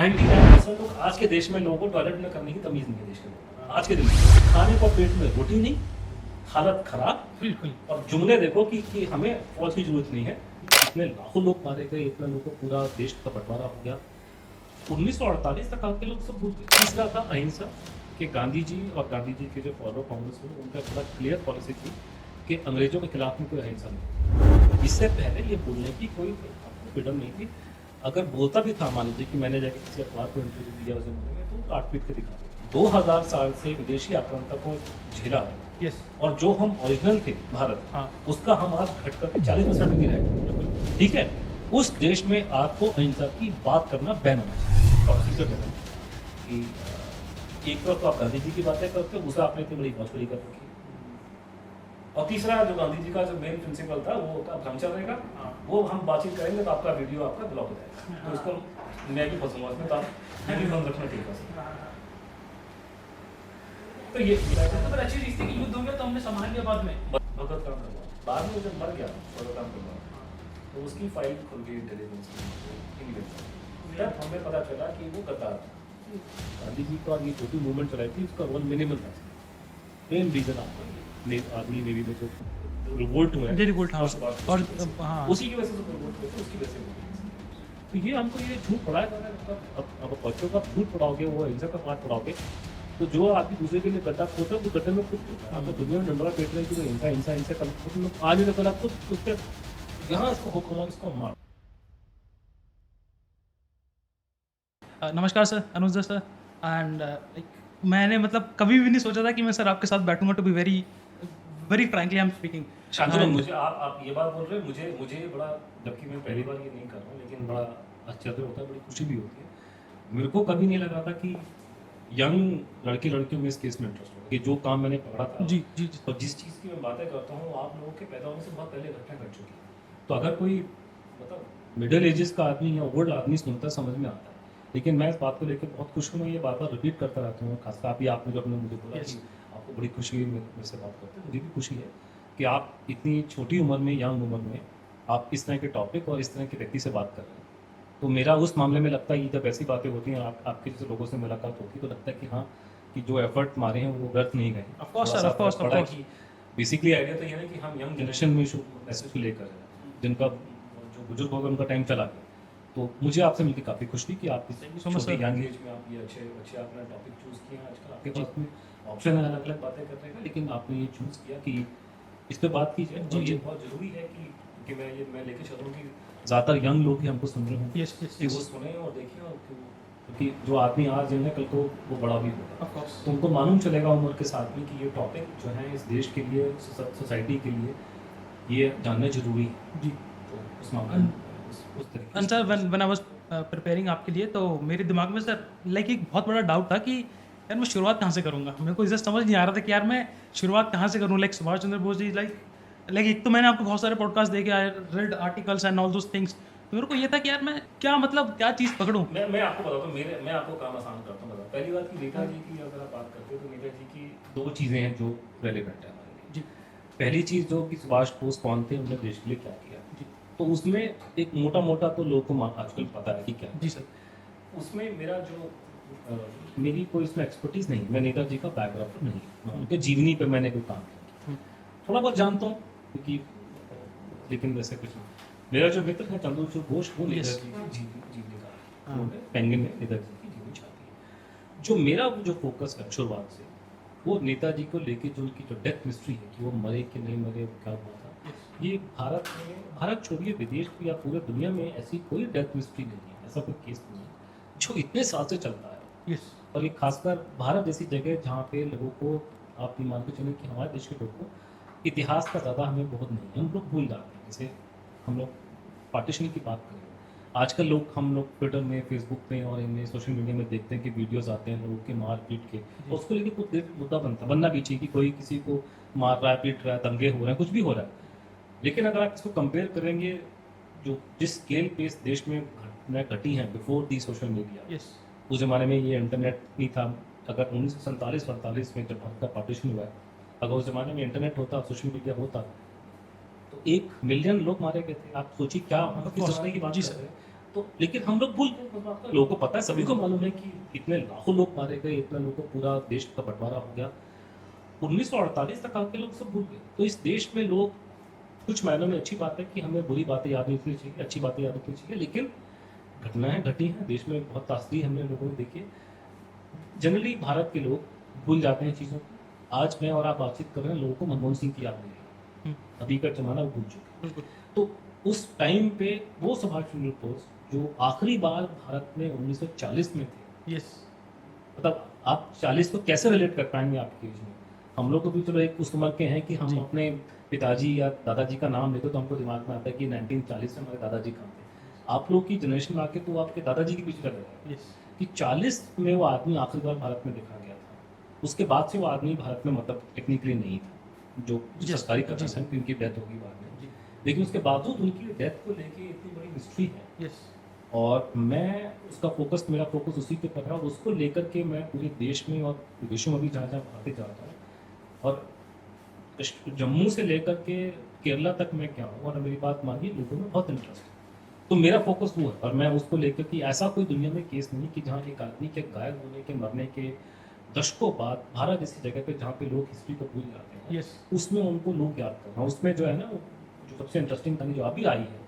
99% लोग आज के देश में लोगों को टॉयलेट में करने की तमीज नहीं है देश के लोग आज के दिन में। खाने को पेट में रोटी नहीं, हालत खराब। बिल्कुल। और जुमले देखो कि हमें फौज की जरूरत नहीं है। इतने लाखों लोग मारे गए, इतना लोगों को पूरा देश का बंटवारा हो गया। 1948 तक आके लोग सब भूल गए। तीसरा था अहिंसा, कि गांधी जी और गांधी जी के जो फॉलो कांग्रेस हुए उनका बड़ा क्लियर पॉलिसी थी कि अंग्रेजों के खिलाफ में कोई अहिंसा नहीं। इससे पहले ये बोलने की कोई आपको फ्रीडम नहीं थी। अगर बोलता भी था, मान लीजिए कि मैंने जाके किसी अखबार को इंटरव्यू दिया उस जमाने में, तो काट पीट के दिखा 2000 साल से विदेशी आक्रामकता को झेला है। यस। और जो हम ओरिजिनल थे भारत, हाँ। उसका हम आज घट करके 40% भी रहे। ठीक है, उस देश में आपको अहिंसा की बात करना बैन होना चाहिए। और तीसरा कहना कि एक तो आप गांधी जी की बातें करते हो, दूसरा आपने इतनी बड़ी मौजूरी कर रखी है। और तीसरा जो गांधी जी का जो मेन प्रिंसिपल था वो होता ब्रह्मचर्य का। वो हम बातचीत करेंगे तो आपका वीडियो आपका ब्लॉक हो जाएगा, तो इसको मैं भी फंसूंगा इसमें, तो आप ये भी ध्यान रखना चाहिए। तो ये तो फिर अच्छी चीज थी कि युद्ध हो गया तो हमने संभाल लिया बाद में। भगत काम करवा, बाद में जब मर गया भगत काम करवा, तो उसकी फाइल खुल गई इंटेलिजेंस की। तब हमें पता चला कि वो गद्दार था। गांधी जी का ये छोटी मूवमेंट चलाई थी, उसका रोल मिनिमल था। मेन रीजन आपका आर्मी नेवी में जो रिवोल्ट हुआ है, रिवोल्ट, हाँ। और हाँ, उसी की वजह से रिवोल्ट हुआ, उसकी वजह से। तो ये हमको ये झूठ पढ़ाया जा रहा है। अब बच्चों का झूठ पढ़ाओगे, वो अहिंसा का पाठ पढ़ाओगे, तो जो आदमी दूसरे के लिए गड्ढा खोदता है वो गड्ढे में खुद आपको दुनिया में डंडा पेट रहे कि हिंसा हिंसा हिंसा कल खुद आज भी कल आपको उसके यहाँ इसको हुक्म इसको मार। नमस्कार सर, अनुज सर। एंड मैंने मतलब कभी भी नहीं सोचा था कि मैं सर आपके साथ बैठूंगा। To be very very frankly I am speaking. Shanti, मुझे आप ये बात बोल रहे हैं, मुझे बड़ा, जबकि मैं पहली बार ये नहीं कर रहा हूँ, लेकिन बड़ा आश्चर्य होता है, बड़ी खुशी भी होती है। मेरे को कभी नहीं लगा था कि यंग लड़के लड़कियों में इस केस में इंटरेस्ट होगा, कि जो काम मैंने पकड़ा था। जी जी जी। और जिस चीज़ की मैं बातें करता हूँ, आप लोगों के पैदा होने से बहुत पहले घटना घट चुकी है। तो अगर कोई मतलब मिडिल एजेस का आदमी या ओल्ड आदमी सुनता, समझ में आता है। लेकिन मैं इस बात को लेकर बहुत खुश हूँ। मैं ये बार बार रिपीट करता रहता हूँ, खासकर आप ही, आपने जो अपने मुझे बोला कि आपको बड़ी खुशी है मेरे से बात करते हैं, मुझे भी खुशी है कि आप इतनी छोटी उम्र में, यंग उम्र में, आप इस तरह के टॉपिक और इस तरह के व्यक्ति से बात कर रहे हैं। तो मेरा उस मामले में लगता है कि जब ऐसी बातें होती हैं, आपके जैसे लोगों से मुलाकात होती है, तो लगता है कि हाँ, कि जो एफर्ट मारे हैं वो व्यर्थ नहीं गए। Of course sir, of course. Basically idea तो ये है कि हम यंग जनरेशन में मैसेज को लेकर जिनका जो बुजुर्ग होगा उनका टाइम चला गया। तो मुझे आपसे मिलकर काफ़ी खुशी थी कि आप इस छोटे यंग एज में आप ये अच्छे आपने टॉपिक चूज़ किया। आजकल आपके पास में ऑप्शन है अलग अलग बातें करने का, लेकिन आपने ये चूज़ किया कि इस पर बात की जाए। जी, ये बहुत ज़रूरी है कि मैं लेके चलूँ कि ज़्यादातर यंग लोग ही हमको सुन रहे हों, यस यस कि वो सुने और देखें, और क्योंकि जो आदमी आज जो है कल को वो बड़ा भी होगा, ऑफ कोर्स। तो उनको मालूम चलेगा उम्र के साथ में कि ये टॉपिक जो है इस देश के लिए, सोसाइटी के लिए ये जानना जरूरी है। जी। तो उस मामले में उस तरीके and sir when I was preparing आपके लिए, तो मेरे दिमाग में सर लाइक एक बहुत बड़ा डाउट था कि यार मैं शुरुआत कहाँ से करूँगा। मेरे को इसे समझ नहीं आ रहा था कि यार मैं शुरुआत कहाँ से करूँ। लाइक सुभाष चंद्र बोस जी, लाइक एक तो मैंने आपको बहुत सारे पॉडकास्ट देखे, I read articles and all those things. तो मेरे को ये था कि यार मैं क्या मतलब क्या चीज़ पकड़ूँ। मैं आपको बताता हूँ, मैं आपको काम आसान करता हूँ। पहली बात कि नेताजी की अगर आप बात करते हो, तो नेताजी की दो चीज़ें हैं जो रेलिवेंट है हमारे लिए। जी। पहली चीज़ जो कि सुभाष बोस कौन थे, उन्होंने देश के लिए क्या किया। तो उसमें एक मोटा मोटा तो लोगों को आजकल पता है कि क्या। जी सर। उसमें मेरा जो मेरी कोई इसमें एक्सपर्टीज़ नहीं, मैं नेताजी का बैकग्राउंड नहीं, उनके जीवनी पे मैंने कोई काम किया, थोड़ा बहुत जानता हूँ क्योंकि, लेकिन वैसे कुछ नहीं। मेरा जो मित्र है चंद्रशेखर घोष, वो नेताजी की जीवनी का पेंगुइन में नेताजी की जीवनी छापी है। जो मेरा जो फोकस है शुरुआत से, वो नेताजी को लेके जो उनकी जो डेथ मिस्ट्री है, कि वो मरे कि नहीं मरे, वो क्या हुआ था, ये भारत छोड़िए विदेश या पूरे दुनिया में ऐसी कोई डेथ मिस्ट्री नहीं है, ऐसा कोई केस नहीं है जो इतने साल से चलता है। यस। और ये खासकर भारत जैसी जगह जहाँ पे लोगों को, आप ये मान के चलें कि हमारे देश के लोगों को इतिहास का ज़्यादा हमें बहुत नहीं है, हम लोग भूल जाते हैं। जैसे हम लोग पार्टीशन की बात करें, आजकल हम लोग ट्विटर में, फेसबुक पे और इनमें सोशल मीडिया में देखते हैं कि वीडियोस आते हैं लोगों के मार पीट के, और उसको लेके कुछ देर मुद्दा बनना भी चाहिए कि कोई किसी को मार रहा है, पीट रहा है, दंगे हो रहे हैं, कुछ भी हो रहा है। लेकिन अगर आप इसको कंपेयर करेंगे जो जिस स्केल पे इस देश में घटनाएं घटी हैं before the social media, yes. उस ज़माने में ये इंटरनेट नहीं था। अगर 1947-48 में जब भारत का पार्टीशन हुआ है, अगर उस ज़माने में इंटरनेट होता, सोशल मीडिया होता, तो 1 मिलियन लोग मारे गए थे। आप सोचिए क्या, हम किस ज़माने की बात कर रहे हैं। तो लेकिन हम लोग भूल गए उस बात को। लोगों को पता है, सभी को मालूम है कि इतने लाखों लोग मारे गए, इतना लोगों को पूरा देश का बंटवारा हो गया। 1948 तक आके लोग सब भूल गए। तो इस देश में लोग, कुछ मायनों में अच्छी बात है कि हमें बुरी बातें याद नहीं रखनी चाहिए, अच्छी बातें याद रखनी चाहिए, लेकिन घटनाएं घटी हैं देश में, बहुत तासदी हमने लोगों ने देखी। जनरली भारत के लोग भूल जाते हैं चीज़ों को। आज मैं और आप बातचीत कर रहे हैं, लोगों को मनमोहन सिंह की याद नहीं है, अभी का जमाना वो भूल चुके बिल्कुल। हैं। तो उस टाइम पे वो सुभाष चंद्र बोस जो आखिरी बार भारत में 1940 में थे, यस। मतलब आप 40 को कैसे रिलेट कर पाएंगे आपकी एज में? हम लोग तो भी चलो एक उस उम्र के हैं कि हम जी। अपने पिताजी या दादाजी का नाम लेते तो हमको दिमाग में आता है कि 1940 में हमारे दादाजी कहाँ थे। आप लोग की जनरेशन में आके तो आपके दादाजी के पीछे लग रहे हैं यस। कि 40 में वो आदमी आखिरी बार भारत में देखा गया था। उसके बाद से वो आदमी भारत में मतलब टेक्निकली नहीं था, जो जी, सरकारी जी, कर्मचारी सर। हैं, उनकी डेथ होगी बाद में। जी। लेकिन उसके बावजूद उनकी डेथ को लेके इतनी बड़ी मिस्ट्री है, यस। और मैं उसका फोकस, मेरा फोकस उसी पे कर रहा है, और उसको लेकर के मैं पूरे देश में और विदेशों में भी जहाँ जहाँ भारत जाता हूँ, और जम्मू से लेकर के केरला तक मैं क्या हूँ, और मेरी बात मानिए लोगों में बहुत इंटरेस्ट है। तो मेरा फोकस वो है, और मैं उसको लेकर कि ऐसा कोई दुनिया में केस नहीं कि जहाँ एक आदमी के गायब होने के, मरने के दशकों बाद भारत जैसी जगह पे जहाँ पे लोग हिस्ट्री को भूल जाते हैं, यस। उसमें उनको लोग याद करना। उसमें जो है ना, वो जो सबसे इंटरेस्टिंग कहानी जो अभी आई है,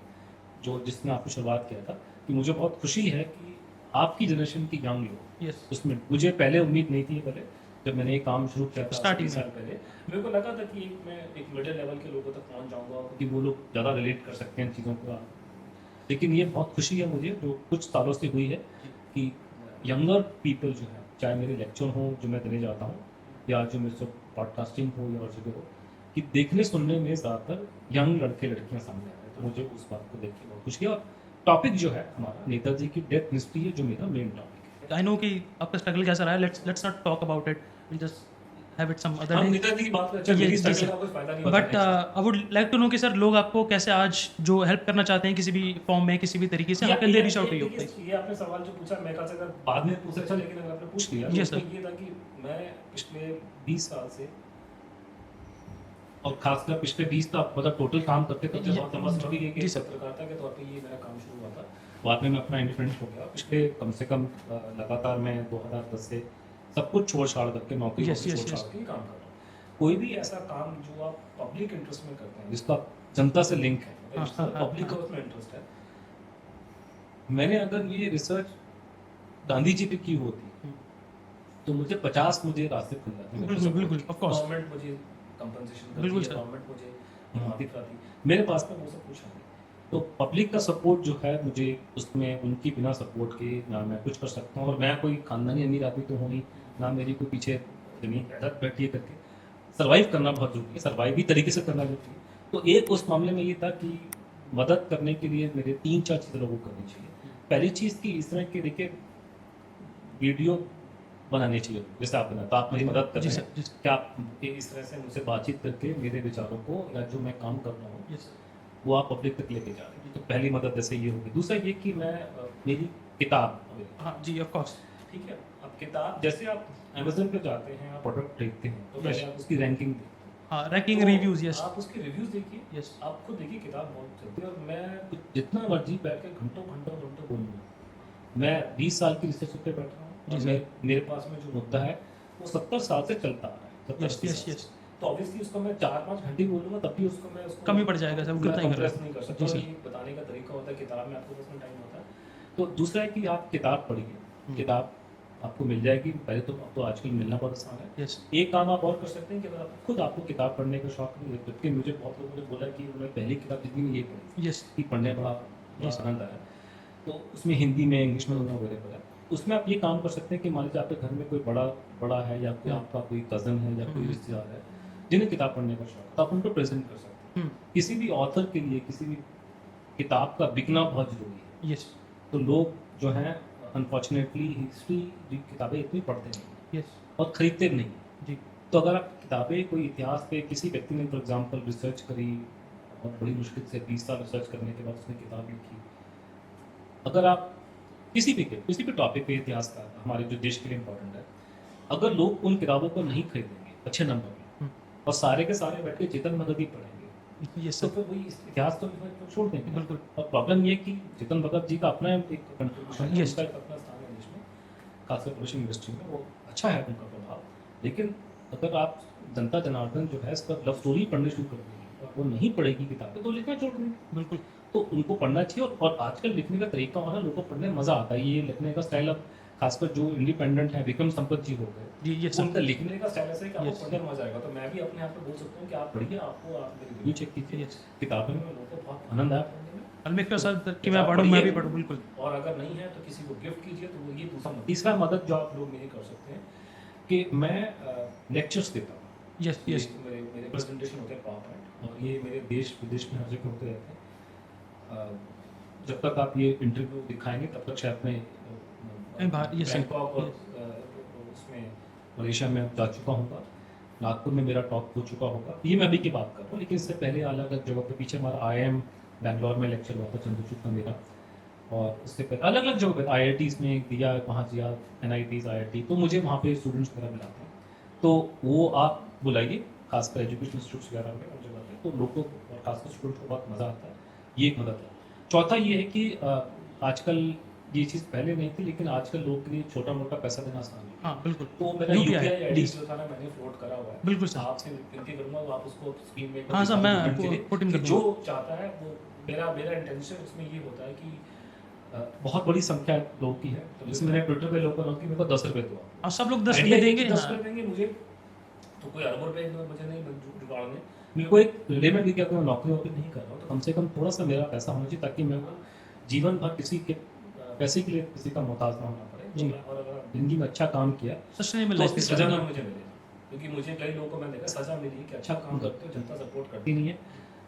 जो जिसने आपने शुरुआत किया था, कि मुझे बहुत खुशी है कि आपकी जनरेशन की यंग लोग यस। उसमें, मुझे पहले उम्मीद नहीं थी, पहले जब मैंने ये काम शुरू किया था Starting 30 साल पहले, मेरे को लगा था कि मैं एक मिडिल लेवल के लोगों तक पहुंच जाऊंगा, क्योंकि वो लोग ज़्यादा रिलेट कर सकते हैं चीज़ों को। लेकिन ये बहुत खुशी है मुझे जो कुछ सालों से हुई है कि यंगर पीपल जो है, चाहे मेरे लेक्चर हो जो मैं देने जाता हूँ, या जो मेरे से पॉडकास्टिंग हो या और जगह हो, कि देखने सुनने में ज़्यादातर यंग लड़के लड़कियाँ सामने आ रहे हैं। तो मुझे उस बात को देख के बहुत खुशी है। और टॉपिक जो है हमारा नेताजी की डेथ मिस्ट्री है, जो मेरा मेन टॉपिक है। आई नो कि आपका स्ट्रगल कैसा रहा है, let's not talk about it, will just have it some other hmm day. Netaji की बात करें, मेरी स्ट्रगल का कोई फायदा नहीं होता but I would like to know कि सर लोग आपको कैसे आज जो हेल्प करना चाहते हैं किसी भी फॉर्म में, किसी भी तरीके से, how can they reach out to you? ये आपने सवाल जो पूछा, मैं कहा से अगर बाद में पूछा अच्छा, लेकिन अगर आपने पूछ लिया Yes, तो sir. ये था कि मैं पिछले 20 साल से, और खासकर पिछले 20 तक मतलब टोटल काम करते करते बहुत लंबा समय भी जी, एक सर. पत्रकारिता के तौर पे ये मेरा काम शुरू हुआ था। बाद में मैं अपना इंडिपेंडेंट हो गया। पिछले कम से कम लगातार मैं 2010 से सब कुछ छोड़ छाड़ करके, नौकरी Yes, yes, छोड़ yes. छाड़ के काम कर रहा हूँ। कोई भी ऐसा काम जो आप पब्लिक इंटरेस्ट में करते हैं, जिसका जनता से लिंक है, हाँ, हाँ, पब्लिक हाँ. का उसमें इंटरेस्ट है। मैंने अगर ये रिसर्च गांधी जी पे की होती तो मुझे 50 रास्ते खुल जाते। बिल्कुल, of course. गवर्नमेंट मुझे कंपनसेशन बिल्कुल, करती है, sir. गवर्नमेंट मुझे हिमायत कराती है, मेरे पास में वो सब कुछ है। तो पब्लिक का सपोर्ट जो है मुझे, उसमें उनकी बिना सपोर्ट के ना मैं कुछ कर सकता हूँ। और मैं कोई खानदानी अमीर आदमी तो हूँ नहीं, ना मेरी कोई पीछे जमीन पैदा बैठी है करके। सर्वाइव करना बहुत जरूरी है, सर्वाइव भी तरीके से करना जरूरी है। तो एक उस मामले में ये था कि मदद करने के लिए मेरे 3-4 चीज़ें लोगों को करनी चाहिए। पहली चीज़ कि इस तरह के देखिए वीडियो बनानी चाहिए, जैसे आप बना, तो आप मेरी मदद कर जी रहे सर, हैं जी सर. क्या आप इस तरह से मुझसे बातचीत करके मेरे विचारों को या जो मैं काम कर रहा हूँ Yes, sir. वो आप पब्लिक तक लेके जा रहे हैं। तो पहली मदद जैसे ये होगी। दूसरा ये कि मैं मेरी किताब, हाँ जी, ऑफ कोर्स. ठीक है, अब किताब जैसे आप अमेजन पे जाते हैं, आप प्रोडक्ट देखते हैं, तो पहले Yes. आप उसकी रैंकिंग देखते हैं, हाँ, रैंकिंग तो रिव्यूज. यस. आप उसके रिव्यूज देखिए, यस. आप खुद देखिए किताब बहुत चलती है। और मैं जितना मर्जी बैठ के घंटों बोलूँगा, मैं 20 साल की रिसर्च पे बैठा हूँ, जी और सर. मेरे पास में जो मुद्दा है वो 70 साल से चलता आ रहा है, 70 यस, यस, साल यस. से। तो ऑब्वियसली उसको मैं 4-5 घंटे बोलूँगा, तब भी उसको मैं कम ही पड़ जाएगा सर, उतना ही कर कंप्रेस रहा नहीं कर है. सकता। जी और सर. ये बताने का तरीका होता है, किताब में आपको उसमें टाइम होता है। तो दूसरा है कि आप किताब पढ़िए, किताब आपको मिल जाएगी। पहले तो अब तो आजकल मिलना बहुत आसान है। यस. एक काम आप और कर सकते हैं कि अगर खुद आपको किताब पढ़ने का शौक नहीं है, जबकि मुझे बहुत लोगों ने बोला कि उन्होंने पहली किताब जिंदगी में ये पढ़ी यस. कि पढ़ने बड़ा Yes. आनंद आया, तो उसमें हिंदी में, इंग्लिश में दोनों अवेलेबल है। उसमें आप ये काम कर सकते हैं कि मान लीजिए आपके घर में कोई बड़ा है, या कोई आपका कोई कज़न है, या कोई रिश्तेदार है जिन्हें किताब पढ़ने का शौक है, तो आप उनको प्रेजेंट कर सकते हैं। किसी भी ऑथर के लिए किसी भी किताब का बिकना बहुत जरूरी है। यस. तो लोग जो हैं अनफॉर्चुनेटली हिस्ट्री की किताबें इतनी पढ़ते नहीं यस. और खरीदते भी नहीं। जी. तो अगर आप किताबें कोई इतिहास पे किसी व्यक्ति ने फॉर एग्जांपल रिसर्च करी और बड़ी मुश्किल से 20 साल रिसर्च करने के बाद उसने किताब लिखी, अगर आप किसी भी टॉपिक पे, इतिहास का हमारे जो देश के लिए इम्पोर्टेंट है, अगर लोग उन किताबों को नहीं खरीदेंगे अच्छे नंबर में, और सारे के सारे बैठ के चेतन भगत ही पढ़ेंगे, ये तो सब फिर वही इतिहास तो फिर तो छोड़ देंगे ना। बिल्कुल। और प्रॉब्लम ये है कि चेतन भगत जी का अपना एक कंट्रीब्यूशन है, Yes. उसका एक अपना स्थान है देश में, खासकर पब्लिशिंग इंडस्ट्री में वो अच्छा है उनका प्रभाव। लेकिन अगर आप जनता जनार्दन जो है इस पर लव स्टोरी पढ़नी शुरू कर देंगे और वो नहीं पढ़ेगी किताबें तो लिखना छोड़ देंगे। बिल्कुल। तो उनको पढ़ना चाहिए और आजकल लिखने का तरीका और है, लोगों को पढ़ने में मज़ा आता है। ये लिखने का स्टाइल अब खासकर जो इंडिपेंडेंट है, विक्रम संपत जी हो गए, जी ये वो सब उनका लिखने का स्टाइल ऐसा है कि आपको Yes. पढ़ने में मज़ा आएगा। तो मैं भी अपने आप पे बोल सकता हूँ कि आप पढ़िए, आपको आप मेरी रिव्यू चेक कीजिए, Yes. किताबें में लोगों को बहुत आनंद आया पढ़ने में। I'll make sure, sir, कि मैं किताब पढ़ूँ, मैं भी पढ़िए, पढ़ूँ, बिल्कुल। और अगर नहीं है तो किसी को गिफ्ट कीजिए। तो वो ये दूसरा तीसरा मदद जो आप लोग मेरी कर सकते हैं कि मैं लेक्चर्स देता हूँ। यस ये यस मेरे मेरे प्रेजेंटेशन होते हैं पावरपॉइंट, और ये मेरे देश विदेश में हर जगह होते रहते हैं। जब तक आप ये इंटरव्यू दिखाएंगे तब तक शायद मैं बाहर ये सही बैंकॉक और उसमें मलेशिया में जा चुका हूँगा, नागपुर में मेरा टॉक हो चुका होगा। ये मैं अभी की बात कर रहा हूँ, लेकिन इससे पहले अलग अलग जगह पे पीछे हमारा IIM बैंगलोर में लेक्चर हुआ था, चंद्रचूड़ का मेरा, और उससे पहले अलग अलग जगह पे IITs में दिया, वहाँ दिया, NITs IIT, तो मुझे वहाँ पे स्टूडेंट्स वगैरह मिलाते हैं। तो वो आप बुलाइए, खासकर एजुकेशन इंस्टीट्यूट्स वगैरह में और जगह पे, तो लोगों को और खासकर स्टूडेंट्स को बहुत मज़ा आता है। ये एक मदद है। चौथा ये है कि आजकल ये चीज़ पहले नहीं थी, लेकिन आजकल लोग के लिए छोटा मोटा पैसा देना आसान है। हाँ बिल्कुल तो मेरा UPI UPI ID डी जो था ना, मैंने फ्लोट करा हुआ है। बिल्कुल सर। आपसे विनती करूंगा आप उसको स्क्रीन में हाँ सर, मैं दिखा दीजिए पुट इन कि कर जो दूँगा। चाहता है वो, मेरा इंटेंशन उसमें ये होता है कि बहुत बड़ी संख्या लोगों की है, तो जैसे मैंने ट्विटर पे लोगों को मेरे को 10 रुपए दो, और सब लोग 10 आइडिया रुपये है कि देंगे। 10 हाँ रुपए देंगे मुझे, तो कोई अरबों रुपए मुझे नहीं जुगाड़ने। मेरे को एक लिमिट भी, क्या मैं नौकरी वोकरी नहीं कर रहा हूँ, तो कम से कम थोड़ा सा मेरा पैसा होना चाहिए ताकि मैं जीवन भर किसी के पैसे के लिए किसी का मोहताज ना होना पड़े। जी। और अगर जिंदगी में अच्छा काम किया सस्टेनेबल तो लाइफ उसकी की सजा सजा ना मुझे मिले, क्योंकि मुझे कई लोगों को मैं देखा सजा मिली कि अच्छा काम करते हो, जनता सपोर्ट करती नहीं है,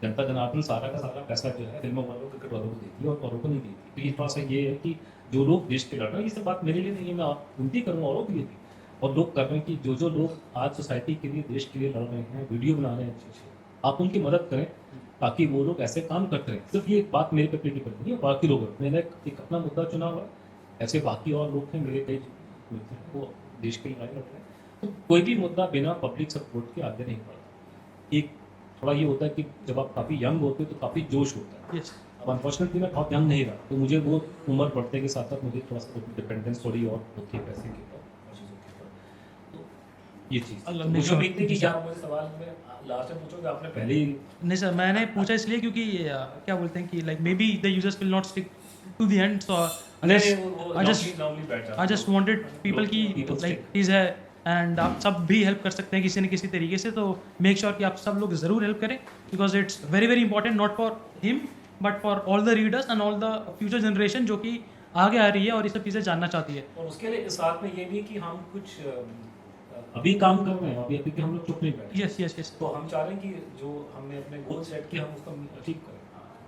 जनता जनार्दन सारा का सारा पैसा जो है फिल्मों वालों क्रिकेट वालों को देती है और औरों को नहीं देती। तो ये थोड़ा सा ये है कि जो लोग देश के लड़ रहे हैं, ये सब बात मेरे लिए नहीं है, मैं विनती करूँगा औरों के लिए भी, और लोग कर रहे हैं कि जो लोग आज सोसाइटी के लिए, देश के लिए लड़ रहे हैं, वीडियो बना रहे हैं अच्छे, आप उनकी मदद करें ताकि वो लोग ऐसे काम करते रहें। सिर्फ ये बात मेरे पे क्रिटिकल नहीं है, बाकी लोग, मैंने एक अपना मुद्दा चुना हुआ है, ऐसे बाकी और लोग हैं मेरे कई मित्र हैं, वो देश के लिए लड़ रहे हैं। तो कोई भी मुद्दा बिना पब्लिक सपोर्ट के आगे नहीं बढ़ता। एक थोड़ा ये होता है कि जब आप काफ़ी यंग होते हो तो काफ़ी जोश होता है। यस अब अनफॉर्चुनेटली मैं बहुत यंग नहीं रहा, तो मुझे वो उम्र बढ़ने के साथ साथ मुझे थोड़ा सा डिपेंडेंस थोड़ी और होती है पैसे के ऊपर और चीज़ों के ऊपर। तो ये चीज़ अल्लाह तो मुझे ने उम्मीद थी कि जी क्या मुझे सवाल में लास्ट में पूछोगे, आपने पहले ही नहीं सर, मैंने पूछा इसलिए क्योंकि क्या बोलते हैं कि like maybe the users will not stick to the end, so I just wanted people की लाइक चीज़ है, एंड आप सब भी हेल्प कर सकते हैं किसी न किसी तरीके से। तो मेक श्योर कि आप सब लोग ज़रूर हेल्प करें, because it's very very important, not for him but for all the readers and all the future generation जो कि आगे आ रही है और ये सब चीज़ें जानना चाहती है। और उसके लिए साथ में ये भी कि हम कुछ अभी काम कर रहे हैं, अभी अभी कि हम लोग चुप नहीं बैठे। यस यस यस तो हम चाह रहे हैं कि जो हमने अपने गोल सेट किए हम उसको अचीव करें।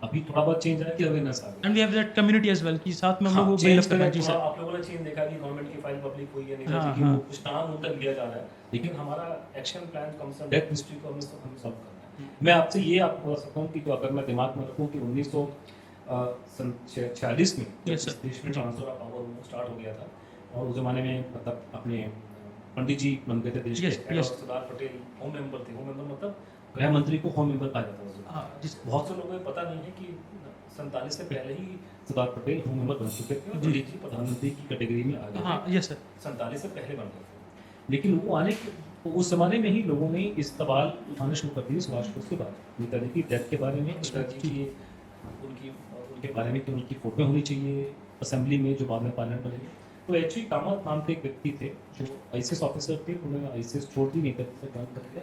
अभी थोड़ा बहुत चेंज आया कि अवेयरनेस आ गई। And we have that community as well कि साथ में हम हाँ, लोग change बिल्ड करना करें, जी थोड़ा सर। आप लोगों ने चेंज देखा कि गवर्नमेंट की फाइल पब्लिक हुई है, हाँ, नहीं कि हाँ। वो कुछ नाम उन तक लिया जा रहा है, लेकिन हमारा एक्शन प्लान कम से कम डेथ हिस्ट्री को हमें सॉल्व करना है। मैं आपसे ये आपको बता सकता हूँ कि जो अगर मैं दिमाग में रखूँ कि 1946 में Yes, sir. देश में ट्रांसफर ऑफ पावर स्टार्ट हो गया था, और उस जमाने में मतलब अपने पंडित जी बन गए थे देश Yes, के, yes. और सरदार पटेल होम मेंबर थे। होम मेंबर मतलब गृह मंत्री को होम मेंबर कहा जाता था उस जमाने में। हाँ जिस बहुत से लोगों को पता नहीं है कि 47 से पहले ही सरदार पटेल होम मेंबर बन चुके थे और पंडित जी प्रधानमंत्री की कैटेगरी में आ गए हाँ थे। यस सर 47 से पहले बन गए थे, लेकिन वो आने के तो उस जमाने में ही लोगों ने इस सवाल उठाने शुरू कर दिए सुभाष बोस के बारे में, नेताजी की डेथ के बारे में, नेताजी की उनके बारे में कि उनकी फोटो होनी चाहिए असेंबली में जो बाद में पार्लियामेंट बनेगी। तो एक्चुअली कामत नाम के एक व्यक्ति थे जो ICS ऑफिसर थे, उन्होंने ICS छोड़ दी, नेताजी से ज्वाइन कर दिया।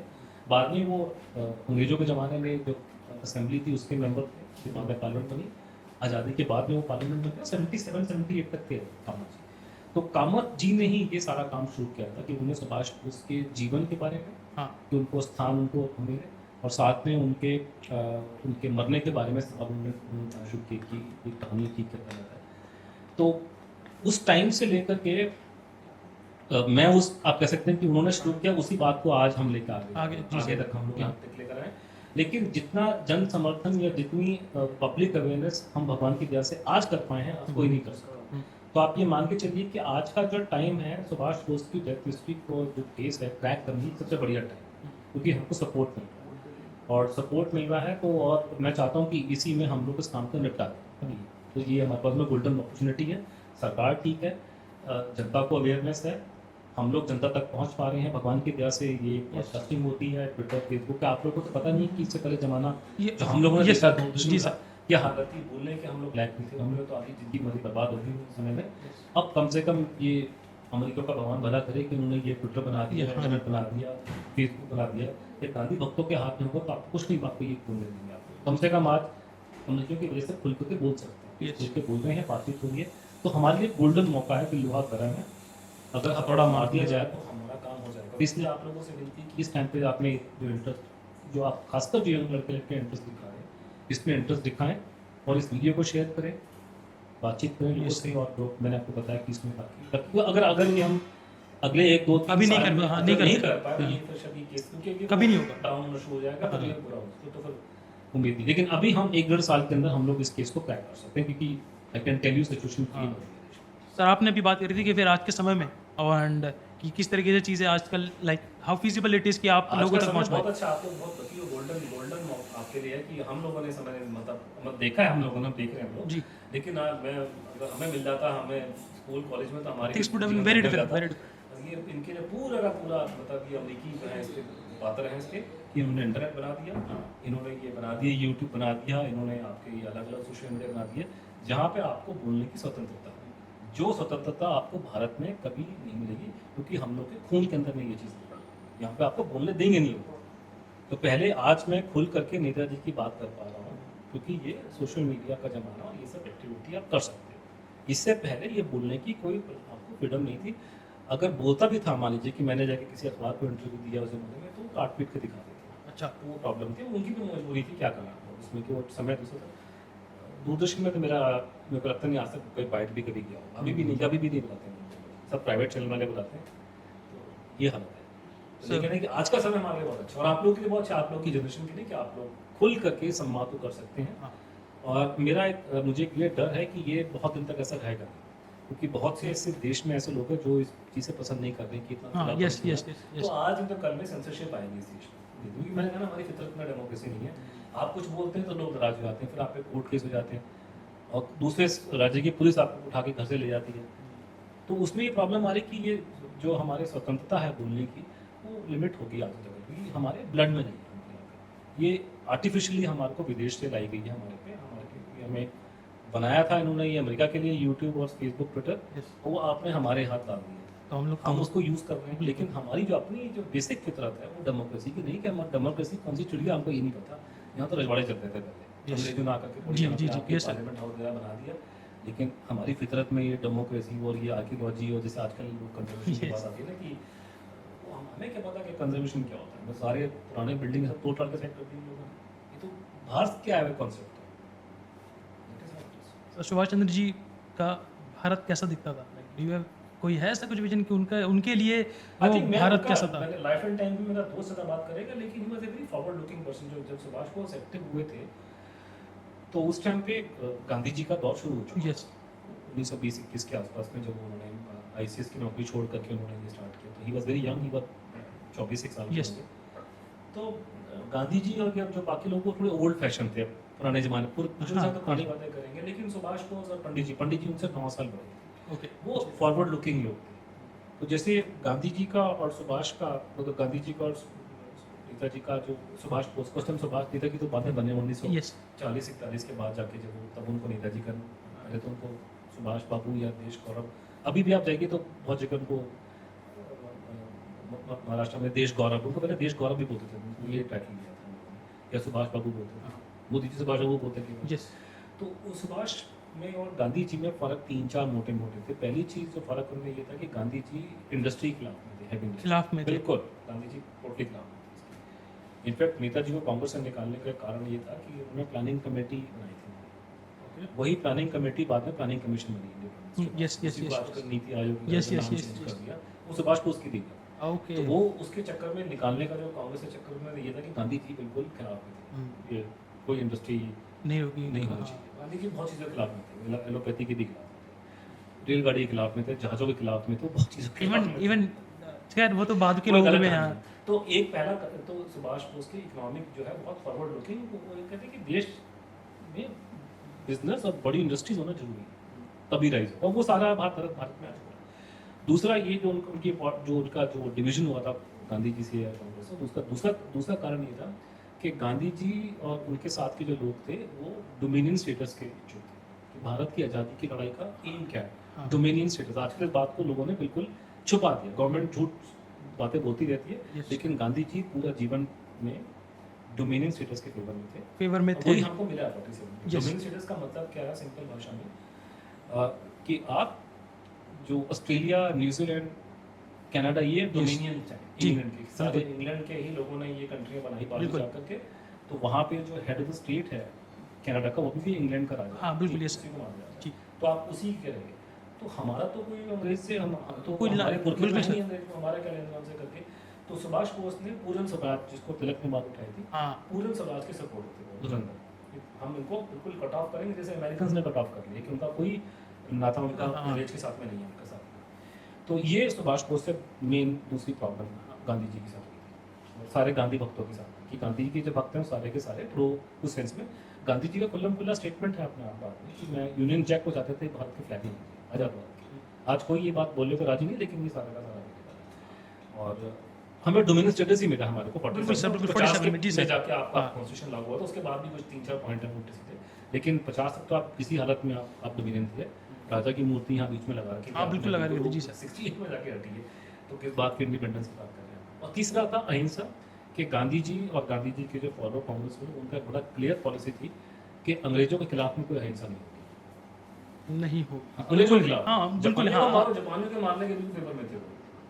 बाद में वो अंग्रेजों के ज़माने में जो असेंबली थी उसके मेंबर थे, फिर बाद में पार्लियामेंट बनी। आज़ादी के बाद में वो पार्लियामेंट में 77-78 तक थे कामत जी। तो कामत जी ने ही ये सारा काम शुरू किया था कि उन्हें सुभाष बोस के जीवन के बारे में, हाँ कि उनको स्थान उनको मिले, और साथ में उनके मरने के बारे में अब उन्होंने शुरू की कि एक कहानी की क्या जाता है। तो उस टाइम से लेकर के मैं उस आप कह सकते हैं कि उन्होंने शुरू किया, उसी बात को आज हम लेकर आगे आगे तक हम लोग यहाँ तक लेकर आए। लेकिन जितना जन समर्थन या जितनी पब्लिक अवेयरनेस हम भगवान की दया से आज कर पाए हैं, आज कोई नहीं कर सकता। तो आप ये मान के चलिए कि आज का जो टाइम है सुभाष बोस की डेथ हिस्ट्री को जो केस है क्रैक करने की सबसे बढ़िया टाइम, क्योंकि हमको सपोर्ट नहीं है। और सपोर्ट मिल रहा है, तो और मैं चाहता हूँ कि इसी में हम लोग इस काम को निपटा दें। तो ये हमारे पास में गोल्डन अपॉर्चुनिटी है। सरकार ठीक है, जनता को अवेयरनेस है, हम लोग जनता तक पहुंच पा रहे हैं भगवान की दया से। ये पॉडकास्टिंग होती है, ट्विटर फेसबुक पे, आप लोगों को तो पता नहीं कि इससे पहले ज़माना ये जो हम लोगों ने ये देखा सर, दूरदर्शन जी का, सर, क्या हालत थी बोलने के, हम लोग लायक नहीं थे, हम लोग तो आधी जिंदगी हमारी बर्बाद हो गई उस समय में। अब कम से कम ये अमेरिका का भगवान भला करे कि उन्होंने ये ट्विटर बना दिया, हाँ। इंटरनेट बना दिया, फेसबुक बना दिया। ये गांधी भक्तों के हाथ में होगा तो आपको कुछ नहीं, आपको ये खोलने देंगे। आपको कम से कम आज अमेरिका की वजह से खुल के बोल सकते हैं, खुल के बोल रहे हैं, बातचीत हो रही है। तो हमारे लिए गोल्डन मौका है कि लोहा गर्म है, अगर हथौड़ा मार दिया जाए तो हमारा काम हो जाएगा। इसलिए आप लोगों से विनती कि इस टाइम पे आपने जो इंटरेस्ट, जो आप खासकर जो यंग लड़के लड़के इंटरेस्ट दिखा रहे हैं, इसमें इंटरेस्ट दिखाएं और इस वीडियो को शेयर करें, बातचीत करें लोगों से। और लोग, मैंने आपको बताया कि इसमें अगर ये हम अगले 1-2 अभी नहीं कर, हाँ, नहीं कर पाए ये फिर शबी केस, क्योंकि कभी नहीं होगा, डाउन होना शुरू हो जाएगा, तो ये बुरा होगा। तो फिर उम्मीद नहीं, लेकिन अभी हम 1-1.5 साल के अंदर हम लोग इस केस को क्रैक कर सकते हैं, क्योंकि I can tell you situation की। सर आपने अभी बात करी थी कि फिर आज के समय में एंड कि किस तरीके से चीज़ें आजकल like how feasible it is कि आप लोगों तक पहुंच बहुत पाए। अच्छा, आप लोग बहुत लकी हो, गोल्डन गोल्डन आपके लिए है कि हम लोगों ने समय मतलब देखा है, हम लोगों ने देख रहे हैं हम लोग जी, लेकिन मैं अगर हमें मिल जाता, हमें स्कूल कॉलेज में, तो हमारे things would have been very different, very ये इनके लिए पूरा का पूरा मतलब ये अमरीकी जो है इसके बातें हैं इसके कि इन्होंने इंटरनेट बना दिया, इन्होंने ये बना दिया, यूट्यूब बना दिया, इन्होंने आपके ये अलग अलग सोशल मीडिया बना दिए, जहाँ पे आपको बोलने की स्वतंत्रता है, जो स्वतंत्रता आपको भारत में कभी नहीं मिलेगी, क्योंकि हम लोग के खून के अंदर में ये चीज़ है, यहाँ पे आपको बोलने देंगे नहीं वो। तो पहले आज मैं खुल करके नेताजी की बात कर पा रहा हूँ, क्योंकि ये सोशल मीडिया का जमाना और ये सब एक्टिविटी आप कर सकते हो। इससे पहले ये बोलने की कोई आपको फ्रीडम नहीं थी। अगर बोलता भी था, मान लीजिए कि मैंने जाके किसी अखबार को इंटरव्यू दिया उस जमाने में, तो काट पीट के दिखा देते। अच्छा, वो प्रॉब्लम थी, उनकी भी मजबूरी थी, क्या करना उसमें, कि वो समय दूसरा था। दूरदर्शन में तो मेरे को लगता नहीं आज तक कोई बाइट भी कभी गया हो, अभी भी नहीं बुलाते हैं, सब प्राइवेट चैनल वाले बुलाते हैं। तो ये हालत है। तो लेकिन है कि आज का समय हमारे लिए बहुत अच्छा, और आप लोगों के लिए बहुत अच्छा, आप लोग की जनरेशन के लिए कि आप लोग खुल करके संवाद कर सकते हैं। हाँ। और मेरा मुझे एक ये डर है कि ये बहुत दिन तक ऐसा रहेगा, क्योंकि बहुत से ऐसे देश में ऐसे लोग हैं जो इस चीज़ से पसंद नहीं कर रहे कि इतना हाँ, खुलापन यस हो यस रहा है। यस तो यस, आज तो कल में सेंसरशिप आएगी इस देश में, क्योंकि मैंने कहा ना, हमारी फितरत में डेमोक्रेसी नहीं है। आप कुछ बोलते हैं तो लोग नाराज हो जाते हैं, फिर आप पे कोर्ट केस हो जाते हैं, और दूसरे राज्य की पुलिस आपको उठा के घर से ले जाती है। तो उसमें ये प्रॉब्लम आ रही कि ये जो हमारी स्वतंत्रता है बोलने की, वो लिमिट होगी आज जगह, क्योंकि हमारे ब्लड में नहीं है। ये आर्टिफिशियली हमारे को विदेश से लाई गई है हमारे पे, हमें बनाया था इन्होंने ये अमेरिका के लिए, यूट्यूब और फेसबुक ट्विटर, वो आपने हमारे हाथ डाल दिया। तो हम लोग हम उसको यूज़ कर रहे हैं, लेकिन हमारी जो अपनी जो बेसिक फितरत है वो डेमोक्रेसी की नहीं। कि हमारी डेमोक्रेसी कौन सी चिड़िया हमको ये नहीं पता। यहाँ तो रजवाड़े चलते थे पहले, अंग्रेजों ने आकर के जी, जी, जी, yes, sir. पार्लियामेंट हाउस वगैरह बना दिया, लेकिन हमारी फितरत में ये डेमोक्रेसी और ये आर्कियोलॉजी, और जैसे आजकल लोग कंजर्वेशन की बात आती है ना, कि वो हमें क्या पता कि कंजर्वेशन क्या होता है। बस सारे पुराने बिल्डिंग सब तोड़ के सेट कर दी लोगों ने। ये तो भारत क्या है कॉन्सेप्ट। सर सुभाष चंद्र जी का भारत कैसा दिखता था? डू यू हैव कोई है ऐसा कुछ विजन कि उनका, उनके लिए वो भारत कैसा था? लाइफ एंड टाइम भी मेरा दोस्त ज़्यादा बात करेगा, लेकिन he was a very forward looking person. जो जब सुभाष बोस एक्टिव हुए थे, तो उस टाइम पे गांधी जी का दौर शुरू हो चुका। यस, 1920-21 के आसपास में, जब उन्होंने आईसीएस की नौकरी छोड़ करके उन्होंने ये स्टार्ट किया, तो ही was very young, he was 24 साल के Yes. होंगे। तो गांधी जी और जो बाकी लोग वो थोड़े ओल्ड फैशन थे पुराने जमाने, पूरे हाँ, तो पुरानी बातें करेंगे, लेकिन सुभाष बोस और पंडित जी उनसे 9 साल बड़े थे। ओके, वो फॉरवर्ड लुकिंग लोग थे। तो जैसे गांधी जी का और सुभाष का, तो गांधी जी का और नेताजी का, जो सुभाष बोस को सुभाष नेताजी तो बाद में बने 1940-41 के बाद जाके, जब तब उनको नेताजी का, पहले तो उनको सुभाष बाबू या देश गौरव, अभी भी आप जाएंगे तो बहुत जगह उनको महाराष्ट्र में देश गौरव, उनको पहले देश गौरव भी बोलते थे, उनको ये टाइटल दिया था उन्होंने, या सुभाष बाबू बोलते थे, मोदी जी सुभाष बाबू बोलते थे। यस, तो उस सुभाष में और गांधी जी में फ़र्क 3-4 मोटे थे। पहली चीज़ जो फ़र्क उनमें ये था कि गांधी जी इंडस्ट्री के खिलाफ में थे, हैवी इंडस्ट्री खिलाफ में थे। बिल्कुल, गांधी जी टोटली खिलाफ में थे। इनफैक्ट नेताजी को कांग्रेस से निकालने का कारण ये था कि उन्होंने प्लानिंग कमेटी बनाई थी, वही प्लानिंग कमेटी बाद में प्लानिंग कमीशन बनी। यस यस यस, आजकल नीति आयोग की Yes, नाम yes, yes, चेंज yes. कर दिया, वो सुभाष बोस की थी। ओके, तो वो उसके चक्कर में निकालने का, जो कांग्रेस के चक्कर में ये था कि गांधी जी बिल्कुल खिलाफ में थे, ये कोई इंडस्ट्री नहीं होगी, नहीं होनी चाहिए। गांधी जी बहुत चीज़ों के खिलाफ में थे, एलोपैथी के भी खिलाफ में थे, रेलगाड़ी के खिलाफ में थे, जहाज़ों के खिलाफ में थे, बहुत चीज़ों के खिलाफ में थे। इवन खैर वो तो बाद के कोई लोगों गलत में कहानी यहाँ नहीं। तो एक पहला तो सुभाष बोस की इकोनॉमिक जो है बहुत फॉरवर्ड लुकिंग, वो ये कहते हैं कि देश में बिजनेस और बड़ी इंडस्ट्रीज होना जरूरी है, तभी राइज होगा। वो सारा भारत में आ चुका है। दूसरा ये जो उनका जो डिवीजन हुआ था गांधी जी से या कांग्रेस से, उसका दूसरा कारण ये था कि गांधी जी और उनके साथ के जो लोग थे वो डोमिनियन स्टेटस के इच्छुक थे कि भारत की आज़ादी की लड़ाई का एम क्या है, हाँ। Dominion status. आजकल इस बात को लोगों ने बिल्कुल छुपा दिया, गवर्नमेंट झूठ बातें बोलती रहती है, Yes. लेकिन गांधी जी पूरा जीवन में डोमिनियन स्टेटस के फेवर में थे। फेवर में और थे। वही हमको मिला है 47 में। Yes. डोमिनियन स्टेटस का मतलब क्या है सिंपल भाषा में, कि आप जो ऑस्ट्रेलिया, न्यूजीलैंड, कनाडा, ये डोमिनियन है जी। इंग्लैंड के। सारे इंग्लैंड के ही लोगों ने ये कंट्रियां बनाई बाद में बिल्कुल। जाकर के। तो वहाँ पे जो हेड ऑफ द स्टेट है कनाडा का, वो भी इंग्लैंड का राजा है। हाँ, बिल्कुल, yes, उसी को माना जाता है। जी। तो आप उसी के रहेंगे। तो हमारा तो कोई अंग्रेज से हम तो कोई हमारे ला- पुरखे बिल्कुल में सर। नहीं अंग्रेज को, हमारा क्या लेना देना से करके। तो सुभाष बोस ने पूर्ण स्वराज, जिसको तिलक ने बात उठाई थी, हाँ पूर्ण स्वराज के सपोर्ट थे वो धुरंधर। हम इनको बिल्कुल कट ऑफ करेंगे जैसे अमेरिकन ने कट ऑफ कर लिया कि उनका कोई नाता उनका हाँ। अंग्रेज के साथ में नहीं है उनका साथ। तो ये सुभाष बोस से मेन दूसरी प्रॉब्लम गांधी जी के साथ हुई थी, और सारे गांधी भक्तों के साथ, कि गांधी जी के जो भक्त हैं वो सारे के सारे प्रो उस सेंस में। गांधी जी का खुल्लम खुल्ला स्टेटमेंट है अपने आप बात में कि मैं यूनियन जैक को चाहते थे भारत के फ्लैग नहीं आजाद भारत की। आज कोई ये बात बोलने को राजी नहीं, लेकिन ये सारा का सारा है। और हमें डोमिनियन स्टेटस ही मिला हमारे को बिल्कुल सर, बिल्कुल, 50 47 में, जी सर। जाके आपका हाँ। कॉन्स्टिट्यूशन लागू हुआ था। उसके बाद भी कुछ 3-4 पॉइंट हैं उल्टे सीधे, लेकिन 50 तक तो आप किसी हालत में आप डोमिनियन थे। राजा की मूर्ति यहाँ बीच में लगा रखी थी हाँ, बिल्कुल लगा रखी थी, जी सर। 68 में जाके हटी है, तो किस बात की इंडिपेंडेंस की बात कर रहे हैं। और तीसरा था अहिंसा, कि गांधी जी और गांधी जी के जो फॉलो कांग्रेस में, उनका बड़ा क्लियर पॉलिसी थी कि अंग्रेजों के खिलाफ में कोई अहिंसा नहीं होगी। नहीं हो अंग्रेजों के खिलाफ, हाँ, बिल्कुल, जापानियों को हाँ। मारो, जापानियों के मारने के बिल्कुल फेवर में थे वो।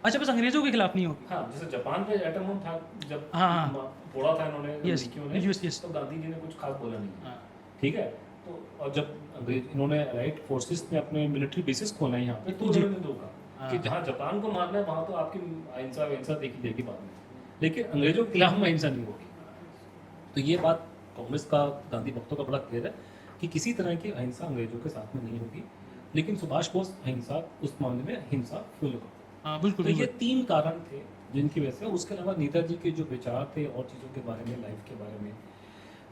अच्छा बस अंग्रेजों के खिलाफ नहीं होगी। हाँ, जैसे जापान पे एटम बम था जब हाँ। फोड़ा था इन्होंने, Yes, अमेरिकियों ने, yes, yes. तो गांधी जी ने कुछ खास बोला नहीं, हाँ। ठीक है। तो और जब अंग्रेज इन्होंने राइट फोर्सेस ने अपने मिलिट्री बेसिस खोला यहाँ पे, तो जी। उन्होंने रोका कि हाँ। जहाँ जापान को मारना है वहाँ तो आपकी अहिंसा देखी जाएगी बाद में, लेकिन अंग्रेजों के खिलाफ में अहिंसा नहीं होगी। तो ये बात कांग्रेस का, गांधी भक्तों का बड़ा क्लियर है कि किसी तरह की अहिंसा अंग्रेजों के साथ में नहीं होगी। लेकिन सुभाष बोस अहिंसा, उस मामले में हिंसा फुल करते। हाँ बिल्कुल तो ये बिल्कुल। 3 कारण थे जिनकी वजह से। उसके अलावा नेताजी के जो विचार थे और चीज़ों के बारे में, लाइफ के बारे में,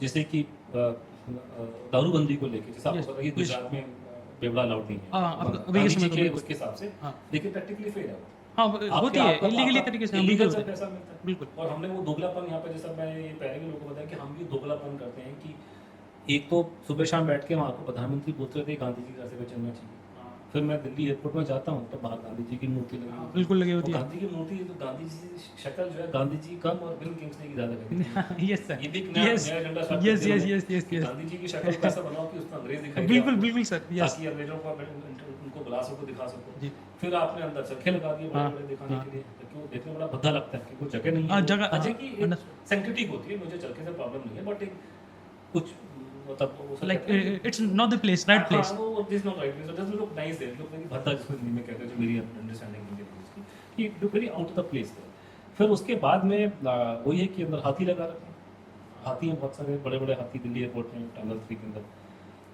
जैसे कि दारूबंदी को लेके, जैसे आपको Yes, पता है कि yes. गुजरात में बेवड़ा अलाउड नहीं है, हाँ, अब अभी के गांधी समय जी तो के बिल्कुल। उसके हिसाब से, हाँ। लेकिन प्रैक्टिकली फेल है वो। हाँ आपके- होती है आपका- इलीगली आपका- तरीके से, हाँ, illegal बिल्कुल से होता है। पैसा मिलता है। बिल्कुल। और हमने वो दोगलापन यहाँ पे, जैसा मैं ये पहले भी लोगों को बताया कि हम भी दोगलापन करते हैं कि एक तो सुबह शाम बैठ के वहाँ को प्रधानमंत्री बोलते रहते हैं गांधी जी का रास्ते पे चलना चाहिए। फिर मैं दिल्ली एयरपोर्ट में जाता हूँ तो बाहर गांधी जी की मूर्ति लगी होती है। बिल्कुल लगी होती और है। गांधी की मूर्ति, तो गांधी जी की शक्ल जो है, गांधी जी कम और बिल किंग्सले की ज्यादा लगती है। Yes sir. ये भी एक नया यस एजेंडा स्टार्ट यस कर दिया यस उन्होंने यस यस कि यस गांधी जी की शक्ल को ऐसा बनाओ कि उसमें अंग्रेज दिखाई दे बिल्कुल आपको, बिल्कुल सर। यस ताकि अंग्रेजों को उनको बुला सको, दिखा सको। जी। फिर आपने अंदर चरखे लगा दिए हाँ, बड़े-बड़े दिखाने हाँ। के लिए, क्योंकि वो देखने में बड़ा भद्दा लगता है कि वो जगह नहीं है। हाँ, वो जगह, अच्छे हाँ, की understood. सैंक्टिटी होती है, मुझे चरखे से प्रॉब्लम नहीं है, बट एक कुछ मतलब वो सब लाइक कहते हैं कि- it's not the place, right place. हाँ, वो this not right place, doesn't look nice there, look like भद्दा, जिसको हिंदी में कहते हैं, जो मेरी अंडरस्टैंडिंग हिंदी में उसकी, कि look very out of the place there. फिर उसके बाद में वही है कि अंदर हाथी लगा रखे हैं। हाथी हैं बहुत सारे, बड़े-बड़े हाथी दिल्ली एयरपोर्ट में, टनल 3 के अंदर।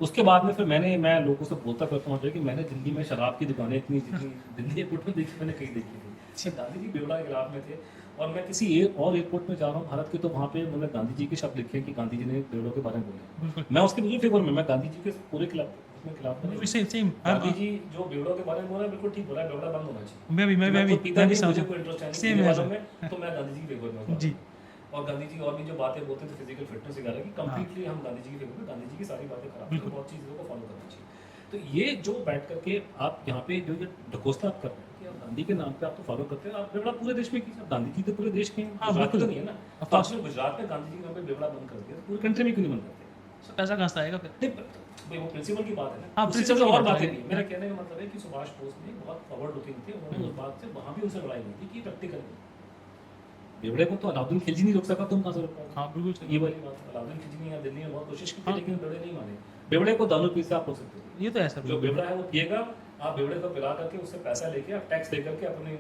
उसके बाद में फिर मैं लोगों से बोलता करता हूँ कि मैंने दिल्ली में शराब की दुकानें इतनी जितनी दिल्ली एयरपोर्ट में देखी मैंने कहीं देखी थी। गांधी जी बेवड़ा के खिलाफ में थे, और मैं किसी और एयरपोर्ट में जा रहा हूँ भारत के, तो वहाँ पे उन्होंने गांधी जी के शब्द लिखे हैं कि गांधी जी ने बेवड़ों के बारे में बोला। मैं उसके बिल्कुल फेवर में, मैं गांधी जी के पूरे खिलाफ नहीं। Same same. गांधी जी जो बेवड़ों के बारे में बोला है, बिल्कुल ठीक बोला है, बेवड़ा बंद होना चाहिए। मैं भी खुद पीता मैं भी नहीं, समझ मुझे कोई इंटरेस्ट नहीं सेम पीने है वालों सर। में, तो मैं गांधी जी के फेवर में हूँ। जी। और गांधी जी और भी जो बातें बोलते थे फिजिकल फिटनेस वगैरह की, कंप्लीटली हम गांधी जी के फेवर में, गांधी जी की सारी बातें खराब हैं, बिल्कुल। बहुत चीज़ों को फॉलो करना चाहिए। तो ये जो बैठ करके आप यहाँ पे जो ये ढकोसला आप कर रहे हैं कि आप गांधी के नाम पे आप तो फॉलो करते हैं, आप बेवड़ा पूरे देश में कीजिए। गांधी जी तो पूरे देश के हैं, हाँ, गुजरात के बिल्कुल। तो नहीं है ना। Of तो course. आपने गुजरात में गांधी जी के नाम पे बेवड़ा बंद कर दिया, तो पूरे कंट्री में क्यों नहीं बंद करते? पैसा कहाँ से आएगा फिर? नहीं, भाई वो प्रिंसिपल की बात है ना। हाँ, उससे principle ज़्यादा की और बात बातें है। नहीं। मेरा कहने का मतलब है कि सुभाष बोस ने बहुत फॉरवर्ड लुकिंग थे, उन्होंने उस बात से वहाँ भी उनसे लड़ाई नहीं थी कि प्रैक्टिकल बेवड़े को तो अलाउद्दीन खिलजी नहीं रोक सका, तुम कहाँ से रोक पाओगे? हाँ बिल्कुल सर। ये वाली बात है। अलाउद्दीन खिलजी ने यहाँ दिल्ली में बहुत कोशिश की थी, हाँ। लेकिन बेवड़े नहीं माने। बेवड़े को दारू पी से आप रोक सकते हो, ये तो है सर। जो बेवड़ा है वो पिएगा, आप बेवड़े को पिला करके उससे पैसा लेके आप टैक्स दे करके अपने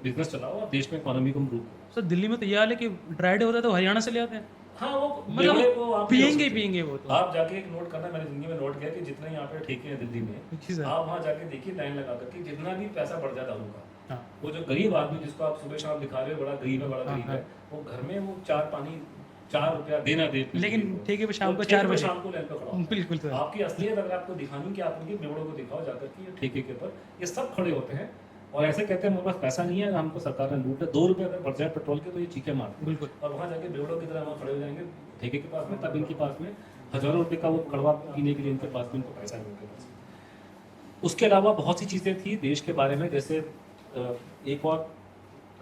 बिजनेस चलाओ और देश में इकोनॉमी को इम्प्रूव करो। सर दिल्ली में तो ये हाल है कि ड्राई डे होता है तो हरियाणा से ले आते हैं। हाँ, वो मतलब बेवड़े को आप पियेंगे ही पियेंगे वो तो। आप जाके एक नोट करना, मैंने जिंदगी में नोट किया कि जितने यहाँ पे ठेके हैं दिल्ली में, जी सर। आप वहाँ जाके देखिए लाइन लगा करके, जितना भी पैसा बढ़ जाए दारू का, हाँ वो जो गरीब आदमी जिसको आप सुबह शाम दिखा रहे हो बड़ा गरीब है बड़ा हाँ, गरीब हाँ। है, वो घर में वो 4 रुपया देना दे बिजली लेकिन को, ठेके पे शाम वो को ठेके 4 पे बजे शाम को लाइन पे खड़ा होता है। बिल्कुल तो है। आपकी असलियत अगर आपको दिखानी कि आप उनके बेवड़ों को दिखाओ जाकर कि ये ठेके के ऊपर ये सब खड़े होते हैं और ऐसे कहते हैं मेरे पास पैसा नहीं है, हमको सरकार ने लूट है, 2 रुपये अगर बढ़ जाए पेट्रोल के तो ये चीखें मारते हैं बिल्कुल और वहाँ जाके बेवड़ों की तरह वहाँ खड़े हो जाएंगे ठेके के पास में, तब इनके पास में हजारों रुपए का वो कड़वा पीने के लिए इनके पास में इनको पैसा नहीं उनके पास। उसके अलावा बहुत सी चीज़ें थी देश के बारे में, जैसे एक और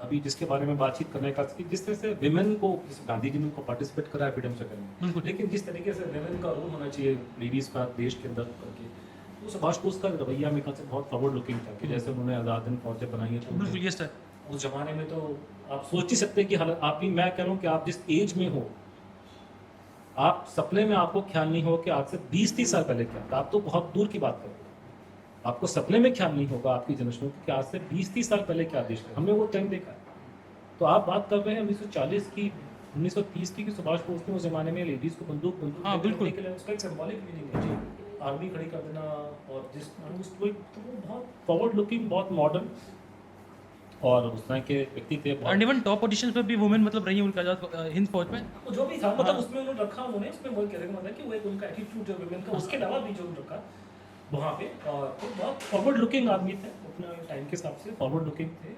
अभी जिसके बारे में बातचीत करने का कि जिस तरह से विमेन को, जैसे गांधी जी ने उनको पार्टिसिपेट कराया फ्रीडम स्ट्रगल में, बिल्कुल लेकिन जिस तरीके से विमेन का रोल होना चाहिए लेडीज का देश के अंदर करके, तो सुभाष बोस का रवैया मेरे ख्याल से बहुत फॉरवर्ड लुकिंग था कि जैसे उन्होंने आज़ाद हिंद फौजें बनाई है, तो बिल्कुल ये सर उस जमाने में तो आप सोच ही सकते हैं कि हालत आप भी, मैं कह रहा हूँ कि आप जिस एज में हो, आप सपने में आपको ख्याल नहीं हो कि आज से 20-30 साल पहले क्या था, आप तो बहुत दूर की बात कर रहे हो, आपको सपने में ख्याल नहीं होगा आपकी जनरेशन को कि आज से 20-30 साल पहले क्या देश था, हमने वो टाइम देखा है। तो आप बात कर रहे हैं 1940 की, 1930 की, कि सुभाष बोस ने उस जमाने में लेडीज को बंदूक हाँ, देने बिल्कुल। के लिए उसका एक सिंबॉलिक मीनिंग है जी, आर्मी खड़ी कर देना, और जिस उसको तो वो बहुत फॉरवर्ड लुकिंग, बहुत मॉडर्न और उस तरह के व्यक्ति थे एंड बहुत, इवन टॉप पोजीशंस पे भी वुमेन मतलब रही हैं उनका आजाद हिंद फौज में। वो जो भी था मतलब हाँ। उसमें उन्होंने रखा, उन्होंने उसमें वो कहने का मतलब कि वो एक उनका एटीट्यूड है वुमेन का, उसके अलावा भी जो रखा वहाँ पे, और तो बहुत फॉरवर्ड लुकिंग आदमी थे अपने टाइम के हिसाब से, फॉरवर्ड लुकिंग थे।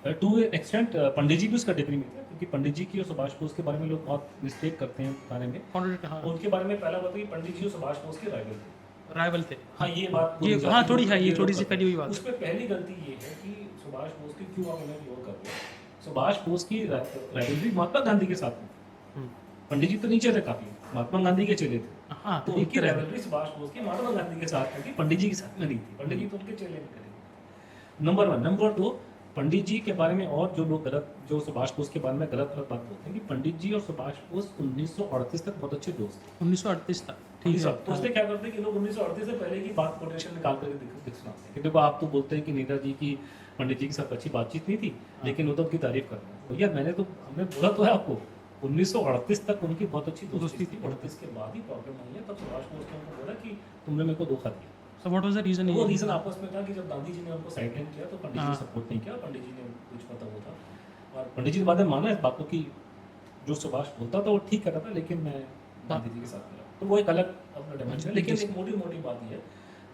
और टू एक्सटेंट पंडित जी भी उसका डिग्री में थे, क्योंकि पंडित जी की और सुभाष बोस के बारे में लोग बहुत मिस्टेक करते हैं बताने में। कॉन्ट्रेक्ट हाँ उनके बारे में पहला बात है कि पंडित जी और सुभाष बोस के राइवल थे। राइवल थे। हाँ, ये बात ये बोली हाँ जाती थोड़ी है, ये लोग थोड़ी सी करते फैली हुई हैं। बात है। उसमें पहली गलती ये है कि सुभाष बोस की क्यों आप उन्हें इग्नोर कर रहे हो। सुभाष बोस की राइवलरी महात्मा गांधी के साथ थी। पंडित जी तो नीचे थे काफी, महात्मा गांधी के चेले थे, हाँ तो एक उनकी तरह से। राइवलरी सुभाष बोस की महात्मा गांधी के साथ थी, पंडित जी के साथ में नहीं थी। पंडित जी तो उनके चेले नहीं करेंगे, नंबर 1। नंबर 2, पंडित जी के बारे में और जो लोग गलत, जो सुभाष बोस के बारे में गलत बात बोलते हैं कि पंडित जी और सुभाष बोस 1938 तक बहुत अच्छे दोस्त थे। 1938 था ठीक है। तो उसने क्या करते हैं कि लोग 1938 से पहले की बात कोटेशन निकाल करके दिख सुनाते हैं कि देखो आप तो बोलते हैं कि नेताजी की पंडित जी के साथ अच्छी बातचीत नहीं थी, लेकिन वो तो उनकी तारीफ कर रहे हैं। भैया मैंने तो, हमने बोला तो है आपको 1938 तक उनकी बहुत अच्छी दोस्ती थी, 38 के बाद ही प्रॉब्लम आई है। तब सुभाष बोस ने उनको बोला कि तुमने मेरे को धोखा दिया। So what was the reason? वो रीजन आपस में था कि जब गांधी जी ने उनको साइडलाइन किया तो पंडित जी ने हाँ। सपोर्ट नहीं किया, पंडित जी ने कुछ पता वो था, और पंडित जी ने बाद में माना इस बात को कि जो सुभाष बोलता था वो ठीक कर रहा था, लेकिन मैं गांधी जी के साथ मिला। तो वो एक अलग अपना डायमेंशन है। लेकिन एक मोटी मोटी बात ये है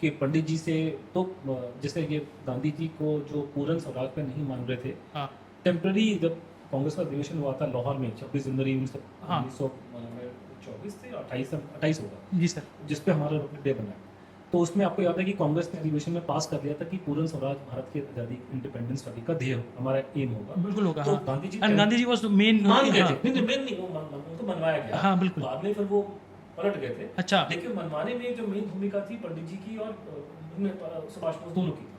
कि पंडित जी से तो जैसे ये गांधी जी को जो पूर्ण स्वराज पे नहीं मान रहे थे, हाँ टेम्पररी जब कांग्रेस का अधिवेशन हुआ था लाहौर में 26 जनवरी हाँ। 1924 से 28 होगा, जी सर। जिसपे हमारा रिपब्लिक डे बना है। तो उसमें आपको याद है कि कांग्रेस ने अधिवेशन में पास कर लिया था कि पूर्ण स्वराज भारत की आजादी, इंडिपेंडेंस स्टडी का ध्येय हमारा एम होगा। बिल्कुल होगा तो हाँ। गांधी जी एंड गांधी जी वाज मेन मान गए थे, हाँ, नहीं मेन नहीं, वो उनको मनवाया गया। हाँ, बिल्कुल। बाद में फिर वो पलट गए थे। अच्छा लेकिन मनवाने में जो मेन भूमिका थी पंडित जी की और सुभाष बोस दोनों की।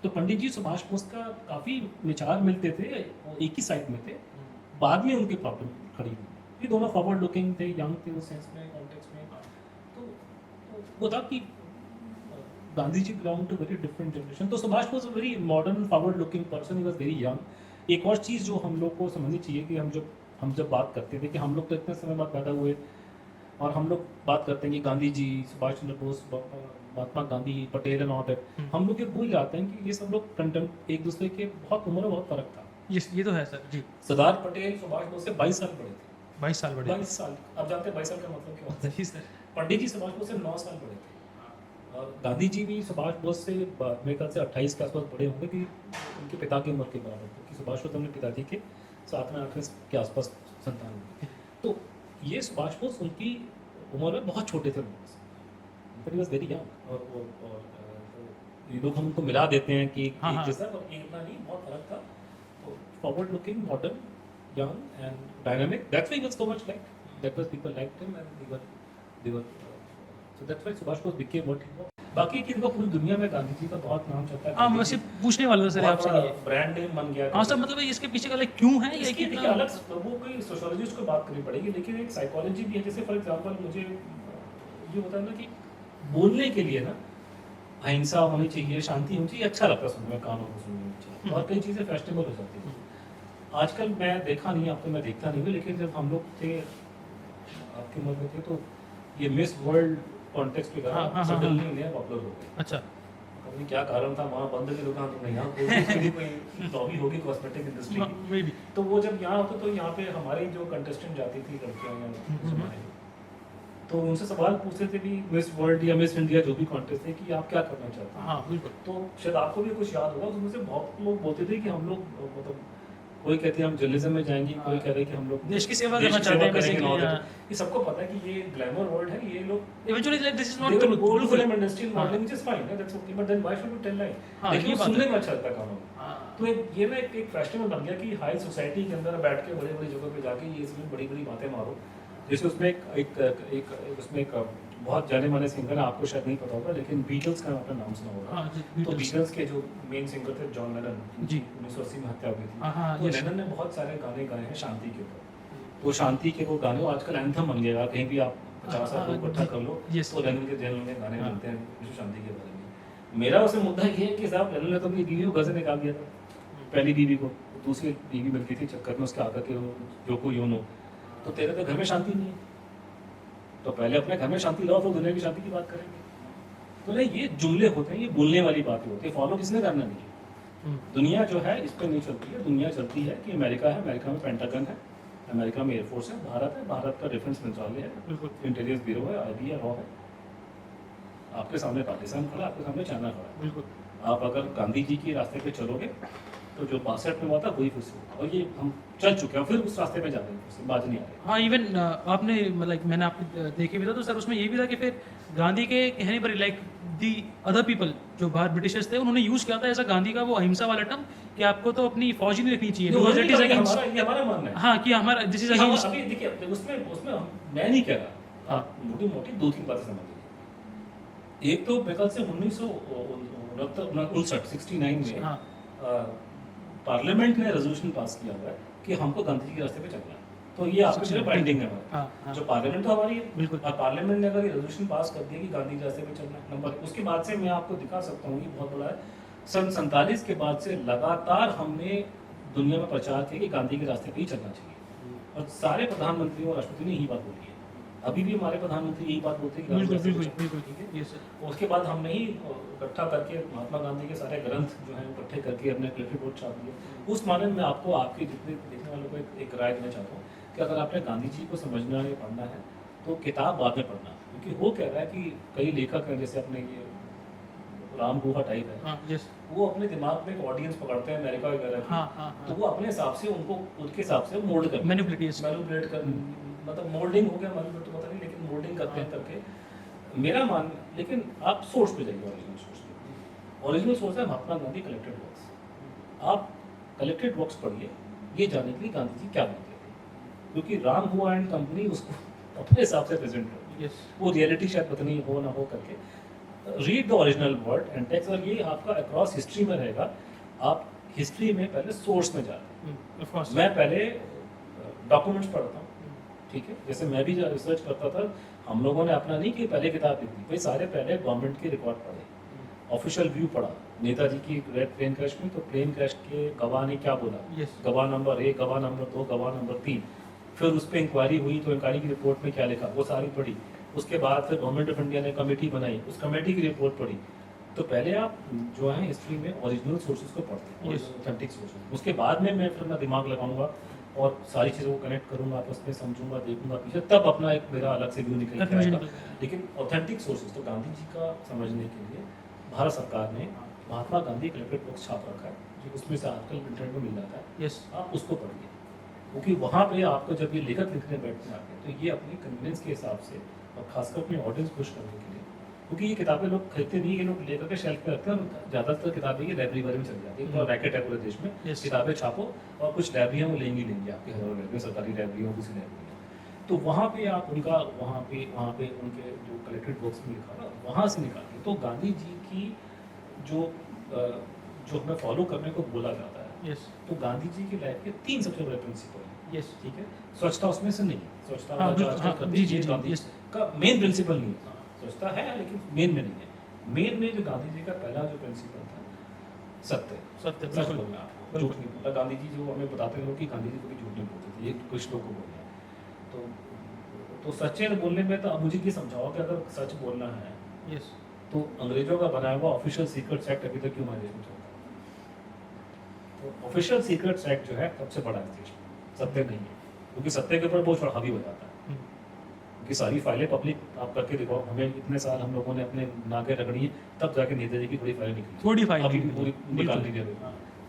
तो पंडित जी सुभाष बोस का काफी विचार मिलते थे, एक ही साइड में थे। बाद में उनकी प्रॉब्लम खड़ी हुई। ये दोनों फॉरवर्ड लुकिंग थे, यंग थे उस सेंस में, कॉन्टेक्स्ट में। तो वो था कि Gandhi ji belong to very different generation. तो Subhash was a very modern forward looking person, he was very young. एक और चीज़ जो हम लोग को समझनी चाहिए कि हम जब बात करते थे कि हम लोग तो इतने समय बाद पैदा हुए और हम लोग बात करते हैं कि Gandhi ji, Subhash Chandra Bose, Mahatma Gandhi, Patel and all that, हम लोग ये भूल जाते हैं कि ये सब लोग कंटेंट एक दूसरे के बहुत उम्र में बहुत फर्क था। ये तो है सर जी। सरदार पटेल सुभाष बोस से 22 साल बड़े थे। 22 साल बड़े 22 साल, अब जानते हैं 22 साल का मतलब क्या होता है। जी सर। पंडित जी सुभाष बोस से 9 साल बड़े थे, और गांधी जी भी सुभाष बोस से मेरे ख्याल से 28 के आसपास बड़े होंगे, कि उनके पिता की उम्र के बराबर थे, कि सुभाष बोस अपने पिताजी के 7वें 8वें के आसपास संतान हुए। तो ये सुभाष बोस उनकी उम्र में बहुत छोटे थे उनसे, वॉज वेरी यंग। और ये लोग हम उनको मिला देते हैं कि हाँ, एक हाँ। जैसा, पर एक इतना नहीं, बहुत फर्क था। तो forward looking, modern, young and dynamic. That's why he was so much liked. That was people liked him and they were so that's why Subhash Bose became what he was. बाकी की देखो पूरी दुनिया में गांधी जी का बहुत नाम चलता है। हाँ मैं सिर्फ पूछने वाला था सर आपसे ये। ब्रांड नेम बन गया। हाँ सर मतलब इसके पीछे का लाइक क्यों है ये इसकी कितना देखिए अलग वो कोई सोशियोलॉजिस्ट को बात करनी पड़ेगी, लेकिन एक साइकोलॉजी भी है। जैसे फॉर एग्जांपल मुझे ये होता है ना कि बोलने के लिए ना अहिंसा होनी चाहिए, शांति होनी चाहिए, अच्छा लगता है सुनने में, कानों को सुनने में चाहिए, और कई चीज़ें फेस्टिवल हो जाती हैं। आजकल मैं देखा नहीं, अब तो मैं देखता नहीं हूँ, लेकिन जब हम लोग थे, आपकी उम्र में थे, तो ये मिस वर्ल्ड कॉन्टेक्स्ट हाँ, हाँ, वगैरह हाँ, सडनली नया पॉपुलर हो गए। अच्छा पता नहीं क्या कारण था, वहाँ बंद की दुकान तुमने यहाँ खोल दी, उसके लिए कोई लॉबी होगी कॉस्मेटिक इंडस्ट्री की। मे बी तो वो जब यहाँ होते तो यहाँ पे हमारी जो कंटेस्टेंट जाती थी लड़कियाँ या जमाने में, तो उनसे सवाल पूछते थे भी मिस वर्ल्ड या मिस इंडिया जो भी कॉन्टेस्ट थे कि आप क्या करना चाहते हैं। हाँ बिल्कुल। तो शायद आपको भी कुछ याद होगा, उसमें से बहुत लोग बोलते थे कि हम लोग मतलब कोई कहते हैं हम जर्नलिज्म में जाएंगे, कोई कह रहे हैं कि हम लोग देश की सेवा देश करना की चाहते हैं करेंगे, basically, और हाँ। ये सबको पता है कि ये ग्लैमर वर्ल्ड है, ये लोग eventually like this is they not will go to true. film industry and modeling, which is fine, yeah, that's okay, but then why should you tell lie? हाँ, लेकिन ये वो बात सुनने है। में अच्छा लगता है कानों में। हाँ। तो ये ना एक फेस्टिवल बन गया कि हाई सोसाइटी के अंदर बैठ के बड़ी बड़ी जगह पे जाके ये इसमें बड़ी बड़ी बातें मारो। जैसे उसमें उसमें एक बहुत जाने माने सिंगर है, आपको शायद नहीं पता होगा, लेकिन बीटल्स का आपने नाम सुना होगा। हाँ जी, तो Beatles। बीटल्स के जो मेन सिंगर थे जॉन लेनन, जी। 1980 में हत्या हो गई हाँ, हाँ, थी। तो yes। लेनन ने बहुत सारे गाने गाए हैं शांति के ऊपर। तो शांति के वो गाने आजकल एंथम बन गया, कहीं भी आप 50 हाँ, लोग इकट्ठा कर लो yes। तो लेनन के जेल में गाने हाँ। मिलते हैं विश्व शांति के बारे में। मेरा उसमें मुद्दा ये है कि साहब लेनन ने तो अपनी बीवी को घर से निकाल दिया था, पहली बीवी को, दूसरी बीवी मिलती थी चक्कर में उसके आकर के जो को यूनो। तो तेरे तो घर में शांति नहीं है, तो पहले अपने घर में शांति लाओ, फिर दुनिया की शांति की बात करेंगे। तो नहीं, ये जुमले होते हैं, ये बोलने वाली बातें होती है, फॉलो किसने करना नहीं है। दुनिया जो है इस पर नहीं चलती है, दुनिया चलती है कि अमेरिका है, अमेरिका में पेंटागन है, अमेरिका में एयरफोर्स है, भारत का डिफेंस मंत्रालय है, बिल्कुल। इंटेलिजेंस ब्यूरो है, IB है, रॉ है। आपके सामने पाकिस्तान खड़ा है, आपके सामने चाइना खड़ा है। बिल्कुल। आप अगर गांधी जी के रास्ते पे चलोगे तो जो 62 में हुआ था वही फिर से होगा, और ये हम चल चुके हैं, फिर उस रास्ते पे जा रहे हैं, फिर से बाज नहीं आ रही। हाँ इवन आपने लाइक मैंने आपको देखे भी था, तो सर उसमें ये भी था कि फिर गांधी के कहने पर लाइक दी अदर पीपल जो बाहर ब्रिटिशर्स थे उन्होंने यूज किया था ऐसा गांधी का वो अहिंसा वाला टर्म कि आपको तो अपनी फौज ही नहीं रखनी चाहिए। ये because it is हमारा against- ये हमारा मानना है। हाँ कि हमारा दिस इज कि हम अगेंस्ट। अभी देखिए उसमें उसमें मैं नहीं कह रहा, आप मोटी मोटी 2-3 बातें समझ लीजिए। एक तो मेरे ख्याल से 1969 69 में हाँ पार्लियामेंट ने रेजोल्यूशन पास किया हुआ है कि हमको गांधी जी के रास्ते पे चलना है, तो ये आपके लिए बाइंडिंग है हमारा। हाँ हाँ जो पार्लियामेंट तो हमारी है, बिल्कुल। और पार्लियामेंट ने अगर ये रेजोल्यूशन पास कर दिया कि गांधी जी के रास्ते पे चलना है, नंबर उसके बाद से मैं आपको दिखा सकता हूँ, ये बहुत बड़ा है, सन 47 के बाद से लगातार हमने दुनिया में प्रचार किया कि गांधी के रास्ते पे ही चलना चाहिए, और सारे प्रधानमंत्रियों और राष्ट्रपति ने यही बात बोली है। अभी भी हमारे प्रधानमंत्री यही बात बोलते हैं कि गांधी बिल्कुल के रास्ते पे बिल्कुल चलना है, बिल्कुल ठीक है? ये सर। उसके बाद हमने ही इकट्ठा करके महात्मा गांधी के सारे ग्रंथ जो हैं इकट्ठे करके अपने कलेक्टिव बोर्ड छाप दिए। उस मामले में आपको आपके जितने देखने वालों को एक राय देना चाहता हूँ कि अगर आपने गांधी जी को समझना या पढ़ना है तो किताब बाद में पढ़ना, क्योंकि वो कह रहा है कि कई लेखक हैं, जैसे अपने ये राम गुहा टाइप है, हाँ यस। वो अपने दिमाग में एक ऑडियंस पकड़ते हैं अमेरिका वगैरह की, हाँ हाँ तो हाँ वो अपने हिसाब से उनको उनके हिसाब से मोल्ड कर मैनिपुलेट कर, मतलब मोल्डिंग हो गया, मैनिपुलेट तो पता नहीं, लेकिन मोल्डिंग करते हैं करके मेरा मान। लेकिन आप सोर्स पे जाइए, ओरिजिनल सोर्स पे। ओरिजिनल सोर्स है महात्मा गांधी कलेक्टेड वर्क्स। आप कलेक्टेड वर्क्स पढ़िए ये जानने के लिए गांधी जी क्या बोलते थे, क्योंकि राम हुआ एंड कंपनी उसको अपने हिसाब से प्रेजेंट कर, यस वो रियलिटी शायद पता नहीं हो ना हो करके read the original word and text, और ये आपका अक्रॉस हिस्ट्री में रहेगा। आप हिस्ट्री में पहले सोर्स में जाते हैं। Of course. मैं पहले डॉक्यूमेंट्स पढ़ता हूँ, ठीक है, जैसे मैं भी रिसर्च करता था, हम लोगों ने अपना नहीं कि पहले किताब लिखी, भाई सारे पहले गवर्नमेंट के रिकॉर्ड पढ़े, ऑफिशियल व्यू पढ़ा, नेताजी की रेड प्लेन क्रैश में, तो प्लेन क्रैश के गवाह ने क्या बोला, यस गवाह नंबर 1, गवाह नंबर 2, गवाह नंबर 3, फिर उस पर इंक्वायरी हुई तो इंक्वायरी की रिपोर्ट में क्या लिखा वो सारी पढ़ी। उसके बाद फिर गवर्नमेंट ऑफ इंडिया ने कमेटी बनाई, उस कमेटी की रिपोर्ट पढ़ी। तो पहले आप जो है हिस्ट्री में ओरिजिनल सोर्सेज को पढ़ते हैं, Yes. Authentic sources. उसके बाद में मैं फिर अपना दिमाग लगाऊंगा और सारी चीज़ों को कनेक्ट करूंगा, आपस में समझूंगा, देखूंगा पीछे, तब अपना एक मेरा अलग से व्यू निकल के Conclusion आएगा। निकल के लेकिन ऑथेंटिक सोर्सेज तो गांधी जी का समझने के लिए भारत सरकार ने महात्मा गांधी कलेक्टेड बुक्स छाप रखा है, जो उसमें से आजकल इंटरनेट में मिल जाता है, यस आप उसको पढ़िए, क्योंकि वहाँ पे आपको जब ये लेखक लिखने बैठते हैं तो ये अपनी कन्वीनियंस के हिसाब से और खासकर अपने ऑडियंस खुश करने के लिए, क्योंकि ये किताबें लोग खरीदते नहीं, ये लोग लेकर के शेल्फ पे रखते हैं, और ज़्यादातर किताबें ये लाइब्रेरी वाले में चल जाती है, तो रैकेट है पूरे देश में, Yes. किताबें छापो और कुछ लाइब्रेरियाँ वो लेंगी आपके हजारों लाइब्रेरी, सरकारी लाइब्रेरी हो, किसी लाइब्रेरी, तो वहाँ पे आप उनका वहाँ पे उनके जो कलेक्टेड बुक्स में लिखा था वहाँ से निकाल के, तो गांधी जी की जो हमें फॉलो करने को बोला जाता है, यस तो गांधी जी की लाइफ के 3 सबसे बड़े प्रिंसिपल हैं, यस ठीक है। स्वच्छता उसमें से नहीं, स्वच्छता हाँ, जो बिल्कुल, आजकल हाँ, करते जी, हैं, जी, ये जी, गांधी yes. का मेन प्रिंसिपल नहीं था। स्वच्छता है लेकिन मेन में नहीं है। मेन में जो गांधी जी का पहला जो प्रिंसिपल था, सत्य, सत्य सच बिल्कुल बोलना, आपको झूठ नहीं बोलना। गांधी जी जो हमें बताते हैं लोग कि गांधी जी कभी झूठ नहीं बोलते थे, ये कुछ लोग को बोलना है। तो सच्चे बोलने में तो अब मुझे ये समझाओ कि अगर सच बोलना है यस तो अंग्रेजों का बनाया हुआ ऑफिशियल सीक्रेट्स एक्ट अभी तक क्यों हमारे देश में चलता है? तो ऑफिशियल सीक्रेट्स एक्ट जो है सबसे बड़ा है देश में, सत्य नहीं है, क्योंकि सत्य के ऊपर बहुत बड़ा हावी हो जाता है। क्योंकि सारी फाइलें पब्लिक आप करके दिखाओ, हमें इतने साल हम लोगों ने अपने नाके रगड़ी है, तब जाके नेताजी की बड़ी फाइलें निकली, थोड़ी फाइल अभी निकली, पूरी निकाल बिल्कुल। दी गई।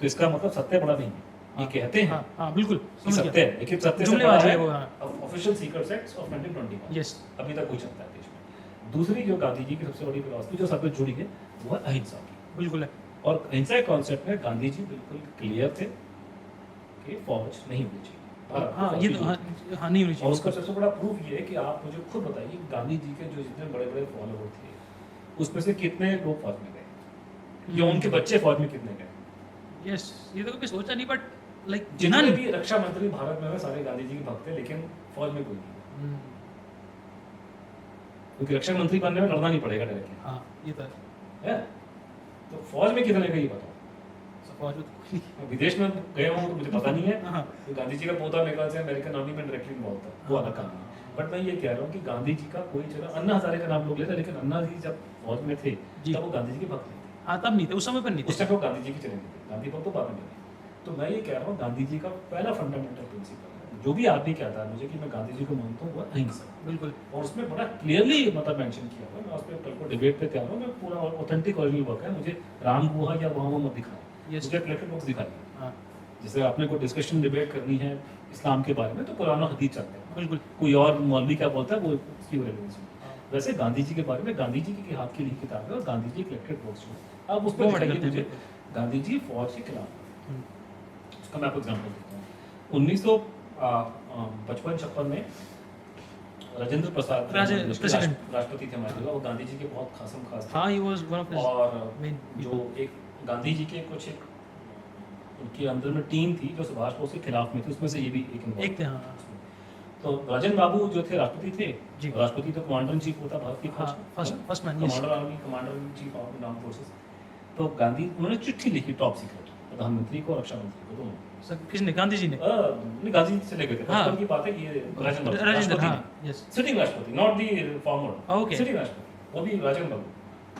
तो इसका मतलब सत्य बड़ा नहीं है, ये कहते हैं हाँ बिल्कुल कि समझ सत्य गया। है, लेकिन सत्य से जुमलेबाजी बड़ा है वो, है हाँ। Official secrets act of 1921 yes अभी तक वो चलता है देश में। दूसरी जो गांधी जी की सबसे बड़ी फिलॉसफी जो सबसे जुड़ी है वो है अहिंसा की। बिल्कुल है। और अहिंसा के कॉन्सेप्ट में गांधी जी बिल्कुल क्लियर थे कि फौज नहीं होनी चाहिए भारत को, हाँ फौज ये की तो जरूरत हाँ नहीं है। हाँ नहीं होनी और चाहिए। उसका सबसे बड़ा प्रूफ ये है कि आप मुझे खुद बताइए कि गांधी जी के जो जितने बड़े बड़े फॉलोअर थे उसमें से कितने लोग फौज में गए, या उनके बच्चे फौज में कितने गए? यस ये तो कभी सोचा नहीं, बट लाइक जितने भी रक्षा मंत्री भारत में हुए सारे गांधी जी के भक्त थे, लेकिन फौज में कोई नहीं, क्योंकि रक्षा मंत्री बनने में लड़ना नहीं पड़ेगा डायरेक्टली, हाँ ये तो है। तो फौज में कितने गए ये बताओ। फौज में तो कोई मैं विदेश में गया हूँ तो मुझे पता नहीं है, नहीं। हाँ तो गांधी जी का पोता मेरे ख्याल से अमेरिकन आर्मी में डायरेक्टली इन्वॉल्व था, वो अलग काम है। बट मैं ये कह रहा हूँ कि गांधी जी का कोई चला, अन्ना हजारे का नाम लोग लेते, लेकिन अन्ना जी जब फौज में थे जी। तब वो गांधी जी के भक्त नहीं थे, हाँ तब नहीं थे, उस समय पर नहीं उस थे। टाइम वो गांधी जी के चले नहीं थे, गांधी भक्त तो बाद में बने। तो मैं ये कह रहा हूँ गांधी जी का पहला फंडामेंटल प्रिंसिपल है, जो भी आदमी कहता है मुझे कि मैं गांधी जी को मानता हूँ, वो है अहिंसा। बिल्कुल और उसमें बड़ा क्लियरली मतलब मेंशन किया हुआ है, मैं उस पर कल को डिबेट पे तैयार हूँ, मैं पूरा ऑथेंटिक ओरिजिनल वर्क है, मुझे राम गुहा या वहाँ मत दिखाएं, Yes. मुझे कलेक्टेड बुक्स दिखाइए। हाँ जैसे आपने कोई डिस्कशन डिबेट करनी है इस्लाम के बारे में तो कुरान और हदीस चलते हैं, बिल्कुल कोई और मौलवी क्या बोलता है वो उसकी रेलेवेंस है। हाँ। वैसे गांधी जी के बारे में गांधी जी के हाथ की लिखी किताब है और गांधी जी कलेक्टेड बुक्स हैं, आप उस पर वो दिखाइए करते हैं, मुझे बिल्कुल। गांधी जी फौज के खिलाफ। हम्म, उसका मैं आपको एग्जांपल देता हूँ। 1955-56 में राजेंद्र प्रसाद प्रेसिडेंट। राष्ट्रपति थे हमारे लिए, वो गांधी जी के बहुत खासम खास थे। हाँ ही वाज वन ऑफ और मेन जो एक गांधी जी के कुछ एक उनके अंदर में टीम थी जो सुभाष बोस के खिलाफ में थी, उसमें से ये भी एक involved एक थे, हाँ। था उसमें। तो राजेंद्र बाबू जो थे राष्ट्रपति थे, जी। राष्ट्रपति तो कमांडर इन चीफ होता भारत की फौज हाँ का, first man yes. Commander army, commander in chief of the armed forces. तो गांधी उन्होंने चिट्ठी लिखी टॉप सीक्रेट प्रधानमंत्री को, रक्षा मंत्री को, दोनों। सर किसने? गांधी जी ने? नहीं, गांधी जी चले गए थे, हाँ। बचपन की बात है कि ये राजेंद्र बाबू, राजेंद्र राष्ट्रपति हाँ ने। यस सिटिंग राष्ट्रपति, not the former, Okay. Sitting राष्ट्रपति, वो भी राजेंद्र बाबू,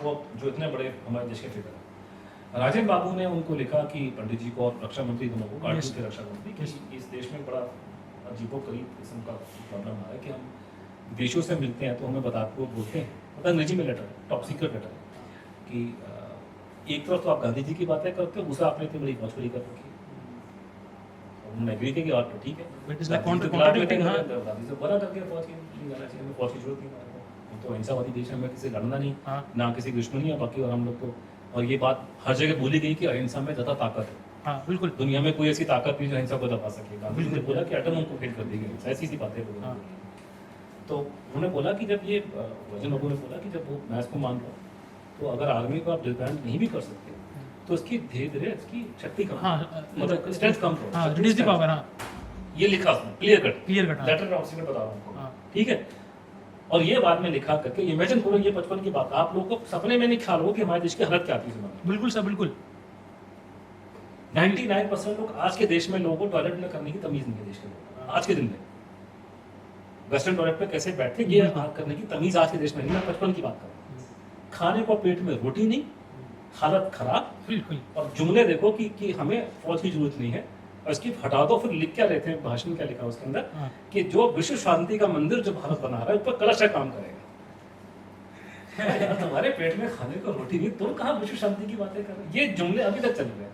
वो जो इतने बड़े हमारे देश के फिगर हैं। राजेंद्र बाबू ने उनको लिखा कि पंडित जी को और रक्षा मंत्री दोनों को, गार्ड Yes. के रक्षा मंत्री, कि Yes. इस देश में बड़ा अजीबोगरीब किस्म का प्रॉब्लम आ रहा है कि हम विदेशों से मिलते हैं तो हमें बताते वो बोलते हैं, मतलब अंग्रेजी में लेटर है, टॉप सीक्रेट लेटर है कि एक तरफ तो आप गांधी जी की बातें करते हो, दूसरा आपने इतनी बड़ी फौज खड़ी कर रखी है। उन्होंने एग्री किया कि और तो ठीक है, But it's like Gandhi ji के खिलाफ contradicting, में हाँ। गांधी से बड़ा करके फौज की नहीं जाना चाहिए, हमें फौज की जरूरत नहीं हमारे को, हम तो अहिंसावादी देश है, हमें किसी से लड़ना नहीं, हाँ ना किसी की दुश्मनी है बाकी, और हम लोग तो, और ये बात हर जगह बोली गई कि अहिंसा में ज़्यादा ताकत है, हाँ बिल्कुल दुनिया में कोई ऐसी ताकत नहीं जो अहिंसा को दबा सके। गांधी जी ने बिल्कुल। बोला कि एटम उनको फेल कर दी गई, ऐसी सी बातें बोली हाँ। गई। तो उन्होंने बोला कि जब ये राजेंद्र बाबू ने बोला कि जब वो मैं इसको मान रहा हूँ, तो अगर आर्मी को आप डिसबैंड नहीं भी कर सकते तो इसकी धीरे धीरे इसकी शक्ति कम, हाँ मतलब स्ट्रेंथ कम करो, हाँ शक्ति रिड्यूस द strength। पावर हाँ ये लिखा उसने क्लियर कट, क्लियर कट हाँ लेटर ऑफ सीक्रेट बता रहा हूँ आपको, हाँ ठीक है। और ये बाद में लिखा करके इमेजिन करो, ये 55 की बात, आप लोगों को सपने में नहीं ख्याल हो कि हमारे देश की हालत क्या थी समय बिल्कुल सर बिल्कुल 99% लोग आज के देश में लोगों को टॉयलेट में करने की तमीज नहीं है देश के लोग आज के दिन में, वेस्टर्न टॉयलेट पे कैसे बैठे ये बिल्कुल। करने की तमीज आज के देश में नहीं। मैं 55 की बात कर रहा हूँ, खाने को पेट में रोटी नहीं, हालत खराब, बिल्कुल और जुमले देखो कि हमें फौज की जरूरत नहीं है, और इसकी हटा दो, फिर लिख क्या लेते हैं, भाषण क्या लिखा उसके अंदर हाँ कि जो विश्व शांति का मंदिर जो भारत बना रहा है ऊपर कलश का काम करेगा। यार तुम्हारे पेट में खाने को रोटी नहीं, तुम कहाँ विश्व शांति की बातें कर रहे हो? ये जुमले अभी तक चल रहे हैं।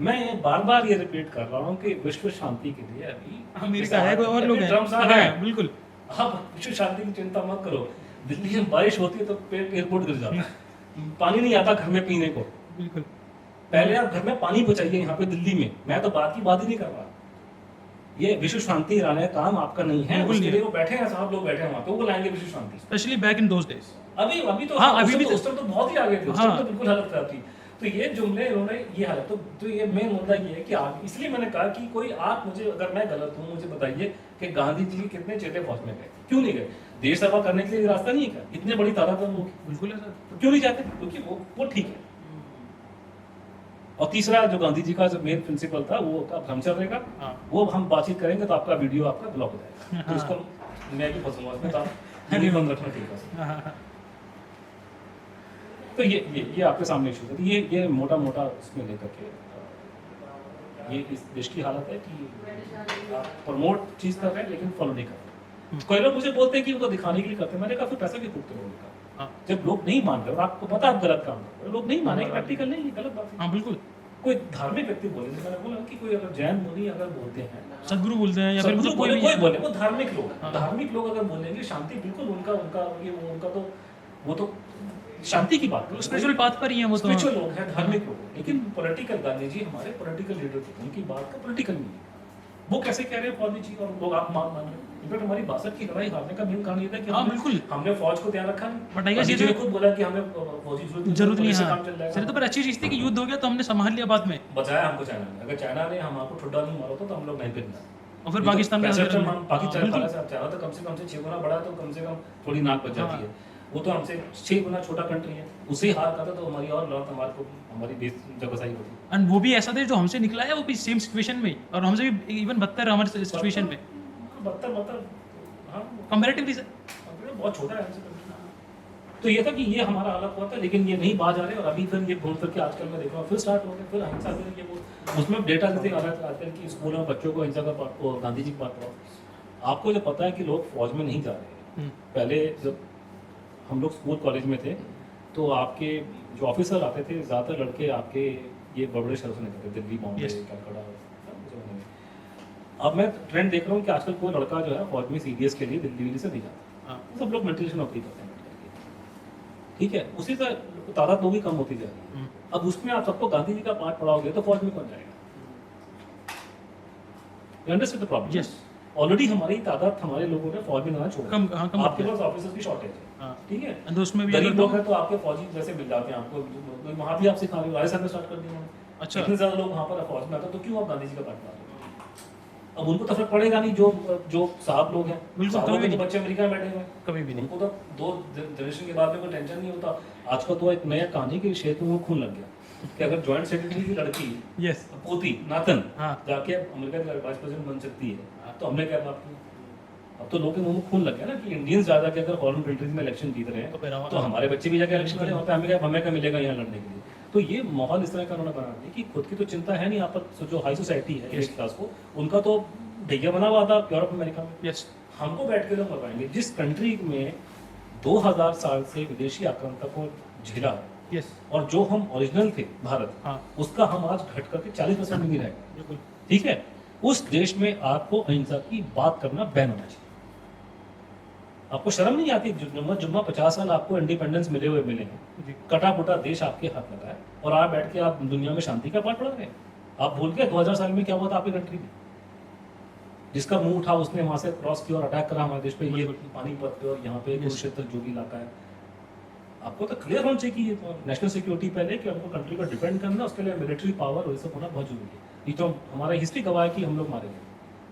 मैं बार बार ये रिपीट कर रहा हूँ कि विश्व शांति के लिए अभी अमेरिका है, कोई और लोग हैं ड्रम्स आ रहे हैं। हाँ, बिल्कुल आप विश्व शांति की चिंता मत करो, दिल्ली में बारिश होती है तो एयरपोर्ट गिर जाता है, पानी नहीं आता घर में पीने को, बिल्कुल पहले आप घर में पानी बचाइए यहाँ पे दिल्ली में, मैं तो बात ही नहीं कर रहा। ये विश्व शांति लाने का काम आपका नहीं है, बिल्कुल उसके नहीं। लिए वो बैठे हैं, साहब लोग बैठे हैं वहाँ पे, वो लाएंगे विश्व शांति। Specially back in those days अभी तो हाँ, अभी भी उस टाइम तो बहुत ही आगे थे, उस हाँ। टाइम तो बिल्कुल हालत खराब थी। तो ये जुमले इन्होंने ये हालत, तो ये मेन मुद्दा ये है कि आप, इसलिए मैंने कहा कि कोई आप मुझे, अगर मैं गलत हूँ मुझे बताइए कि गांधी जी कितने चेते फौज में गए, क्यों नहीं गए? देश सेवा करने के लिए रास्ता नहीं है क्या? इतने बड़ी तादाद में लोग बिल्कुल है सर तो क्यों नहीं जाते? क्योंकि वो ठीक है। और तीसरा जो गांधी जी का जो मेन प्रिंसिपल था वो का ब्रह्मचर्य का, हाँ वो हम बातचीत करेंगे तो आपका वीडियो आपका ब्लॉक हो जाएगा, तो हाँ। इसको मैं भी फंसूंगा इसमें, तो आप नहीं बंद रखना ठीक है। हाँ, हाँ, हाँ। तो ये आपके सामने इशू है। तो ये मोटा मोटा इसमें लेकर के ये इस देश की हालत है कि आप प्रमोट चीज़ कर रहे हैं लेकिन फॉलो नहीं कर रहे। कोई लोग मुझे बोलते हैं कि वो तो दिखाने के लिए करते हैं, मैंने कहा फिर पैसा क्यों फूकते हो उनका? हाँ जब लोग नहीं मान रहे और आपको पता आप गलत काम कर रहे हो, लोग नहीं मानेंगे, प्रैक्टिकल नहीं, ये गलत बात है। हाँ बिल्कुल। कोई धार्मिक व्यक्ति बोले, जैसे मैंने बोला कि कोई अगर जैन मुनि अगर बोलते हैं, सदगुरु बोलते हैं या फिर सदगुरु मतलब बोले, कोई कोई भी बोले, वो धार्मिक लोग हैं। हाँ। धार्मिक लोग अगर बोलेंगे शांति, बिल्कुल उनका उनका ये उनका तो वो तो शांति की बात है। स्पिरिचुअल पाथ पर ही है वो तो। स्पिरिचुअल लोग हैं, धार्मिक लोग हैं, लेकिन पॉलिटिकल गांधी जी हमारे पॉलिटिकल लीडर थे, उनकी बात का पॉलिटिकल नहीं है। वो कैसे कह रहे हैं फौजी जी और लोग आप मान रहे हैं? इनफैक्ट हमारी 62 की लड़ाई हारने का मेन कारण ये था कि हाँ, बिल्कुल। हमने फौज को तैयार रखा नहीं। But I guess Gandhi ji ये ने खुद बोला कि हमें फौजी जरूरत नहीं से है। काम चल हाँ जाएगा। सर, तो पर अच्छी चीज थी कि युद्ध हो गया तो हमने संभाल लिया बाद में, बचाया हमको चाइना ने। अगर चाइना ने हम आपको ठुड्डा नहीं मारा होता तो हम लोग नहीं पिघला। और फिर पाकिस्तान में पाकिस्तान बिल्कुल। चाइना तो कम से 6 गुना बड़ा है, तो कम से कम थोड़ी नाक बच जाती हाँ। है। वो तो हमसे 6 गुना छोटा कंट्री है, उसे हार करता तो हमारी और लड़त हमारे को हमारी देश जगह होती। एंड वो भी ऐसा थे जो हमसे निकला है, वो भी सेम सिचुएशन में और हमसे भी इवन बदतर हमारे सिचुएशन में बदतर हाँ कंपैरेटिवली सर। बहुत छोटा है हमसे कंट्री। तो ये था कि ये हमारा हालत हुआ था, लेकिन ये नहीं बाज आ रहे और अभी फिर ये घूम फिर के आजकल मैं देख रहा हूँ फिर स्टार्ट हो गया, फिर अहिंसा फिर ये वो उसमें डेटा जैसे आ रहा था आजकल की स्कूलों में बच्चों को अहिंसा का पाठ और गांधी जी का पाठ पढ़ाओ। आपको जो पता है कि लोग फौज में नहीं जा रहे हैं। पहले जब हम लोग स्कूल कॉलेज में थे तो आपके जो ऑफिसर आते थे ज़्यादातर लड़के आपके ये बड़े बड़े शहरों से निकलते थे, दिल्ली, बॉम्बे, Yes. कलकत्ता। अब मैं ट्रेंड देख रहा हूँ कि आजकल कोई लड़का जो है फौज में CDS के लिए दिल्ली से नहीं जाता। हाँ सब लोग मिलिट्री से नौकरी करते हैं। ठीक है, उसी से तादाद लोग ही कम होती जा रही है। अब उसमें आप सबको गांधी जी का पाठ पढ़ाओगे तो फौज में कौन जाएगा? You understand the problem? Yes. Already हमारी तादाद हमारे लोगों ने फौज में जाना छोड़ा। कम हाँ कम आपके पास ऑफिसर्स की शॉर्टेज है। हाँ ठीक है, एंड उसमें भी गरीब अगर लोग तो हैं तो आपके फौजी जैसे मिल जाते हैं आपको, वहाँ भी आप सिखा रहे हो, राजस्थान में स्टार्ट कर दिया उन्होंने। अच्छा इतने ज्यादा लोग वहाँ पर फौज में आते हैं तो क्यों आप गांधी जी का पाठ पढ़ा रहे हो? अब उनको तो फर्क पड़ेगा नहीं, जो साहब लोग हैं, बिल्कुल, साहबों कभी के तो नहीं। बच्चे अमेरिका में बैठे हुए हैं, कभी भी नहीं। उनको तो 2 जनरेशन के बाद में कोई टेंशन नहीं होता। आजकल तो एक नया कहानी के क्षेत्र में खून लग गया कि अगर जॉइंट सेक्रेटरी की लड़की यस पोती नातन हाँ जाके अमेरिका की वाइस प्रेसिडेंट बन सकती है तो हमने क्या बात की? अब तो लोगों के मुंह में खून लग गया ना कि इंडियंस ज्यादा के अगर फॉरेन कंट्रीज में इलेक्शन जीत रहे तो हैं फिर हम- तो हमारे बच्चे भी जाके इलेक्शन लड़े, वहाँ पे हमें क्या मिलेगा यहाँ लड़ने के लिए? तो ये माहौल इस तरह का उन्होंने बना दिया कि खुद की तो चिंता है नहीं, यहाँ पर जो हाई सोसाइटी है Yes. क्लास को, उनका तो ढैया बना हुआ था यूरोप अमेरिका में। यस हमको बैठ के लोग बताएंगे जिस कंट्री में 2000 साल से विदेशी आक्रामकों को झेला है यस और जो हम ओरिजिनल थे भारत, हाँ उसका हम आज घट करके 40% में नहीं रह गए। बिल्कुल ठीक है, उस देश में आपको अहिंसा की बात करना बैन होना चाहिए। आपको शर्म नहीं आती? जुम्मा 50 साल आपको इंडिपेंडेंस मिले हुए मिले हैं, जी कटा पुटा देश आपके हाथ लगा है और आप बैठ के आप दुनिया में शांति का पाठ पढ़ा रहे हैं। आप भूल गए 2000 साल में क्या हुआ था आपकी कंट्री में? जिसका मुंह उठा उसने वहां से क्रॉस किया और अटैक करा हमारे देश पे, ये बिल्कुल। पानीपत पे और यहाँ पे Yes. कुरुक्षेत्र जो भी इलाका है। आपको तो क्लियर होना चाहिए कि ये तो नेशनल सिक्योरिटी पहले कि हमको कंट्री पर डिपेंड करना, उसके लिए मिलिट्री पावर और ये सब होना बहुत जरूरी है। ये तो हमारा हिस्ट्री गवाह है कि हम लोग मारे गए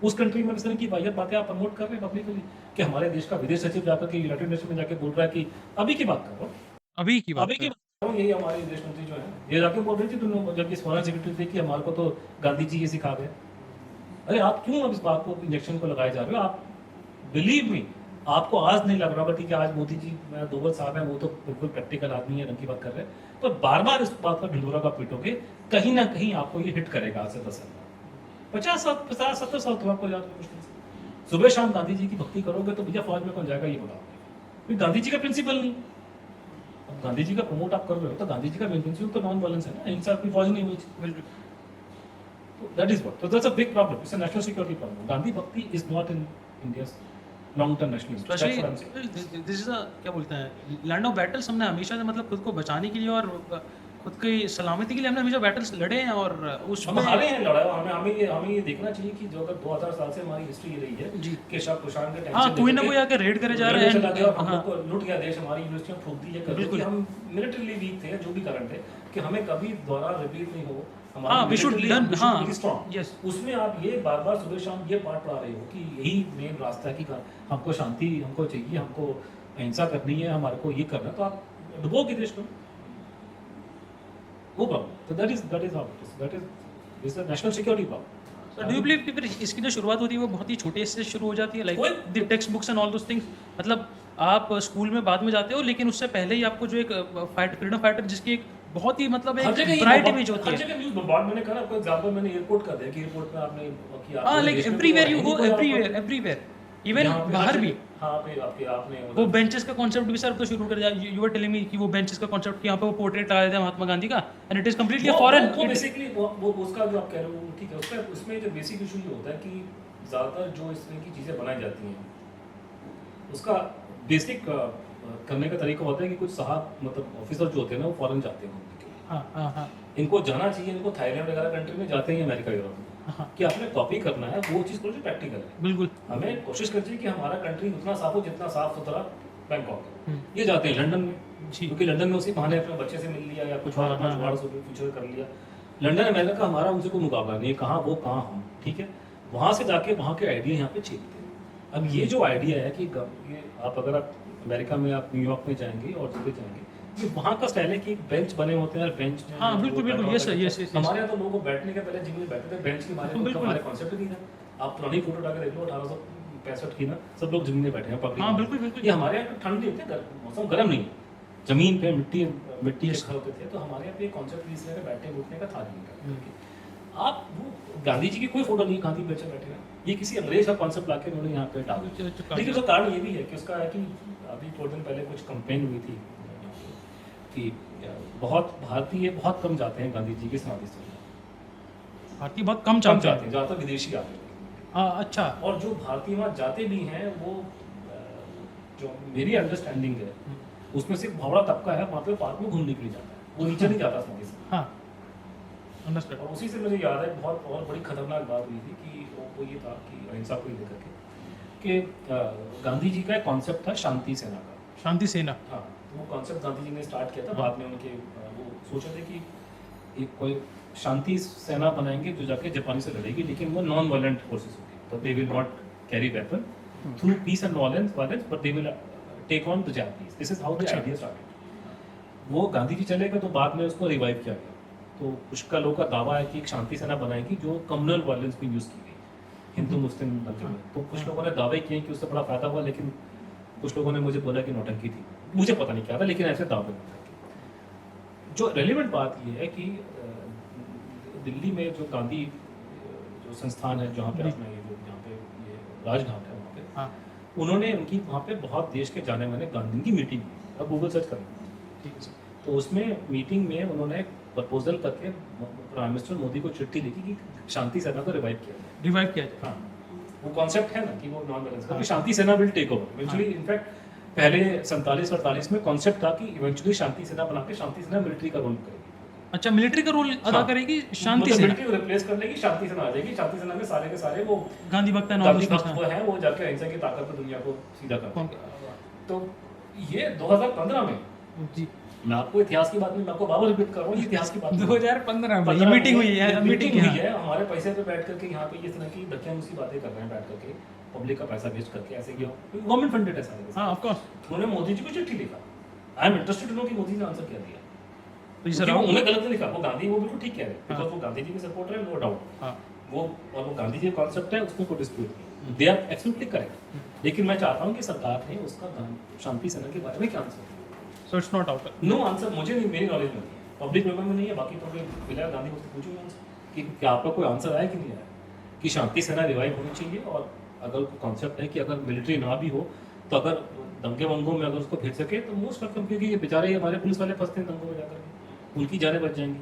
उस कंट्री में। इस तरह की वाहियात बातें आप प्रमोट कर रहे हैं पब्लिकली कि हमारे देश का विदेश सचिव जाकर के यूनाइटेड नेशन में जाके बोल रहा है कि अभी की बात कर रहा हूँ, अभी की बात अभी की बात कर रहा हूँ, यही हमारे विदेश मंत्री जो है ये जाके बोल रही थी दोनों, जबकि फॉरेन सेक्रेटरी थे कि हमारे को तो गांधी जी ये सिखा गए। अरे आप क्यों अब इस बात को इंजेक्शन को लगाए जा रहे हो? आप बिलीव मी, आपको आज नहीं लग रहा होगा कि आज मोदी जी 2 वर्ष साहब हैं, वो तो बिल्कुल प्रैक्टिकल आदमी है, रंग की बात कर रहे हैं, पर बार बार इस बात का ढिंडोरा का पीटोगे कहीं ना कहीं आपको ये हिट करेगा। आज से 10 साल 50-70 साल तो आपको याद है मुश्किल से। सुबह शाम गांधी जी की भक्ति करोगे तो भैया फौज में कौन जाएगा ये बताओ? फिर गांधी जी का प्रिंसिपल नहीं। अब गांधी जी का प्रमोट आप कर रहे हो तो गांधी जी का मेन प्रिंसिपल तो नॉन वायलेंस है ना, हिंसा की फौज नहीं हुई। बिल्कुल That is what. So that's a big problem. It's a national security problem. Gandhi Bhakti is not in India's long-term national interest. That's what I'm saying. Specially this is अ क्या बोलते हैं लैंड ऑफ बैटल्स। हमने हमेशा से मतलब खुद को बचाने के लिए और खुद की सलामती के लिए हमने हमेशा बैटल्स लड़े हैं और हम उसमें हारे हैं लड़ाई। हमें ये देखना चाहिए कि जो अगर 2000 साल से हमारी हिस्ट्री ये रही है जी कि शाह कुशान के हाँ कोई ना कोई आके रेड करे जा रहे चला गया और हैं। हम हाँ लोग को लूट गया देश, हमारी यूनिवर्सिटियां ठोक दी है कर दी बिल्कुल। कि हम मिलिटरीली वीक थे, जो भी कारण थे, कि हमें कभी दोबारा रिपीट नहीं हो। हाँ वी शुड लर्न हाँ स्ट्रॉन्ग। यस उसमें आप ये बार बार सुबह शाम ये पाठ पढ़ा रहे हो कि यही मेन रास्ता है कि हमको शांति हमको चाहिए, हमको अहिंसा करनी है, हमारे को ये करना है, तो आप डुबोगे देश को। वो प्रॉब्लम, तो that is how that is the national security problem. So do you believe कि फिर इसकी जो शुरुआत होती है वो बहुत ही छोटे से शुरू हो जाती है, लाइक कोई- the text books and all those things? मतलब आप स्कूल में बाद में जाते हो, लेकिन उससे पहले ही आपको जो एक फ्रीडम फाइटर जिसकी एक बहुत ही मतलब हर एक जगह ये ब्राइट बहुत- इमेज होती हर है। जगह न्यूज़ बम्बार्ड मैंने कहा ना, आपको एग्जांपल मैंने एयरपोर्ट का दिया कि एयरपोर्ट पे आपने कि आप हाँ, पूरे लाइक देश में एवरीवेयर तो यू है गो, नहीं कोई आपका- एवरीवेयर इवन यहाँ पे हर बाहर भी। जगह- हाँ पे आपके आपने वो मतलब- बेंचेस का कॉन्सेप्ट भी सर तो शुरू कर दिया। यू वर टेलिंग मी कि वो बेंचेस का कॉन्सेप्ट कि यहाँ पे वो पोर्ट्रेट लगाया था महात्मा गांधी का, and it is completely foreign. वो बेसिकली वो उसका जो आप कह रहे हो ठीक है, उसका उसमें जो बेसिक इशू ये होता है कि ज़्यादातर जो इस तरह की चीज़ें बनाई जाती हैं उसका बेसिक करने का तरीका होता है कि कुछ साहब मतलब ऑफिसर जो होते हैं ना वो फॉरेन जाते हैं घूमने के लिए। हाँ, इनको जाना चाहिए, इनको थाईलैंड वगैरह कंट्री में जाते हैं, अमेरिका यूरोप में, हाँ, कि आपने कॉपी करना है वो चीज़ को जो प्रैक्टिकल है। बिल्कुल। हमें कोशिश करनी चाहिए कि हमारा कंट्री उतना साफ हो जितना साफ सुथरा बैंकॉक है। हम्म। ये जाते हैं लंदन में, जी। क्योंकि लंदन में उसी बहाने अपने बच्चे से मिल लिया या कुछ और हाँ, अपना हाँ, जुगाड़ फ्यूचर कर लिया। लंदन अमेरिका का हमारा उनसे कोई मुकाबला नहीं है, कहाँ वो कहाँ हम, ठीक है। वहाँ से जाके वहाँ के आइडिया यहाँ पे छीनते हैं। अब ये जो आइडिया है कि ये आप अगर आप अमेरिका में आप न्यूयॉर्क में जाएंगे और चले जाएंगे, ये वहाँ का स्टाइल है कि बेंच बने होते हैं और बेंच में हाँ, बिल्कुल, बिल्कुल, yes, sir, yes, yes, हमारे यहाँ तो लोगों को बैठने के पहले जिम में बैठते थे, बेंच के बारे में बिल्कुल। हमारे कॉन्सेप्ट नहीं था। आप पुरानी फोटो डाल के देख लो 1865 की ना, सब लोग जमीन में बैठे हैं पगड़ी हाँ, में। बिल्कुल, बिल्कुल। ये हमारे यहाँ ठंड नहीं होती, मौसम गर्म नहीं है, जमीन पे मिट्टी के घर होते थे, तो हमारे यहाँ पे कॉन्सेप्ट इस तरह का बैठने उठने का था नहीं। आप वो गांधी जी की कोई फोटो नहीं, गांधी बेचा बैठे, ये किसी अंग्रेज का कॉन्सेप्ट लाके उन्होंने यहाँ पे डाल दिया। लेकिन उसका कारण ये भी है कि उसका है कि अभी थोड़े दिन पहले कुछ कंपेन हुई थी कि बहुत भारतीय बहुत कम जाते हैं गांधी जी के समाधि स्थल पर। भारतीय बहुत कम कम चाहते जाते हैं। हैं, ज़्यादातर विदेशी आते हैं। अच्छा। और जो भारतीय वहाँ जाते भी हैं वो जो मेरी अंडरस्टैंडिंग है उसमें से एक भवड़ा तबका है वहाँ पे पार्क में घूमने के लिए जाता है, वो नीचे नहीं जाता समाधि स्थल। हाँ, अंडरस्टैंड। और उसी से मुझे याद है बहुत और बड़ी खतरनाक बात हुई थी कि वो ये था कि अहिंसा को लेकर के कि गांधी जी का एक कॉन्सेप्ट था शांति सेना का। शांति सेना। हाँ, तो वो कॉन्सेप्ट गांधी जी ने स्टार्ट किया था। बाद में उनके वो सोचे थे कि एक कोई शांति सेना बनाएंगे जो जाके जापानी से लड़ेगी, लेकिन वो नॉन वायलेंट फोर्सेस होगी, तो they will not carry weapon through peace and violence, but they will take on the Japanese. This is how the idea started. वो गांधी जी चले गए तो बाद में उसको रिवाइव किया गया। तो कुछ का लोगों का दावा है कि एक शांति सेना बनाएगी जो कम्युनल वायलेंस भी यूज़ की गई हिंदू मुस्लिम दंगे में। तो कुछ लोगों ने दावे किए कि उससे बड़ा फायदा हुआ, लेकिन कुछ लोगों ने मुझे बोला कि नौटंकी थी, मुझे पता नहीं क्या था, लेकिन ऐसे दावे हैं। जो रेलिवेंट बात ये है कि दिल्ली में जो गांधी जो संस्थान है जहाँ पे अपना ये जो यहाँ पे ये राजघाट है वहाँ पे, हाँ, उन्होंने उनकी वहाँ पे बहुत देश के जाने माने गांधी की मीटिंग हुई। अब गूगल सर्च करें ठीक है सर। तो उसमें मीटिंग में उन्होंने एक प्रपोजल करके प्राइम मिनिस्टर मोदी को चिट्ठी लिखी कि शांति सेना को रिवाइव किया जाए। रिवाइव किया जाए। हाँ, वो कॉन्सेप्ट है ना कि वो नॉन वायलेंस का हाँ। कि Shanti Sena will take over eventually. In fact पहले 47-48 में कॉन्सेप्ट था कि इवेंचुअली शांति सेना बना के शांति सेना मिलिट्री का रोल करेगी। अच्छा, मिलिट्री का रोल अदा हाँ। करेगी शांति मतलब सेना। मिलिट्री को रिप्लेस कर लेगी, शांति सेना आ जाएगी। शांति सेना में सारे के सारे वो गांधी भक्त है, गांधी भक्त वो हैं, वो जाके अहिंसा की ताकत पर दुनिया को सीधा करते हैं। तो ये 2015 में, जी, मैं आपको इतिहास की बात नहीं, मैं आपको बाबा रिपीट कर रहा हूँ, ये इतिहास की बात नहीं। 2015 में ये 15 मीटिंग हुई है। मीटिंग मीटिंग हुई हुई है। है, हमारे पैसे पे बैठ करके यहाँ पे ये तरह की धक्कियाँ मुझी बातें कर रहे हैं बैठ करके, पब्लिक का पैसा वेस्ट करके ऐसे किया, गवर्नमेंट फंडेड है सारे। हाँ, ऑफ कोर्स। उन्होंने मोदी जी को चिट्ठी लिखा। I am interested to know कि मोदी जी ने आंसर क्या दिया। तो ये क्योंकि सर वो उन्हें गलत नहीं लिखा, वो गांधी वो बिल्कुल ठीक कह रहे हैं, हाँ। बिकॉज वो गांधी जी के सपोर्टर है, नो डाउट। हाँ, वो और वो गांधी जी का कॉन्सेप्ट है, उसमें कोई डिस्प्यूट नहीं, दे आर एब्सोल्युटली करेक्ट। लेकिन मैं चाहता हूँ कि सरकार ने उसका शांति सेना के बारे में क्या आंसर दिया। So it's not out. No answer मुझे नहीं, मेरी नॉलेज में नहीं है, पब्लिक मेमोरी में नहीं है। बाकी तो कोई मिला गांधी को पूछूंगा उनसे कि क्या आपका कोई आंसर आया कि नहीं आया कि शांति सेना रिवाइव होनी चाहिए। और अगर कॉन्सेप्ट है कि अगर मिलिट्री ना भी हो तो अगर दंगे वंगों में अगर उसको भेज सके तो मोस्ट वेलकम, क्योंकि ये बेचारे ही हमारे पुलिस वाले फंसते हैं दंगों में जाकर, उनकी जानें बच जाएंगी।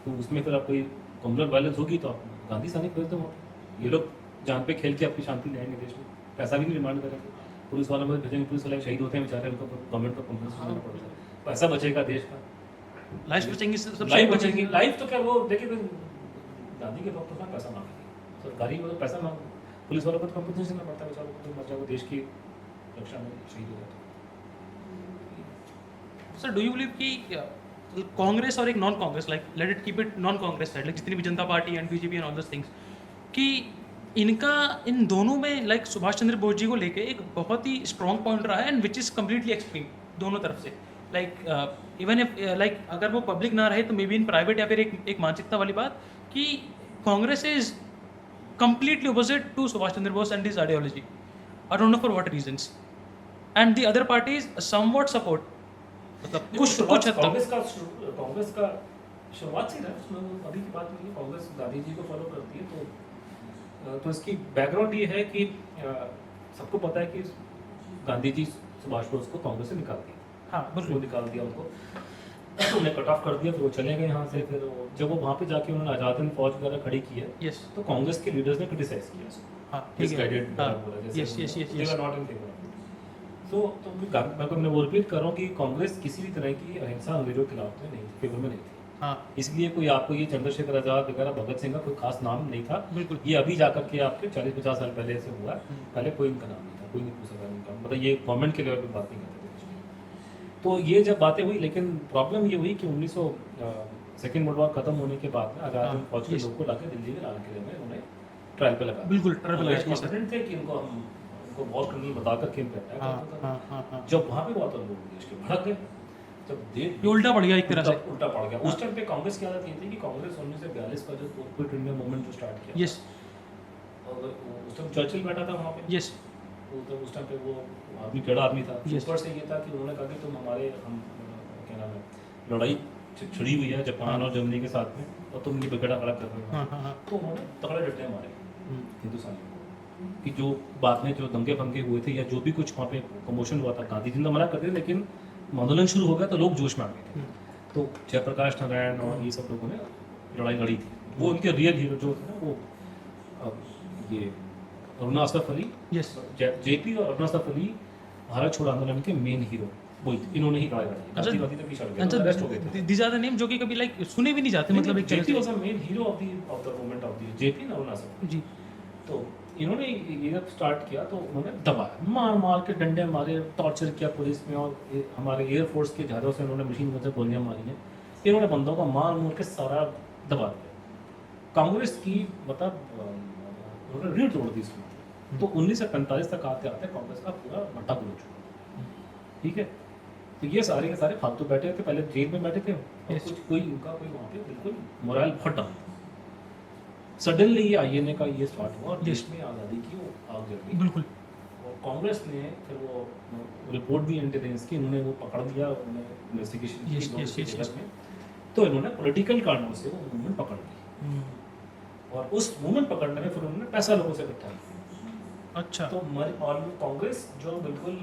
तो उसमें फिर आप कोई कम्युनल वायलेंस होगी तो आप गांधी सैनिक भेज दो वहाँ पे। ये लोग जान पे खेल के अपनी शांति लाएंगे देश में, पैसा भी नहीं डिमांड करेंगे, पुलिस वालों में भेजेंगे, पुलिस वाले शहीद होते हैं बेचारे, उनको गवर्नमेंट को कॉम्पनसेशन देना पड़ता है, पैसा बचेगा देश का, लाइफ बचेंगी, सब लाइफ बचेगी। लाइफ तो क्या वो देखिए गांधी के वक्त तो पैसा मांगेंगे सरकारी, वो तो पैसा मांग, पुलिस वालों को तो कॉम्पनसेशन देना पड़ता है बेचारों को, तो मर जाए वो देश की रक्षा में शहीद हो जाता है। सर, डू यू बिलीव कि कांग्रेस और एक non Congress, like let it keep it non Congress side, like जितनी भी जनता party and BJP and all those things, कि इनका इन दोनों में लाइक सुभाष चंद्र बोस जी को लेके एक बहुत ही स्ट्रॉन्ग पॉइंट रहा है and which is completely extreme दोनों तरफ से। लाइक इवन इफ लाइक अगर वो पब्लिक ना रहे तो मे बी इन प्राइवेट, या फिर एक मानसिकता वाली बात कि Congress is completely opposite to Subhash Chandra Bose and his ideology. I don't know for what reasons. And the other parties somewhat support, मतलब कुछ हद तक। कांग्रेस का शुरुआत से ही रहा है, उसमें वो अभी की बात नहीं है। कांग्रेस गांधी जी को फॉलो करती है, तो इसकी बैकग्राउंड ये है कि सबको पता है कि गांधी जी सुभाष बोस को कांग्रेस से निकाल दिया। हाँ वो बिल्कुल। निकाल दिया उनको, उन्हें कट ऑफ कर दिया, फिर वो चले गए यहाँ से। फिर जब वो वहाँ पे जाके उन्होंने आज़ाद हिंद फौज वगैरह खड़ी की है, यस। तो कांग्रेस के लीडर्स ने क्रिटिसाइज किया उसको, हाँ ठीक है। misguided हाँ बोला जैसे yes yes yes they yes. were not in favor of it। तो मैं वो रिपीट कर रहा हूँ कि कांग्रेस किसी भी तरह की अहिंसा अंग्रेजों के खिलाफ में नहीं थी, फेवर में नहीं थी। हाँ इसलिए कोई आपको ये चंद्रशेखर आजाद वगैरह भगत सिंह का कोई खास नाम नहीं था। बिल्कुल। ये अभी जाकर के आपके 40-50 साल पहले से हुआ है, पहले कोई इनका नाम नहीं था, कोई नहीं पूछ सकता इनका, मतलब ये गवर्नमेंट के लेवल पे बात नहीं करते थे। तो ये जब बातें हुई, लेकिन प्रॉब्लम ये हुई कि 1900 सेकेंड वर्ल्ड वॉर खत्म होने के बाद में आजाद हिंद फौज के yes। लोग को लाके दिल्ली के लाल किले में उन्हें ट्रायल पे लगा। बिल्कुल, trial पे लगाया, yes, sir। कॉन्फिडेंट थे कि इनको वॉर करनी बता करके इनको अटैक हाँ करना था। हाँ हाँ हाँ। जब वहाँ पे हुआ तो लोग देश के भड़क गए। जब देश ये उल्टा पड़ गया एक तरह से। उल्टा पड़ गया। उस टाइम पे कांग्रेस की आदत ये थी कि कांग्रेस 1942 का जो क्विट इंडिया मूवमेंट जो स्टार्ट किया, यस और उस टाइम चर्चिल बैठा था वहाँ पे। यस उस टाइम पे वो आदमी टेढ़ा आदमी था। Yes। ऊपर से ये था कि उन्होंने कहा कि तुम हमारे क्या नाम है, लड़ाई छिड़ी हुई है जापान और जर्मनी के साथ में, और तुम ये बिगड़ा खड़ा कर रहे हो। हाँ हाँ हाँ। तो उन्होंने तगड़े डंडे मारे हम्म। हिंदुस्तानियों को, कि जो बाद में जो दंगे फंगे हुए थे या जो भी कुछ वहाँ पे कमोशन हुआ था, गांधी जी ने मना कर दिया, लेकिन आंदोलन शुरू हो गया तो लोग जोश में आ गए थे। तो जयप्रकाश नारायण और ये सब लोगों ने लड़ाई लड़ी थी। वो उनके रियल हीरो जो थे ना, वो ये अरुणा असफ अली, यस जेपी और अरुणा असफ अली भारत छोड़ो आंदोलन के मेन हीरो वही थे। इन्होंने ही लड़ाई लड़ी। अच्छा, गांधी तक पीछे हट गए, तो अरेस्ट हो गए थे। दीज आर द नेम जो कि कभी लाइक सुने भी नहीं जाते, मतलब एक तरह जेपी से। Was a main hero of the movement of the JP ना अरुणा असफ। जी तो इन्होंने ये जब स्टार्ट किया तो उन्होंने दबाया, मार मार के डंडे मारे, टॉर्चर किया पुलिस में, और हमारे एयरफोर्स के जहाज़ों से उन्होंने मशीन गन से गोलियां मारी हैं। इन्होंने बंदों को मार मूर के सारा दबा दिया। कांग्रेस की मतलब उन्होंने रीढ़ तोड़ दी इसकी। तो 1945 तक आते आते कांग्रेस का पूरा भट्टा गुल चुका। ठीक है, तो ये सारे के सारे फालतू बैठे थे, पहले जेल में बैठे थे, और Yes। कुछ कोई उनका कोई वहाँ पे बिल्कुल मोरल बहुत डाउन था। सडनली ये आईएनए का ये स्टार्ट हुआ और देश में आज़ादी की वो आग जल गई। बिल्कुल। और कांग्रेस ने फिर वो रिपोर्ट भी इंटेलिजेंस की, इन्होंने वो पकड़ लिया, उन्होंने इन्वेस्टिगेशन की Yes, लोगों yes, के yes, जगह में। तो इन्होंने पॉलिटिकल कारणों से वो मूवमेंट पकड़ ली, और उस मूवमेंट पकड़ने में फिर उन्होंने पैसा लोगों से इकट्ठा किया। अच्छा। तो और कांग्रेस जो बिल्कुल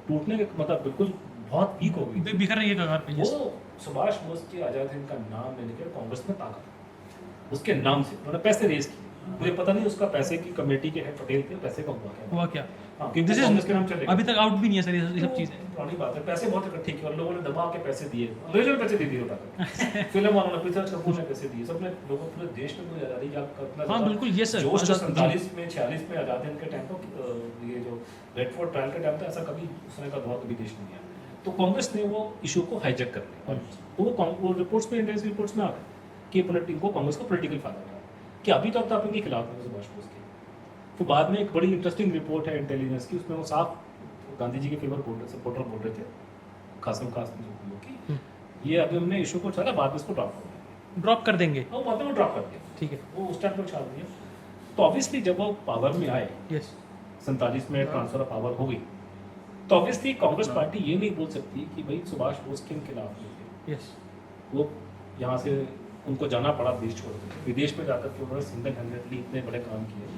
टूटने के मतलब बिल्कुल बहुत वीक हो गई थी, बिखर रही है कगार पे। यस वो सुभाष बोस के आजाद हिंद का नाम लेने के कांग्रेस में ताकत, उसके नाम से उन्होंने पैसे रेज किए। मुझे पता नहीं उसका पैसे की कमेटी के हेड पटेल थे, पैसे का हुआ क्या। हुआ क्या? हाँ, क्योंकि This is- कांग्रेस के नाम चलेगा। अभी तक आउट भी नहीं है सर ये सब चीजें। पुरानी बात है, पैसे बहुत इकट्ठे किए और लोगों ने दबा के पैसे दिए, अंग्रेजों ने पैसे दे दिए उठा कर। फिल्म वालों ने, पृथ्वीराज कपूर ने पैसे दिए, सबने लोगों पूरे देश में कोई आज़ादी का अपना हाँ बिल्कुल, ये सर जोश जो आजाद- 47 में 46 में आज़ाद हिंद के टाइम पर ये जो रेड फोर्ट ट्रायल के टाइम था, ऐसा कभी उस समय का दौर कभी देश में नहीं आया। तो कांग्रेस ने वो इशू को हाईजैक कर लिया, और वो रिपोर्ट्स में, इंटेलिजेंस रिपोर्ट्स में आ गए कि को कांग्रेस को पॉलिटिकल फायदा था, कि अभी तक तो आप इनके खिलाफ थे सुभाष बोस के। तो बाद में एक बड़ी इंटरेस्टिंग रिपोर्ट है इंटेलिजेंस की, उसमें वो साफ गांधी जी के फेवर सपोर्टर बोल रहे थे, खासम खास लोग की ये अभी हमने इशू को चला, बाद में इसको ड्रॉप कर दिया, ड्रॉप कर देंगे। और बाद में वो ड्रॉप कर दिया। ठीक है। वो उस टाइम पर छाड़ दिया। तो ऑब्वियसली जब वो पावर में आए, यस 47 में ट्रांसफर ऑफ पावर हो गई, तो ऑब्वियसली कांग्रेस पार्टी ये नहीं बोल सकती कि भाई सुभाष बोस के खिलाफ नहीं थे। यस वो यहाँ से उनको जाना पड़ा देश छोड़ के, विदेश में जाकर के उन्होंने सिंगल हैंडेडली इतने बड़े काम किए,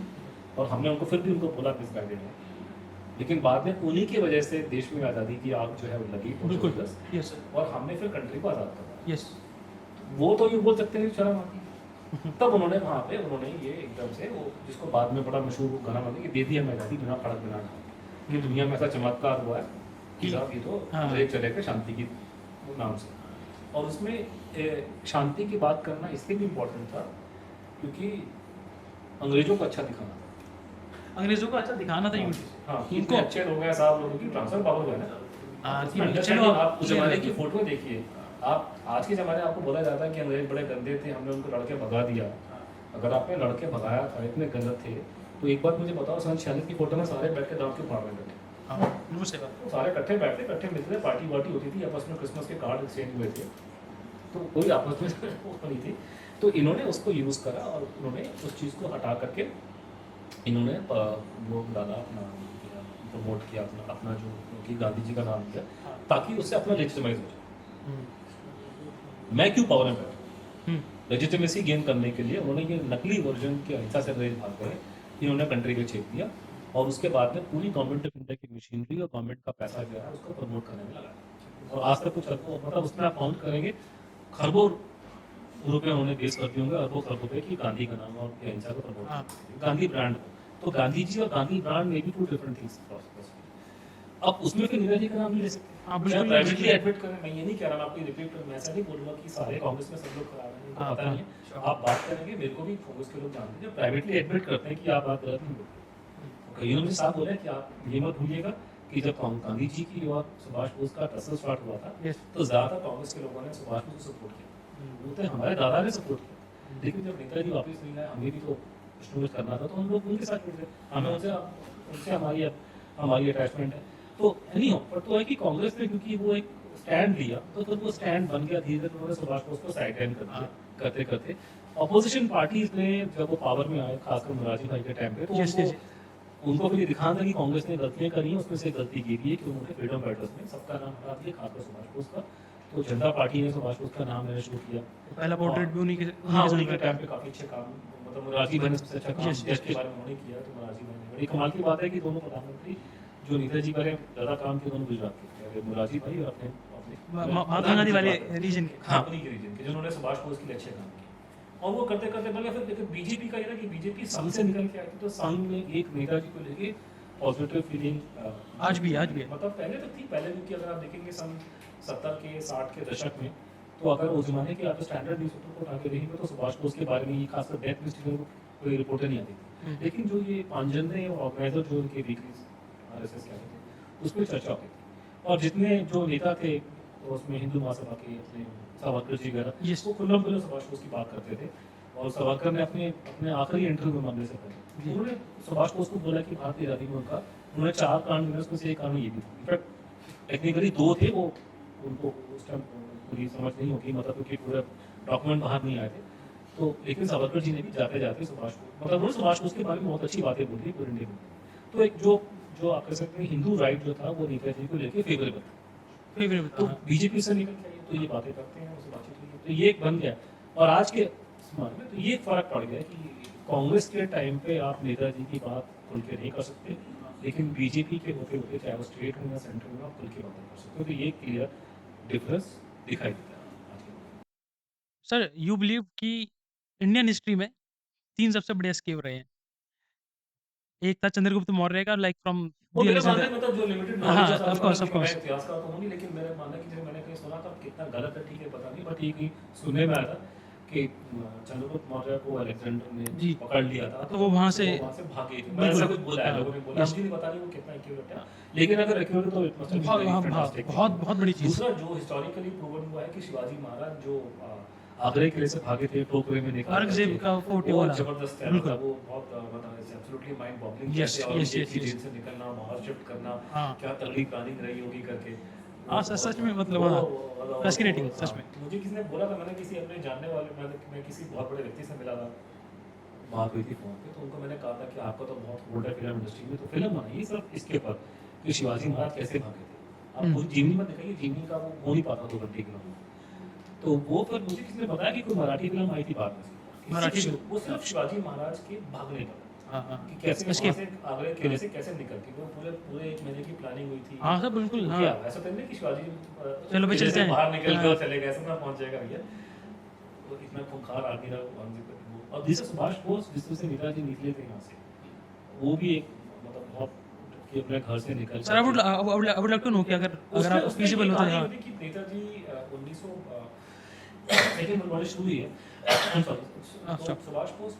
और हमने उनको फिर भी उनको बोला मिसगाइडेड है, लेकिन बाद में उन्हीं की वजह से देश में आज़ादी की आग जो है वो लगी बिल्कुल। जबरदस्त, यस सर। और हमने फिर कंट्री को आज़ाद कर यस दिया। वो तो ये बोल सकते हैं कि शर्म आती। तब उन्होंने वहाँ पे उन्होंने ये एकदम से वो, जिसको बाद में बड़ा मशहूर गाना बना कि दे दी हमें आज़ादी बिना खड़क बिना ढाक, कि दुनिया में ऐसा चमत्कार हुआ है कि साहब ये तो हाँ। अंग्रेज चले गए शांति की नाम से। और उसमें शांति की बात करना इसलिए भी इम्पोर्टेंट था क्योंकि अंग्रेजों को अच्छा दिखाना था। अंग्रेजों को अच्छा दिखाना था हाँ, कि इनको। इतने अच्छे लोग हैं साहब, लोगों की ट्रांसफर पावर है ना। हाँ, उसमें कि understanding चलो आप उस ये जमाने है। की फोटो देखिए, आप आज के ज़माने में आपको बोला जाता है कि अंग्रेज बड़े गंदे थे, हमने उनको लड़के भगा दिया। अगर आपने लड़के भगाया था, इतने गलत थे, तो एक बात मुझे बताओ, सन 46 की फोटो में सारे बैठ के दांत क्यों फाड़ रहे थे? हाँ बिल्कुल सही बात। तो सारे इकट्ठे बैठते, इकट्ठे मिलते थे, पार्टी वार्टी होती थी, आपस में क्रिसमस के कार्ड एक्सचेंज हुए थे, तो कोई आपस में वो नहीं थी। तो इन्होंने उसको यूज़ करा और उन्होंने उस चीज़ को हटा करके इन्होंने वो डाला अपना प्रमोट किया, अपना अपना जो कि गांधी जी का नाम लिया, हाँ। ताकि उससे अपना लेजिटिमाइज हो जाए। हम्म, मैं क्यों पावर में बैठूं? हम्म, लेजिटिमेसी गेन करने के लिए उन्होंने ये नकली वर्जन की अहिंसा से अंग्रेज भाग गए, इन्होंने कंट्री को चेक दिया, और उसके बाद में पूरी गवर्नमेंट ऑफ इंडिया की मशीनरी और गवर्नमेंट का पैसा जो है उसको प्रमोट करने में लगा। और आज तक कुछ अरबों, मतलब उसमें आप काउंट करेंगे खरबों रुपए उन्होंने बेस कर दिए होंगे, अरबों खरब रुपए की गांधी का नाम और अहिंसा को प्रमोट हाँ। करने, गांधी ब्रांड को। तो गांधी जी और गांधी ब्रांड में भी टू डिफरेंट थिंग्स। अब उसमें फिर नेताजी का नाम नहीं ले सकते, हाँ, बिल्कुल बिल्कुल, प्राइवेटली बिल्कुल। एडमिट करें। मैं ये नहीं कह रहा, मैं आपको रिपीट कर, मैं ऐसा नहीं बोलूंगा कि सारे कांग्रेस में सब लोग खराब हैं, उनको हाँ, पता हाँ, नहीं है। आप बात करेंगे, मेरे को भी कांग्रेस के लोग जानते हैं, प्राइवेटली एडमिट करते हैं कि आप बात गलत नहीं बोलते। कईयों ने साफ बोला है कि आप ये मत भूलिएगा कि जब गांधी जी की और सुभाष बोस का टसल स्टार्ट हुआ था, Yes. तो ज्यादातर कांग्रेस के लोगों ने सुभाष बोस को सपोर्ट किया, वो तो हमारे दादा ने सपोर्ट किया। लेकिन जब नेताजी वापस नहीं आए, हमें भी तो कुछ ना कुछ करना था, तो हम लोग उनके साथ जुड़ गए। हमें उनसे उनसे हमारी हमारी अटैचमेंट है। तो नहीं हो, पर तो है कि कांग्रेस ने क्योंकि वो एक स्टैंड लिया, तो फिर वो स्टैंड बन गया। धीरे धीरे उन्होंने सुभाष बोस को साइड लाइन कर दिया, करते करते अपोजिशन पार्टीज ने जब वो पावर में आए, खासकर मोरारजी भाई के टाइम पे, तो Yes, yes, उनको फिर ये दिखाना था कि कांग्रेस ने गलतियां करी हैं, उसमें से गलती की भी है कि उन्होंने फ्रीडम फाइटर्स में सबका नाम हटा दिया, खासकर सुभाष बोस का। तो जनता पार्टी ने सुभाष बोस का नाम लेना शुरू किया। पहला पोर्ट्रेट भी उन्हीं के हाँ, उन्हीं उन्हीं के के टाइम पे काफी अच्छे काम, मतलब मोरारजी भाई ने सबसे अच्छा काम Yes, देश yes, के बारे में उन्होंने किया। तो मोरारजी भाई ने, बड़ी कमाल की बात है कि दोनों प्रधानमंत्री जो नेताजी करे ज्यादा काम किए, दोनों गुजरात के, मोरारजी भाई और अपने महात्मा गांधी वाले रीजन के। हाँ, उन्हीं के रीजन के, जिन्होंने सुभाष बोस के लिए अच्छे काम किए। और वो करते करते बल्कि फिर देखिए बीजेपी का ये ना कि बीजेपी संघ से निकल के आई थी, तो संघ में एक नेताजी को लेके पॉजिटिव फीलिंग आज भी है। मतलब पहले तो थी, पहले भी, कि अगर आप देखेंगे सन 70 के 60 के दशक में, तो अगर उस जमाने के आप स्टैंडर्ड न्यूज़पेपर को उठा के देखेंगे तो सुभाष बोस के बारे में खासकर डेथ लिस्ट में कोई रिपोर्टें नहीं आती थी। लेकिन जो ये पांजन्य ऑर्गेनाइजर जो उनके वीकलीज आरएसएस कहते थे, उसमें चर्चा होती थी। और जितने जो नेता थे, तो उसमें हिंदू महासभा के अपने सावरकर जी वगैरह, Yes. वो खुल्लम खुल्ला सुभाष बोस की बात करते थे। और सावरकर ने अपने अपने आखिरी इंटरव्यू में मरने से पहले उन्होंने सुभाष बोस को बोला कि भारतीय आज़ादी में उनका, उन्होंने 4 कारण दिए, उसमें से एक कारण ये भी था। इनफैक्ट टेक्निकली 2 थे, वो उनको उस टाइम पूरी समझ नहीं होगी, मतलब क्योंकि पूरे डॉक्यूमेंट बाहर नहीं आए थे। तो लेकिन सावरकर जी ने भी जाते जाते सुभाष बोस, मतलब उन्होंने सुभाष बोस के बारे में बहुत अच्छी बातें बोली पूरे इंडिया में। तो एक जो जो आप कह सकते हैं हिंदू राइट जो था, वो नेताजी को लेके फेवरेबल था। फेवरेट तो बीजेपी से निकल के आइए, तो ये बातें करते हैं, उससे बातचीत हुई है, तो ये एक बन गया। और आज के समाज में तो ये एक फर्क पड़ गया कि कांग्रेस के टाइम पे आप नेताजी की बात खुल के नहीं कर सकते, लेकिन बीजेपी के होते होते, चाहे वो स्टेट हो या सेंटर में, आप खुल के बातें कर सकते हो। तो ये क्लियर डिफरेंस दिखाई देता है आज के वक्त। सर, यू बिलीव कि इंडियन हिस्ट्री में 3 सबसे बड़े एस्केप रहे हैं। एक था चंद्रगुप्त मौर्य का, लाइक फ्रॉम वो दी मेरा मानना अलेक्जेंडर। है, मतलब जो लिमिटेड हाँ, नॉलेज है, ऑफ कोर्स, ऑफ मैं कोर्स। इतिहासकार तो हूँ नहीं, लेकिन मेरा मानना है कि जैसे मैंने कहीं सुना था, कितना गलत है ठीक है पता नहीं, बट ये कहीं सुनने में आया था कि चंद्रगुप्त मौर्य को अलेक्जेंडर ने जी। पकड़ लिया था, तो वो वहाँ से भागे थे। बिल्कुल। ऐसा कुछ बोला है हाँ, लोगों ने, बोला, yes. मुझे नहीं पता नहीं वो कितना एक्यूरेट है, लेकिन अगर एक्यूरेट तो it must have been बहुत very हाँ, fantastic। बहुत बहुत बड़ी चीज़। दूसरा जो हिस्टोरिकली प्रूवन हुआ है कि शिवाजी महाराज जो आगरे किले से भागे थे, टोकरे में निकाल औरंगजेब का फोर्ट वो वाला। जबरदस्त है, बिल्कुल। मतलब वो बहुत मतलब it's absolutely mind boggling. Yes, कैसे yes, औरंगजेब yes, की yes. जेल से निकलना, बाहर शिफ्ट करना, हाँ। क्या तगड़ी प्लानिंग रही होगी करके। हाँ, सच में, मतलब हाँ, fascinating, सच में। मुझे किसी ने बोला था, मैंने किसी अपने जानने वाले, मैं किसी बहुत बड़े व्यक्ति से मिला था, बात हुई थी फोन पे, तो उनको मैंने कहा था कि आपका तो बहुत होल्ड है फिल्म इंडस्ट्री में, तो फिल्म बनाइए सिर्फ इसके ऊपर कि शिवाजी महाराज कैसे भागे थे। आप पूरी जीवनी मत दिखाइए, जीवनी का वो हो नहीं पाता 2 घंटे की फिल्म। तो वो फिर मुझे किसी ने बताया कि कोई मराठी फिल्म आई थी बाद में, मराठी सिर्फ वो सिर्फ शिवाजी महाराज के भागने पर, हाँ, हाँ। कि कैसे Escape। वहाँ से आगरे किले से कैसे निकल के, वो पूरे पूरे 1 महीने की प्लानिंग हुई थी। हाँ, सर, बिल्कुल, तो हाँ। क्या ऐसा तो नहीं कि शिवाजी चलो भाई किले चलते से हैं। बाहर निकल हाँ। कर चले गए, ऐसा ना पहुंच जाएगा भैया। तो इतना खूंखार आदमी था औरंगजेब का। और जिससे सुभाष बोस, जिस तरह से नेताजी निकले थे यहाँ से, वो भी एक मतलब बहुत कि अपने घर से निकल sir, I would like to know कि अगर आप feasible होता है। हाँ। कि नेताजी 1900 लेकिन वर्ल्ड शुरू हुई है। हाँ, तो सुभाष बोस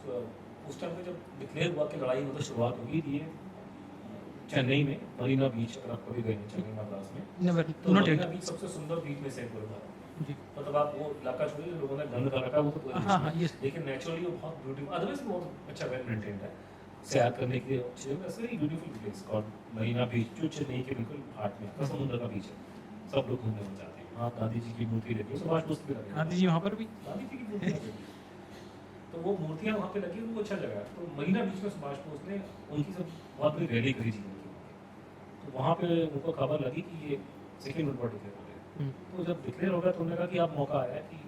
उस टाइम पे जब डिक्लेयर हुआ कि लड़ाई मतलब शुरुआत होगी, ये चेन्नई में मरीना बीच, अगर आप कभी गए हैं चेन्नई मद्रास में, Never, तो not मरीना yet। बीच सबसे सुंदर बीच में से एक बोला था। जी। मतलब आप वो इलाका छोड़िए, लोगों ने गंद कर रखा है, वो तो पूरे हाँ, देश हाँ, में। yes। लेकिन नेचुरली वो बहुत ब्यूटीफुल, अदरवाइज बहुत अच्छा वेल मेंटेन्ड है, सैर करने के लिए अच्छे, very beautiful place called Marina Beach, जो चेन्नई के बिल्कुल हार्ट में है, समुद्र का बीच है, सब लोग घूमने वहाँ जाते हैं। वहाँ गांधी जी की मूर्ति लगी है, सुभाष बोस की भी लगी है। गांधी जी वहाँ पर भी। गांधी जी की मूर्ति लगी है। तो वो मूर्तियाँ वहाँ पे लगी, उनको अच्छा लगा। तो मरीना बीच में सुभाष बोस ने उनकी सब बहुत बड़ी रैली करी जीवन की, तो वहाँ पे उनको खबर लगी कि ये सेकेंड वर्ल्ड वॉर डिक्लेयर हो गया। हम्म, तो जब डिक्लेयर हो गया तो उन्होंने कहा कि अब मौका आया कि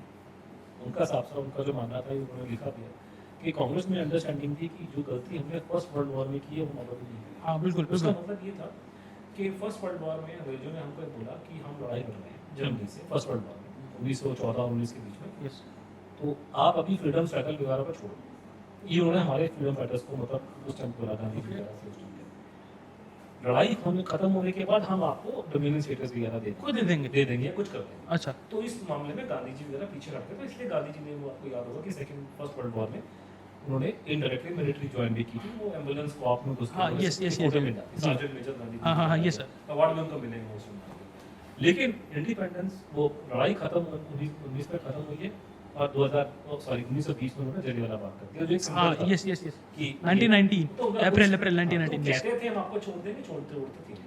उनका हिसाब से उनका जो मानना था उन्होंने लिखा भी है कि कांग्रेस में अंडरस्टैंडिंग थी कि जो गलती हमने फर्स्ट वर्ल्ड वॉर में की है वो मदद नहीं करेगी। हाँ बिल्कुल उसका बिल्कुल। मतलब ये था कि फर्स्ट वर्ल्ड वॉर में अंग्रेजों ने हमको बोला कि हम लड़ाई कर रहे हैं जर्मनी से फर्स्ट वर्ल्ड वॉर में 1914-19 के बीच में, यस तो आप अभी फ्रीडम स्ट्रगल वगैरह पर छोड़ो। ये उन्होंने हमारे फ्रीडम फाइटर्स को मतलब उस टाइम बोला गांधी जी वगैरह से उस टाइम पे। लड़ाई होने खत्म होने के बाद हम आपको डोमिनियन स्टेटस वगैरह खुद दे देंगे। दे देंगे कुछ कर देंगे। अच्छा तो इस मामले में गांधी जी वगैरह पीछे हटते, तो इसलिए गांधी जी ने, वो आपको याद होगा कि सेकंड फर्स्ट वर्ल्ड वॉर में उन्होंने इनडायरेक्टली मिलिट्री ज्वाइन भी की थी। वो एम्बुलेंस को आप में घुस के हाँ, उन्होंने yes, yes, कोटे yes, में डाली, जी। सार्जेंट मेजर गांधी जी हाँ, हाँ, हाँ, को yes, sir। अवार्ड में उनको मिलेंगे उस समय। लेकिन इंडिपेंडेंस वो लड़ाई खत्म 19 में खत्म हुई है और 1920 में उन्होंने जलियांवाला बाग कर दिया, जो एक हाँ सिंबल था यस यस यस कि 1919 तो उनका अप्रैल कुछ- अप्रैल हाँ, 1919 तो यस। कहते थे हम आपको छोड़ देंगे, छोड़ते उड़ते थे।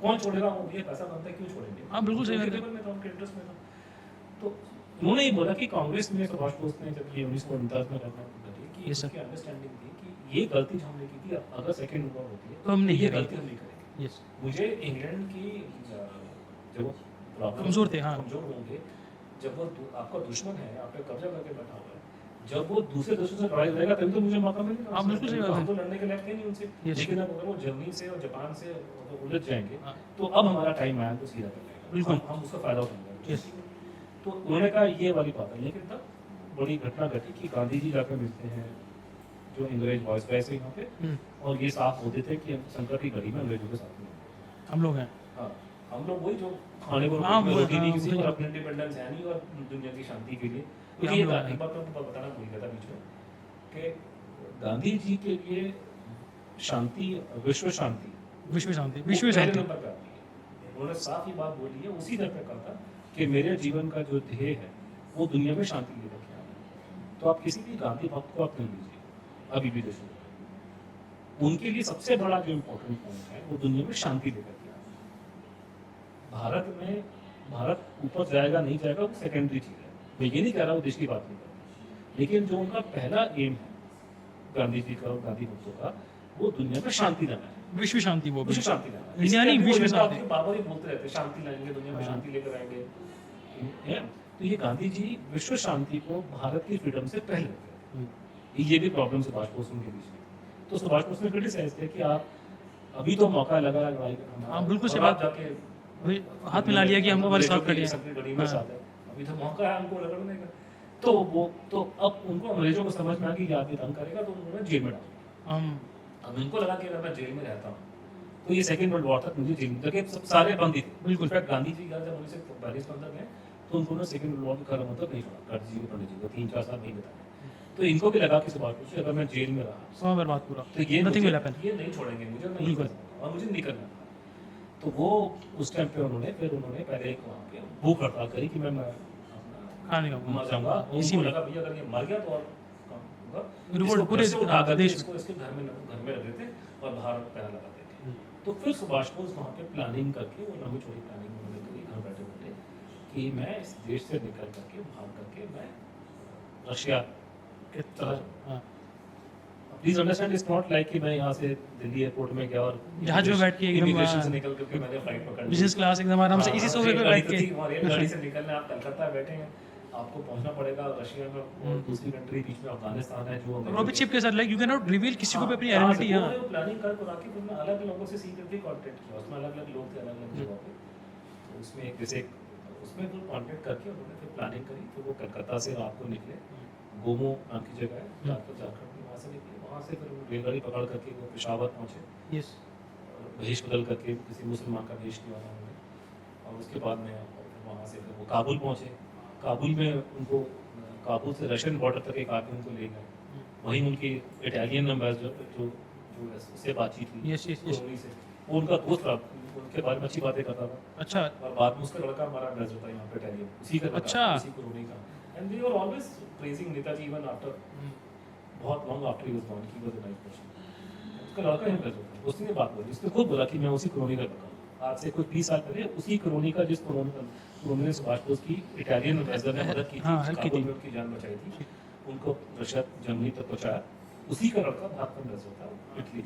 कौन छोड़ेगा, वो ये पैसा बनता है, क्यों छोड़ेंगे? हाँ, बिल्कुल सही बात है। उनके लेवल में था, उनके इंटरेस्ट में था। तो उन्होंने ये बोला कि कांग्रेस में सुभाष बोस ने जब ये 1949 में रहना करी कि Yes, sir। उनकी अंडरस्टैंडिंग थी कि ये गलती जो हमने की थी, अगर सेकंड वॉर होती है तो हम नहीं ये करेंगे। गलती हम नहीं करेंगे। यस मुझे इंग्लैंड की जब वो problem- कमजोर थे, हाँ। कमजोर होंगे, जब वो आपका दुश्मन है, आप पे कब्जा करके बैठा हुआ है, जब वो दूसरे देशों से लड़ाई लड़ेगा तभी तो मुझे मौका मिलेगा। हाँ, बिल्कुल सही बात है। हम तो लड़ने के लायक थे नहीं उनसे, Yes। लेकिन अब अगर वो जर्मनी से और जापान से उलझ जाएंगे हाँ। तो अब हमारा टाइम आया तो सीधा कर लेगा, बिल्कुल। हम उसका फायदा उठाएंगे। Yes। तो उन्होंने कहा ये वाली बात है, लेकिन तब बड़ी घटना घटी कि गांधी जी जाकर मिलते हैं जो अंग्रेज बॉयज गए थे यहाँ पे, और ये साफ होते थे कि हम संकट की घड़ी में अंग्रेजों के साथ में हैं। हम लोग हैं। हाँ, हम लोग वही जो खाने को हाँ, वो- रोटी नहीं हाँ, किसी वही। और अपने इंडिपेंडेंस है नहीं और दुनिया की शांति के लिए। हम तो ये लोग हैं। एक बात मैं आपको बताना भूल गया था बीच में कि गांधी जी के लिए शांति, विश्व शांति विश्व शांति वो विश्व पहले शांति। नंबर पे आती है। उन्होंने साफ ही बात बोली है, उसी तरह पे कहा था कि मेरे जीवन का जो ध्येय है वो दुनिया में शांति लेकर के आना है। तो आप किसी भी गांधी भक्त को आप नहीं लीजिए अभी भी देशों में, उनके लिए सबसे बड़ा जो इम्पोर्टेंट पॉइंट है वो दुनिया में शांति लेकर के आना है। भारत में, भारत ऊपर जाएगा नहीं जाएगा वो सेकेंडरी चीज है, मैं ये नहीं कह रहा हूँ देश की बात नहीं कर रहा, लेकिन जो उनका पहला एम है गांधी जी का और गांधी भक्तों का, वो दुनिया में शांति लाना है, विश्व शांति वो विश्व शांति लाना है। इंडिया नहीं, इसलिए विश्व वो शांति। आपके बाबा ही बोलते रहते हैं शांति लाएंगे दुनिया में, हाँ। शांति लेकर आएंगे, है? तो ये गांधी जी विश्व शांति को भारत की फ्रीडम से पहले रखते हैं। ये भी प्रॉब्लम सुभाष बोस उनके बीच में, तो सुभाष बोस ने क्रिटिसाइज किया कि आप अभी तो मौका लगा लड़ाई का, हाँ, बिल्कुल सही और आप बात। जाके वही हाथ मिला लिया कि हम हमारे साथ खड़े हैं। सबकी गड़ी में हाँ। साथ है, अभी तो मौका है हमको लड़ने का। तो वो तो अब उनको अंग्रेजों को समझ में आ गई कि आदमी तंग करेगा तो उन्होंने जेल में डाला। हम अब इनको लगा कि अगर मैं जेल में रहता हूँ तो ये सेकंड वर्ल्ड वॉर तक मुझे जेल में, जबकि सब सारे बंद ही थे। बिल्कुल। इनफैक्ट गांधी जी जब 1942 में अंदर गए तो उन्होंने सेकंड वर्ल्ड वॉर का खत्म तक नहीं छोड़ा, गांधी जी को, पंडित जी को 3-4 साल नहीं बिताए। तो इनको भी लगा कि सुभाष बोस अगर मैं जेल में रहा समय बर्बाद पूरा। तो ये नथिंग विल मुझे- हैपन। ये नहीं छोड़ेंगे मुझे, मैं बिल्कुल। करूँगा और मुझे नहीं करना था। तो वो उस टाइम पे उन्होंने पहले एक वहाँ पे भूख हड़ताल करी कि मैं खाने का मर जाऊंगा। इसी उनको में लगा भैया अगर ये मर गया तो और काम होगा। रिवोल्ट इसको पूरे घर से उठा करके देश इसको इसके घर में रख देते और बाहर पैरा लगाते थे। तो फिर सुभाष बोस वहाँ पे प्लानिंग करके, वो लंबी छोटी प्लानिंग उन्होंने करी घर बैठे बैठे कि मैं इस देश से निकल करके भाग करके मैं रशिया के तरह जाऊंगा। हाँ। Please understand, it's not like कि मैं यहाँ से दिल्ली एयरपोर्ट में गया और जहाज में बैठ के एकदम, इमिग्रेशन से निकल करके मैंने फ्लाइट पकड़ ली। बिजनेस क्लास एकदम आराम से हाँ, इसी सोफे पे रेलगाड़ी बैठ तो के। थी, वहाँ रेलगाड़ी से निकलना, आप कलकत्ता बैठे हैं, आपको पहुंचना पड़ेगा रशिया में और दूसरी कंट्री बीच में अफगानिस्तान है जो रॉबिट शिप के साथ like you can not reveal किसी को भी अपनी हाँ, आइडेंटिटी। तो हाँ वो प्लानिंग कर के फिर मैं अलग लोगों से सीख करके कांटेक्ट किया, उसमें अलग अलग लोग थे अलग अलग जगह पे। तो उसमें एक जैसे उसमें फिर कांटेक्ट करके उन्होंने फिर प्लानिंग करी, फिर वो कलकत्ता से रात को निकले, गोमो नाम की जगह है झारखंड में, वहाँ से निकले, वहाँ से फिर रेलगाड़ी पकड़ करके वो पेशावर पहुँचे, यस भेष बदल करके किसी मुसलमान का भेष किया उन्होंने, और उसके बाद में वहाँ से फिर वो काबुल पहुँचे। काबुल में उनको काबुल से रशियन बॉर्डर तक एक आदमी उनको ले गए, वहीं उनकी इटालियन एम्बेसडर जो उससे बातचीत हुई यस यस यस। कॉलोनी से, वो उनका दोस्त था, उनके बारे में अच्छी बातें करता था, अच्छा और बाद में उसका लड़का हमारा एम्बेसडर था यहाँ पे इटालियन, उसी का लड़का, अच्छा। उसी कॉलोनी का, and they were always praising Netaji even after बहुत long after he was gone, he was a nice person. उसका लड़का ही एम्बेसडर था, उसी ने बात बोली, उसने खुद बोला कि मैं उसी कॉलोनी का लड़का हूँ। आज से कुछ 20 साल पहले उसी कॉलोनी का, जिस कॉलोनी में सुभाष बोस की इटालियन एम्बेसडर ने मदद की थी, हाँ, हेल्प की काबुल थी। में उनकी जान बचाई थी, उनको रशिया जर्मनी तक पहुंचाया, उसी का लड़का भारत का एम्बेसडर था इटली।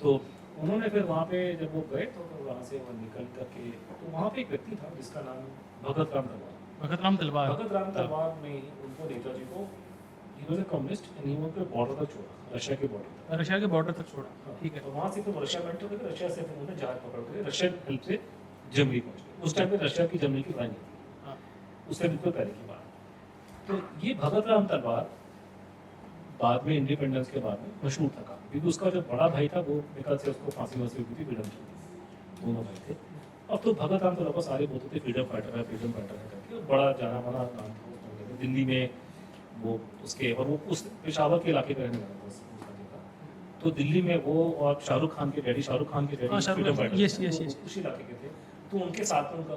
तो उन्होंने फिर वहाँ पे जब वो गए तो वहाँ से वो निकल करके तो वहाँ पे एक व्यक्ति था जिसका नाम भगत राम तलवार। भगत राम तलवार। भगत राम तलवार ने उनको नेताजी को ही was a communist and he was border तक छोड़ा, रशिया के बॉर्डर तक। रशिया के बॉर्डर तक छोड़ा, हाँ, ठीक है। तो वहाँ से फिर रशिया में एंटर करके रशिया से फिर उन्होंने जहाज पकड़ के रशियन हेल्प से जर्मनी पहुँच गए। उस टाइम पे रशिया की जर्मनी की लड़ाई नहीं थी, हाँ, उससे बिल्कुल पहले की बात। तो ये भगत राम तलवार बाद में इंडिपेंडेंस के बाद में मशहूर था काफी, क्योंकि उसका जो बड़ा भाई था वो निकल से उसको फांसी वांसी हुई थी, फ्रीडम की दोनों भाई थे। अब तो भगत राम तलवार को सारे बोलते थे फ्रीडम फाइटर है करके, बड़ा जाना माना नाम था उसका। दिल्ली में वो उसके और वो उस पेशावर के इलाके में रहने लगा था उसका देखा। तो दिल्ली में वो और शाहरुख खान के डैडी हाँ, Shahrukh freedom Khan, fighter yes, थे, yes, वो yes. उसी इलाके के थे। तो उनके साथ में उठना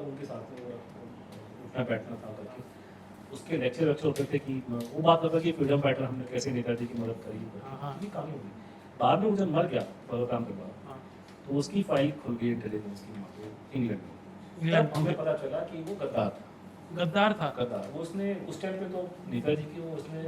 बैठना था करके उसके लेक्चर होते थे कि वो बात होता कि फ्रीडम फाइटर हमने कैसे नेताजी की मदद करी, हाँ। ये कहानी होगी। बाद में वो जब मर गया भगत राम तलवार, हाँ, तो उसकी फाइल खुल गई इंटेलिजेंस की वहाँ पे इंग्लैंड में। इंग्लैंड तब हमें पता चला कि वो गद्दार था। गद्दार था, गद्दार वो उसने उस टाइम पे तो नेताजी की वो उसने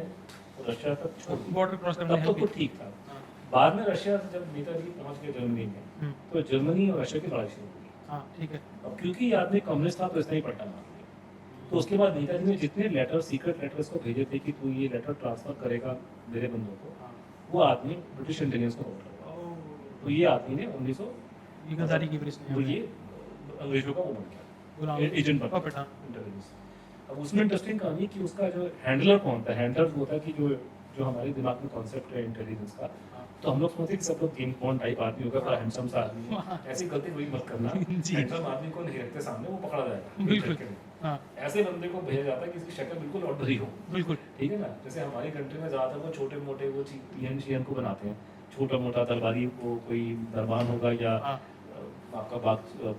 रशिया तक छोड़ दी। बॉर्डर क्रॉस करने तब तो में कुछ ठीक था। हाँ, बाद में रशिया से जब नेताजी पहुंच गए जर्मनी में, हम्म, तो जर्मनी और रशिया की लड़ाई शुरू हो गई। हाँ, ठीक है। अब क्योंकि ये आदमी कम्युनिस्ट था तो इसने ही पलटा मार दिया। तो उसके बाद नेताजी ने जितने लेटर सीक्रेट लेटर्स को भेजे थे कि तू ये लेटर ट्रांसफर करेगा मेरे बंदों को, हाँ, वो आदमी ब्रिटिश इंटेलिजेंस को रोक लगा। ओ, तो ये आदमी ने 1900 ये गद्दारी की वजह से वो ये अंग्रेजों का वो बन गया, गुलाम एजेंट बन गया puppet, हाँ। इंटेलिजेंस। अब उसमें इंटरेस्टिंग कहानी कि उसका जो हैंडलर कौन था, हैंडलर वो था कि जो हमारे दिमाग में कॉन्सेप्ट है इंटेलिजेंस का, हाँ। तो हम लोग सोचते कि सब लोग गेम कौन टाइप आदमी होगा, बड़ा हैंडसम सा आदमी है। ऐसी गलती वही मत करना, जी। हैंडसम आदमी को नहीं रखते सामने, वो पकड़ा जाएगा बिल्कुल। झटके में। हाँ, ऐसे बंदे को भेजा जाता है कि इसकी शक्ल बिल्कुल ऑर्डनरी हो, बिल्कुल। ठीक है ना। जैसे हमारी कंट्री में ज्यादातर वो छोटे मोटे वो पीएन शीएन को बनाते हैं, छोटा मोटा दरबारी को, कोई दरबान होगा या हाँ, आपका आपका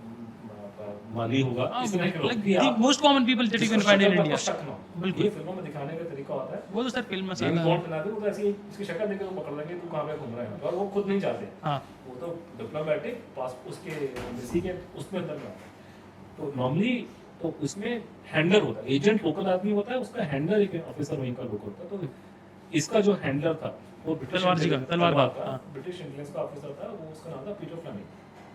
माली होगा, इस तरह के लोग like कि the आप most common people that you जिसको can find in शक्ल पर India. आपको शक ना हो। बिल्कुल। ये फिल्मों में दिखाने का तरीका होता है। वो तो सर फिल्म में जेम्स सारा बॉन्ड बना दे तो ऐसी इसकी शक्ल देख के तो पकड़ लेंगे तू कहाँ पे घूम रहा है, और वो खुद नहीं जाते, हाँ, वो तो डिप्लोमेटिक पास उसके एम्बेसी के उसमें अंदर में आता है। तो नॉर्मली तो इसमें हैंडलर होता है, एजेंट लोकल आदमी होता है, उसका हैंडलर एक ऑफिसर वहीं का लोकल होता है। तो इसका जो हैंडलर था वो ब्रिटिश तलवार जी का, तलवार तलवार का, का हाँ। ब्रिटिश इंटेलिजेंस का ऑफिसर था, वो उसका नाम था पीटर फ्लेमिंग।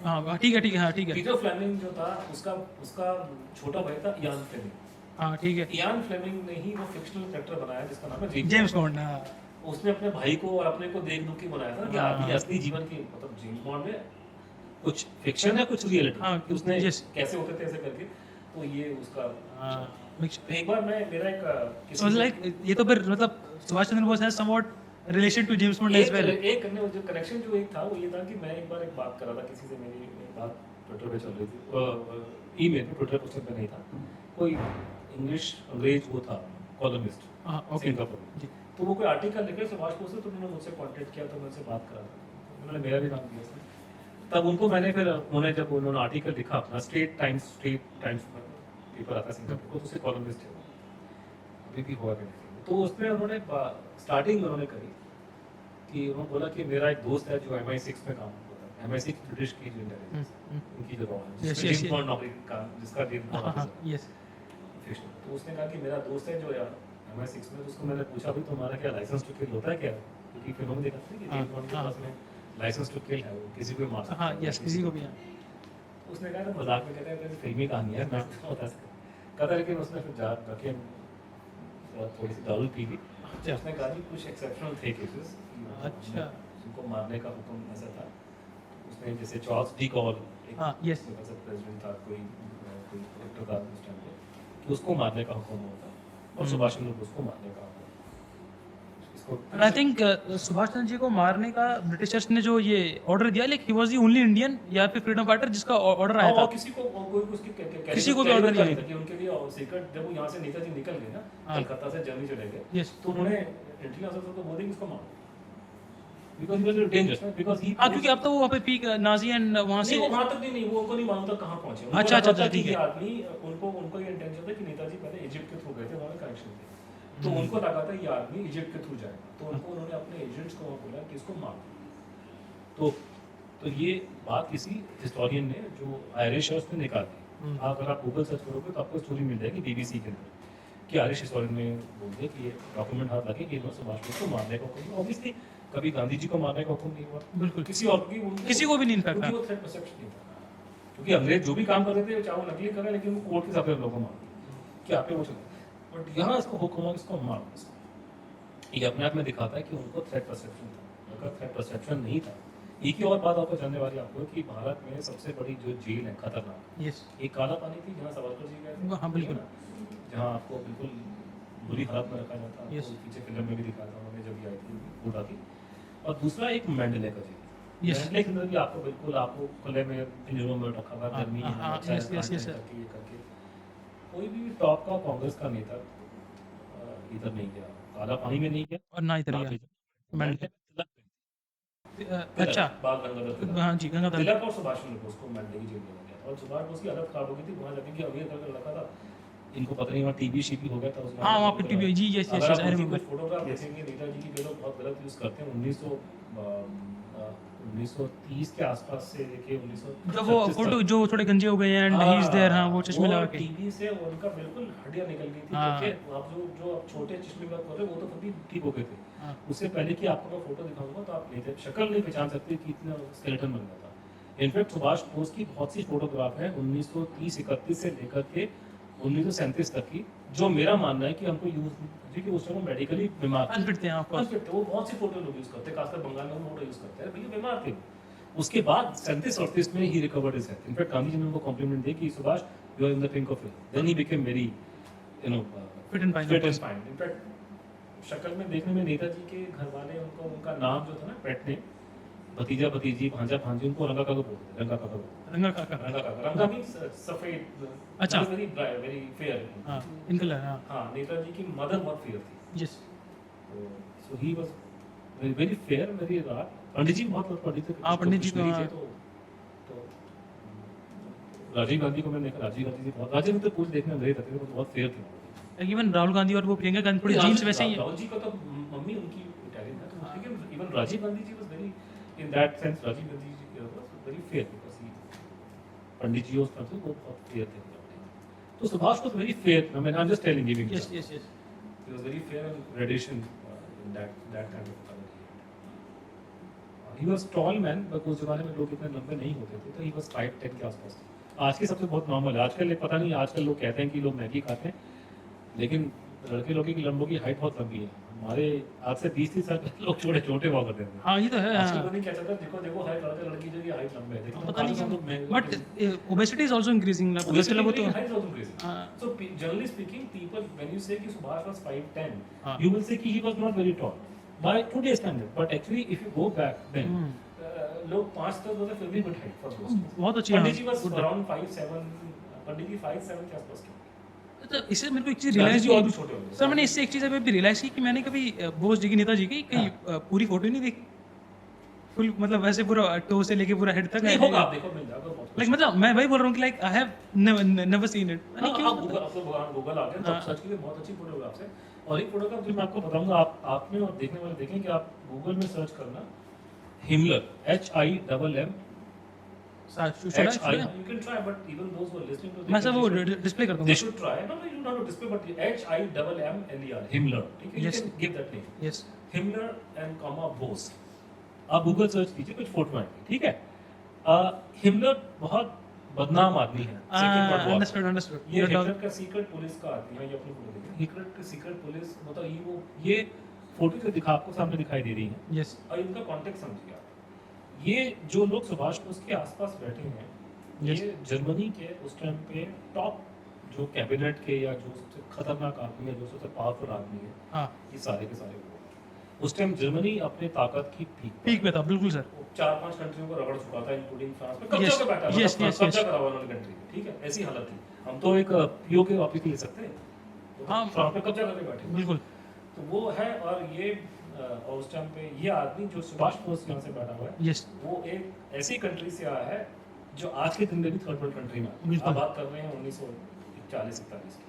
हाँ, ठीक है, ठीक है, हाँ, ठीक है। पीटर फ्लेमिंग जो था उसका उसका छोटा भाई था इयान फ्लेमिंग। हाँ, ठीक है। इयान फ्लेमिंग ने ही वो फिक्शनल कैरेक्टर बनाया जिसका नाम है जेम्स बॉन्ड, हाँ, उसने अपने भाई को और अपने को देख दुख के बनाया था कि हाँ। आदमी असली जीवन की मतलब जेम्स बॉन्ड में कुछ फिक्शन है कुछ रियलिटी, हाँ, कि उसने yes। कैसे होते थे ऐसे करके। तो ये उसका हाँ, mix- तो एक बार मैं मेरा एक So किसी it's like ये तो फिर मतलब Subhash Chandra Bose has somewhat relation to James Bond as well. एक करने जो कनेक्शन जो एक था वो ये था कि मैं एक बार एक बात कर रहा था किसी से, मेरी एक बात ट्विटर पे चल रही थी, ईमेल पे, ट्विटर पे पे नहीं था, कोई इंग्लिश अंग्रेज वो था कॉलमिस्ट हाँ, ओके। सिंगापुर में। जी। तो वो कोई आर्टिकल लिखे सुभाष बोस से, तो उन्होंने मुझसे कांटेक्ट किया, तो मैं उनसे बात करा था, उन्होंने मेरा भी नाम दिया उसने। तब उनको मैंने फिर जब उन्होंने आर्टिकल लिखा अपना स्ट्रेट टाइम्स पेपर आता है सिंगापुर को, तो उससे कॉलमिस्ट है अभी भी हुआ करते थे। तो उसमें उन्होंने स्टार्टिंग उन्होंने करी कि उन्होंने बोला कि मेरा एक दोस्त है जो MI6 में काम करता है, MI6 ब्रिटिश की जो इंटेलिजेंस उनकी जो रॉ है, Yes, जिसमें yes, जेम्स yes. बॉन्ड नौकरी का जिसका जेम्स हाँ, बॉन्ड हाँ, ऑफिसर yes. फिक्शन। तो उसने कहा कि मेरा दोस्त है जो यार MI6 में, तो उसको मैंने पूछा भाई तुम्हारा क्या लाइसेंस टू किल होता है क्या, क्योंकि फिल्मों में देखा था कि हाँ, जेम्स बॉन्ड के हाँ। पास में लाइसेंस टू किल है, वो किसी को भी मार सकता हाँ, है, yes, किसी को भी, हाँ। तो उसने कहा था मजाक में, कहता है कि फिल्मी कहानी है मैं तो बता सकता, कहता लेकिन उसने फिर जाके थोड़ी सी दारू पी ली। अच्छा। उसने कहा कि कुछ एक्सेप्शनल थे केसेस, अच्छा। उनको मारने का हुक्म ऐसा था। उसने जैसे चार्ल्स डी गॉल एक हाँ, yes। प्रेसिडेंट था, कोई प्रोटेक्टर था उस टाइम पे, कि उसको मारने का हुक्म हुआ था, और हम्म। सुभाष चंद्र बोस को मारने का हुक्म। इसको And I think Subhash Chandra ji को मारने का ब्रिटिशर्स ने जो ये ऑर्डर दिया, like he was the only Indian या फिर फ्रीडम फाइटर जिसका ऑर्डर आया और था। किसी को कोई उसकी किसी को भी order नहीं था कि उनके लिए सीक्रेट, जब वो यहाँ से नेताजी निकल गए ना, हाँ। कलकत्ता से जर्मनी चले गए, Yes। तो उन्होंने इंटेलिजेंस अफसर को बोल दिया कि इसको मारो, because he was dangerous, because he हाँ, क्योंकि अब तो वो वहाँ पे पीक नाजी एंड वहाँ से नहीं, वो वहाँ तक भी नहीं, वो उनको नहीं मालूम था कहाँ पहुंचे। उनको अच्छा, लगा अच्छा, था कि ठीक है। ये आदमी उनको ये इंटेंशन था कि नेताजी पहले इजिप्ट के थ्रू गए थे, वहाँ पे कनेक्शन थे, तो हम्म। उनको लगा था ये आदमी इजिप्ट के थ्रू जाएगा, तो उन्होंने अपने एजेंट्स को वहाँ बोला कि इसको मार दो। तो ये बात किसी हिस्टोरियन ने जो आयरिश है उसने निकाल दी। हम्म। अगर आप गूगल सर्च करोगे तो आपको स्टोरी मिल जाएगी BBC के अंदर कि आरिश हिस्टोरियन ने बोल दिया कि ये डॉक्यूमेंट हाथ लगे कि सुभाष बोस को मारने का हुक्म, ऑब्वियसली कभी गांधी जी को मारने का हुक्म नहीं हुआ, बिल्कुल किसी और किसी को भी नहीं इनफैक्ट। क्योंकि वो थ्रेट परसेप्शन नहीं था, क्योंकि अंग्रेज जो भी काम कर रहे थे चाहे वो नकली कर रहे लेकिन वो कोर्ट के हिसाब से लोगों को मार कि आपने वो चला, बट यहाँ इसको हुक्म हुआ इसको मार दो। ये अपने आप में दिखाता है कि उनको थ्रेट परसेप्शन था, अगर थ्रेट परसेप्शन नहीं था। एक ही और बात आपको जानने वाली आपको कि भारत में सबसे बड़ी जो जेल है खतरनाक, यस एक काला पानी थी जहाँ सावरकर जी गए थे, हाँ बिल्कुल जहाँ आपको बिल्कुल बुरी हालत में रखा जाता है, Yes. तो पीछे फिल्म में भी दिखाया था उन्होंने जब ये आई थी बूढ़ा थी। और दूसरा एक मैंडले का जेल, Yes. मैंडले के अंदर भी आपको बिल्कुल आपको खुले में पिंजरों में रखा हुआ, गर्मी है, हाँ, अच्छा है, yes, yes, yes, करके ये करके कोई भी टॉप का कांग्रेस का नेता इधर नहीं गया, काला पानी में नहीं गया, और ना इधर ना गया भेजा। मैंडले तिलक अच्छा बाल गंगाधर तिलक। हाँ जी गंगाधर तिलक और सुभाष चंद्र बोस को मैंडले की जेल में गया था, और सुभाष बोस की हालत खराब हो गई थी, वहाँ जाके कि अमीर करके लड़का था, इनको पता नहीं वहाँ टीबी शीबी हो गया था उसमें। हाँ वहाँ पे टीवी जी यस यस अगर यस आप आई उनकी रिमेंबर कुछ फोटोग्राफ देखेंगे नेताजी की, वे लोग बहुत गलत यूज करते हैं। 1930 के आसपास से लेके 1936 जब वो फोटो जो थोड़े गंजे हो गए हैं एंड ही इज देयर हाँ वो चश्मे लगा के टीवी से उनका बिल्कुल हड्डियां निकल गई थी, हाँ। तो फिर आप जो आप छोटे चश्मे की बात कर रहे हो वो तो कभी ठीक हो गए थे। हाँ। उससे पहले कि आपको मैं फोटो दिखाऊंगा तो आप नहीं शक्ल नहीं पहचान सकते कि इतना स्केलेटन बन गया था। इनफैक्ट सुभाष बोस की बहुत सी फोटोग्राफ है 1930-31 से लेकर के 1937 तक की, जो मेरा मानना है कि हमको यूज कि उस समय मेडिकली बीमार अनफिट थे ऑफ कोर्स थे, वो बहुत सी फोटो लोग यूज करते हैं, खासकर बंगाल में फोटो यूज करते हैं, भैया बीमार थे। उसके बाद 37-38 में ही recovered his health. In fact Gandhi ji ने उनको कॉम्प्लीमेंट दिया कि Subhash you are in the pink of health, then he became very you know fit and fine fit and fine. In fact शक्ल में देखने में नेताजी के घर वाले उनको उनका नाम जो था ना पेट नेम, भतीजा भतीजी भांजा भांजी, उनको रंगा काका बोलते थे, रंगा काका बोलते रंगा काका थे। रंगा काका, रंगा मींस सफेद, अच्छा। Very very fair. हाँ इन कलर हाँ हाँ, नेताजी की मदर बहुत फेयर थी, yes so he was very fair, very रार। पंडित जी बहुत पंडित थे, हाँ, पंडित जी तो कश्मीरी हाँ। थे, तो राजीव गांधी को मैंने देखा, राजीव गांधी जी बहुत, राजीव गांधी तो कुछ देखने में रहते थे, बहुत फेयर थे। इवन राहुल गांधी और वो प्रियंका गांधी थोड़ी जीन्स वैसे ही है राहुल जी का तो मम्मी उनकी इटालियन है, तो लेकिन even Rajiv Gandhi ji was very in that sense, Rajiv Gandhi ji was very fair because he Pandit ji उस तरह से वो बहुत फेयर थे। तो Subhash was very fair, I mean I am just telling giving yes yes yes he was very fair and radiation in that kind of color. He was tall man, but उस जमाने में लोग इतने लंबे नहीं होते थे, तो he was 5'10" के आसपास। आज के सबसे बहुत नॉर्मल है, आजकल पता नहीं, आजकल लोग कहते हैं कि लोग मैगी खाते हैं, लेकिन लड़के लोगों की लंबों की हाइट बहुत लंबी है। हमारे आज से 20-30 साल पहले लोग छोटे छोटे हुआ करते थे। हाँ ये तो है आजकल हाँ पता नहीं क्या चलता है, देखो देखो हाइट लड़के लड़की जो ये हाइट लंबे है, लेकिन पता नहीं हम लोग but obesity is also increasing ना वैसे लोगों तो height is also increasing. हाँ So generally speaking, people when you say कि सुभाष was 5'10", हाँ। you will say कि he was not very tall by today's standard. But actually, if you go back then, लोग 5'10" होते फिर भी good height for those. बहुत अच्छी पंडित जी was good. around 5'7", पंडित जी 5'7" के आसपास के। तो इससे मेरे को एक चीज गांधी रियलाइज जी और भी की छोटे होंगे। सर, मैंने इससे एक चीज अभी भी रियलाइज की कि मैंने कभी बोस जी की नेताजी की कहीं पूरी फोटो ही नहीं देखी फुल, मतलब वैसे पूरा टो से लेके पूरा हेड तक नहीं होगा, आप देखो मिल जाएगा बहुत कुछ। लाइक मतलब मैं वही बोल रहा हूँ कि like I have never seen it हाँ, आप गूगल आप तो गूगल आ गए तो आप सर्च कीजिए, बहुत अच्छी फोटोग्राफ्स है। और एक फोटोग्राफ जो मैं आपको बताऊंगा, आपने और देखने वाले देखें कि आप गूगल में सर्च करना Himmler, HIMM, you can try, but even those who are listening to मैं this, सब वो they should- डिस्प्ले कर they दूंगा should try. No, you don't have to display, but HIMMLER, Himmler. ठीक है, you Yes. can give that name. Yes Himmler and comma Bose. आप Google search कीजिए, कुछ फोटो आएंगे, ठीक है। हिमलर बहुत बदनाम आदमी है। Second World War। Understood understood ये हिटलर का सीक्रेट पुलिस का आदमी है, ये अपनी फोटो देखिए, हिटलर का सीक्रेट पुलिस, मतलब ये फोटो जो दिखा आपको सामने दिखाई दे रही है, यस और इनका कॉन्टेक्स्ट समझिए आप। ये जो लोग सुभाष बोस के आसपास बैठे हैं, Yes. ये जर्मनी के उस टाइम पे टॉप जो कैबिनेट के या जो सबसे खतरनाक आदमी है, जो सबसे पावरफुल आदमी है, हाँ ये सारे के सारे लोग। उस टाइम जर्मनी अपने ताकत की पीक पे था बिल्कुल सर 4-5 कंट्रियों को रगड़ चुका था, इंक्लूडिंग फ्रांस में, कब्जा Yes, पे बैठा था, yes, मतलब yes, कब्जा yes. करा हुआ उन्होंने कंट्री में, ठीक है, ऐसी हालत थी। हम तो एक पीओके वापस ले सकते हैं, तो हाँ। फ्रांस में कब्जा करके बैठे। बिल्कुल तो वो है, और ये और उस टाइम पे ये आदमी जो सुभाष बोस यहाँ से बैठा हुआ है, यस वो एक ऐसी कंट्री से आया है जो आज के दिन में भी थर्ड वर्ल्ड कंट्री में है। बिल्कुल। आप बात कर रहे हैं 1940-41 की।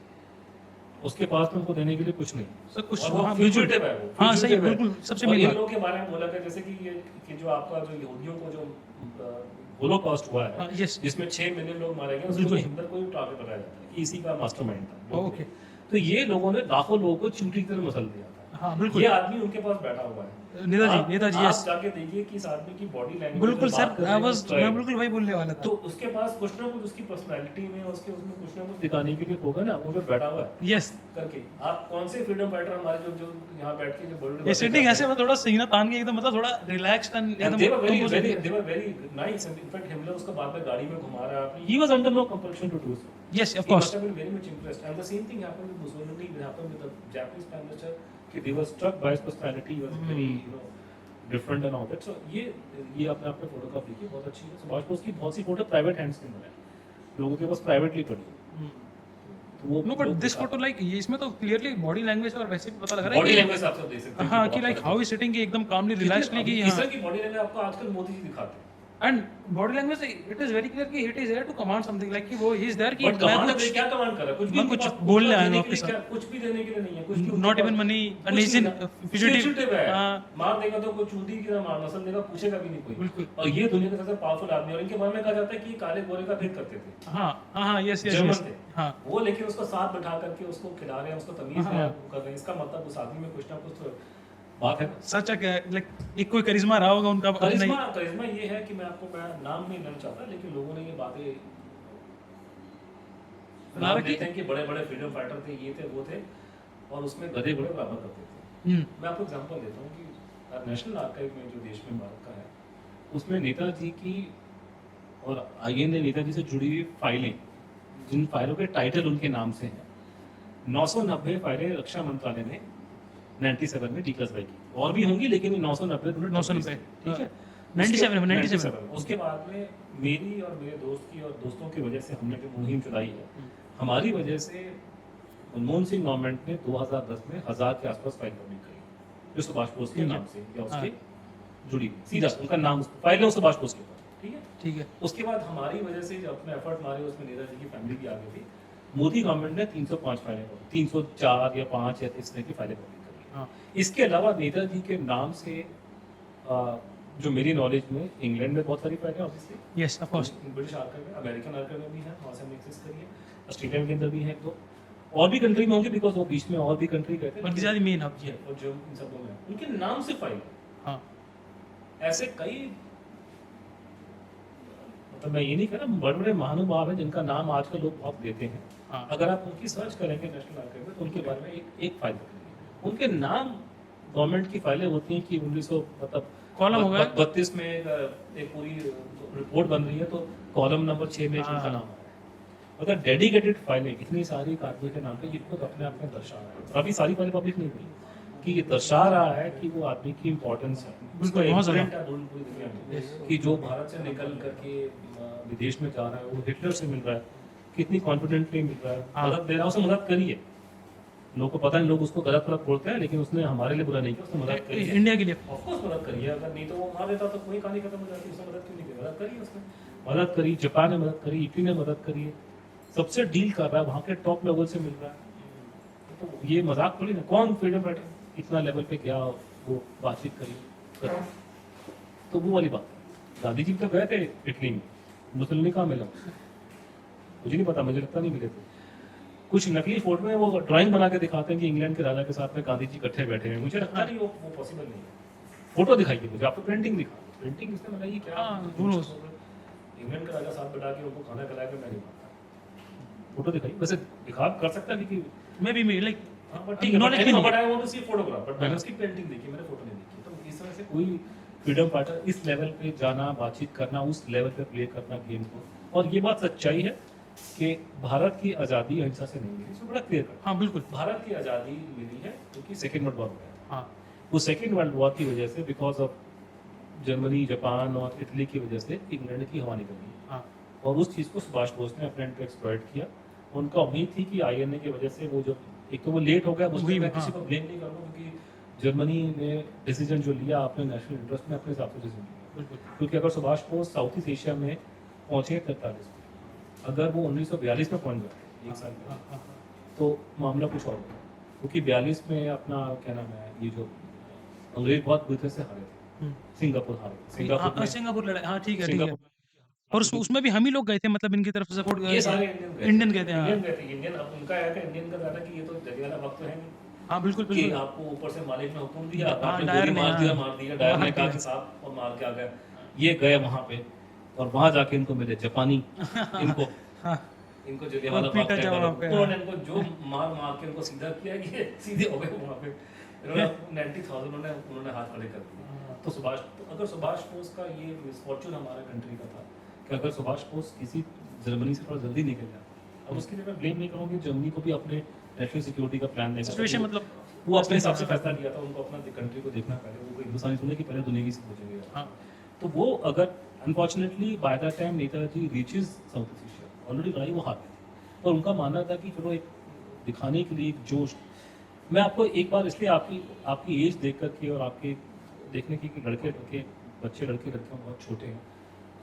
उसके पास में उनको देने के लिए कुछ नहीं, सर कुछ और वो हाँ बिल्कुल fugitive है, वो हाँ सही fugitive है। बिल्कुल सबसे और मेन इन बात लोगों के बारे में बोला गया जैसे कि ये कि जो आपका जो यहूदियों को जो होलोकॉस्ट हुआ है, यस जिसमें 6 मिलियन लोग मारे गए, उसमें बिल्कुल। हिटलर को ही टारगेट लगाया जाता है कि इसी का मास्टरमाइंड था। ओके तो ये लोगों ने लाखों लोगों को चूंटी की तरह मसल दिया था। हाँ बिल्कुल ये आदमी उनके पास बैठा हुआ है। नेताजी आप यस जाके देखिए कि इस आदमी की बॉडी लैंग्वेज बिल्कुल सर मैं बिल्कुल वही बोलने वाला तो था उसके पास कुछ ना कुछ उसकी पर्सनालिटी में उसके उसमें कुछ ना कुछ दिखाने के लिए होगा ना, वो जो बैठा हुआ है यस करके। आप कौन से फ्रीडम फाइटर हमारे जो जो यहाँ बैठ के जो बड़े ये सिटिंग ऐसे में थोड़ा सीना तान के एकदम मतलब थोड़ा रिलैक्स एंड एकदम they were very compose very होके- they were very nice, and in fact Himmler उसको बाद में गाड़ी में घुमा रहा है, he was under no compulsion to do so. yes of He course must have been very much impressed, and the same thing happened with Mussolini, it happened with the Japanese prime minister, कि they were struck by his personality, he was very different and all that. So ये अपने आप में photograph देखिए बहुत अच्छी है। सुभाष बोस की बहुत सी फोटो प्राइवेट हैंड्स के अंदर है, लोगों के पास प्राइवेटली पड़ी है। तो वो no but this photo like ये इसमें तो क्लियरली बॉडी लैंग्वेज और वैसे भी पता लग रहा है बॉडी कि लैंग्वेज आप सब देख सकते हैं हाँ कि लाइक हाउ इज सिटिंग की एकदम कामली रिलैक्सली कि इस हाँ तरह की बॉडी लैंग्वेज आपको आजकल मोदी जी दिखाते हैं। And body language it is very clear कि it is there to command something like कि वो ही इज देयर कि बट कमांड में क्या कमांड कर रहा है? कुछ भी मैं उनके कुछ पास बोलने आया हूं देने आपके के लिए क्या- साथ कुछ भी देने के लिए नहीं है, कुछ भी not even money and is in fugitive है। हाँ मार देगा तो कोई चूंटी की तरह मार मसल देगा, पूछेगा भी नहीं कोई। बिल्कुल और ये दुनिया का सबसे पावरफुल आदमी, और इनके बारे में कहा जाता है कि ये काले गोरे का भेद करते थे, हाँ हाँ यस यस जर्मन यस थे हाँ वो, लेकिन उसको साथ बैठा करके उसको खिला रहे हैं, उसको तमीज हाँ, है हाँ। वो कर रहे हैं। इसका मतलब उस आदमी में कुछ ना कुछ तो बात है। सच है लाइक एक कोई करिश्मा रहा होगा उनका नहीं करिश्मा ये है कि मैं नाम नहीं लेना चाहता, लेकिन लोगों ने ये बातें बना नाम रखी लेते हैं कि बड़े बड़े फ्रीडम फाइटर थे, ये थे वो थे, और उसमें गधे बड़े बराबर करते थे। मैं आपको एग्जांपल देता हूँ कि नेशनल आर्काइव में जो देश में भारत का है, उसमें नेताजी की और आईएनए नेताजी से जुड़ी हुई फाइलें, जिन फाइलों के टाइटल उनके नाम से हैं, 990 फाइलें रक्षा मंत्रालय ने 97 में डिक्लासिफाई की। और भी होंगी लेकिन ये 990 उन्होंने 990 ठीक है। 97 में, 97 उसके बाद में मेरी और मेरे दोस्त की और दोस्तों की वजह से हमने जो मुहिम चलाई है, हमारी वजह से मनमोहन सिंह गवर्नमेंट ने 2010 में 1000 के आसपास फाइल पब्लिक करी, जो सुभाष बोस के नाम से या उसके जुड़ी हुई, सीधा उनका नाम फाइलें सुभाष बोस के ऊपर, ठीक है। ठीक है उसके बाद हमारी वजह से जो अपने एफर्ट मारे, उसमें नेताजी की फैमिली भी आ गई थी। मोदी गवर्नमेंट ने 305 फाइलें, 304 या 5 या इस तरह की फाइलें पब्लिक करी। हाँ इसके अलावा नेताजी के नाम से जो मेरी नॉलेज में इंग्लैंड में बहुत सारी फाइलें obviously, yes of course British archive में, अमेरिकन आर्काइव में भी है, वहाँ से हमने एक्सेस करी है, ऑस्ट्रेलिया के अंदर भी है, तो और भी कंट्री में होंगे बिकॉज वो बीच में और भी कंट्री गए थे, बट ज्यादा मेन अब जी और जो इन सब में उनके नाम से फाइल है। हाँ ऐसे कई, मतलब मैं ये नहीं कह रहा, बड़े बड़े महानुभाव हैं जिनका नाम आजकल लोग बहुत देते हैं। हाँ अगर आप उनकी सर्च करेंगे नेशनल आर्काइव में, तो उनके बारे में एक फाइल पकड़ेंगे, उनके नाम गवर्नमेंट की फाइलें होती हैं कि 1900 मतलब कॉलम होगा 32 में एक पूरी रिपोर्ट बन रही है, तो कॉलम नंबर 6 में एक उनका नाम है। मतलब डेडिकेटेड फाइलें इतनी सारी एक आदमी के नाम पे, ये खुद अपने आप में दर्शा रहा है। अभी सारी फाइलें पब्लिक नहीं हुई कि ये दर्शा रहा है कि वो आदमी की इंपॉर्टेंस है, उसका बहुत ज्यादा। imprint है पूरी दुनिया में, कि जो भारत से निकल करके विदेश में जा रहा है, वो हिटलर से मिल रहा है, कितनी कॉन्फिडेंटली मिल रहा है, हाँ। मदद दे रहा है, उसने मदद करी है। लोगों को पता नहीं, लोग उसको गलत गलत बोलते हैं, लेकिन उसने हमारे लिए बुरा नहीं किया, उसने मदद करी है। इंडिया के लिए ऑफ कोर्स मदद करी है, अगर नहीं तो वो मार देता तो कोई कहानी खत्म हो जाती। उसने मदद क्यों नहीं की? मदद करी उसने, मदद करी, जापान ने मदद करी, इटली ने मदद करी है, सबसे डील कर रहा है, वहाँ के टॉप लेवल से मिल रहा है। तो ये मजाक थोड़ी ना, कौन फ्रीडम फाइटर इतना लेवल पे गया, वो बातचीत करी, तो वो वाली बात। गांधी जी तो गए थे इटली में, मुसलिनी कहाँ मिला मुझे नहीं पता, मुझे लगता नहीं मिले थे। कुछ नकली फोटो में वो ड्राइंग बना के दिखाते हैं कि इंग्लैंड के राजा के साथ में गांधी जी इकट्ठे बैठे हैं, मुझे लगता नहीं वो पॉसिबल नहीं है। फोटो दिखाइए मुझे, आपको प्रिंटिंग दिखा, प्रिंटिंग इसमें लगाइए क्या, हाँ, who knows? इंग्लैंड का राजा साथ बैठा के उनको खाना खिलाया के मैं नहीं मानता। फोटो दिखाइए, वैसे दिखा कर सकता है कि मे बी लाइक हाँ, but ठीक है, knowledge but भी नहीं but है। I want to see photograph, but मैंने उसकी पेंटिंग देखी, मैंने फोटो नहीं देखी। तो इस तरह से कोई फ्रीडम फाइटर इस लेवल पे जाना, बातचीत करना, उस लेवल पे प्ले करना गेम को, और ये बात सच्चाई है कि भारत की आज़ादी अहिंसा से नहीं मिली, इसको बड़ा क्लियर कर। हाँ बिल्कुल भारत की आज़ादी मिली है क्योंकि सेकेंड वर्ल्ड वॉर हुआ है। हाँ वो सेकेंड वर्ल्ड वॉर की वजह से, बिकॉज ऑफ जर्मनी, जापान और इटली की वजह से इंग्लैंड की हवा निकल गई, हाँ और उस चीज़ को सुभाष बोस ने अपने एंड पे एक्सप्लॉइट किया। उनका उम्मीद थी कि आईएनए की वजह से वो जो, एक तो वो लेट हो गया, उसमें मैं किसी को ब्लेम नहीं करूँगा, क्योंकि जर्मनी ने डिसीजन जो लिया अपने नेशनल इंटरेस्ट में, अपने हिसाब से डिसीजन लिया। बिल्कुल क्योंकि अगर Subhash Bose south east Asia में पहुँचे 43 में, अगर वो 1942 में पहुँच गए, एक साल में, हाँ हाँ तो मामला कुछ और होगा। क्योंकि 42 में अपना क्या नाम है, ये जो अंग्रेज बहुत बुरी तरह से हारे थे, सिंगापुर हारे थे। हाँ, सिंगापुर लड़ाई हाँ ठीक है सिंगापुर और उसमें भी हम ही लोग गए थे, मतलब इनकी तरफ से सपोर्ट ये सारे इंडियन इंडियन गए थे। हाँ इंडियन गए थे। इंडियन अब उनका है कि इंडियन का था कि ये तो जलियावाला वक्त तो है नहीं हाँ, बिल्कुल कि बिल्कुल। आपको ऊपर से मालिक ने हुक्म दिया, हाँ आपने डायर गोली ने, मार दिया, हाँ मार दिया, डायर मार ने कहा दिया। कि साहब और मार के आ गया। ये गए वहां पे और वहां जाके इनको मिले जापानी, इनको हाँ इनको और जलियांवाला बाग पीटा तय जाओ करो। वहाँ पे। उन्होंने इनको जो मार मार के इनको सीधा किया कि ये सीधे हो गए वहाँ पे। इन्होंने 90,000 उन्होंने हाथ खड़े कर दिए। तो अगर सुभाष बोस का ये मिसफॉर्चून हमारे कंट्री का था कि अगर सुभाष बोस किसी जर्मनी से थोड़ा जल्दी निकल जाता, अब उसके लिए मैं ब्लेम नहीं करूँगी, जर्मनी को भी अपने नेशनल सिक्योरिटी का प्लान देना सिचुएशन मतलब वो अपने हिसाब से फैसला किया था। उनको अपना कंट्री को देखना पहले, वो कोई हिंदुस्तानी सुने कि पहले दुनिया की सोचेंगे। हाँ तो वो अगर unfortunately by the time Netaji reaches south east Asia already लड़ाई वो हार गए थे। और उनका मानना था कि चलो एक दिखाने के लिए एक जोश। मैं आपको एक बार इसलिए आपकी एज देख करके और आपके देखने की कि लड़के बच्चे लड़के लड़कियां बहुत छोटे हैं,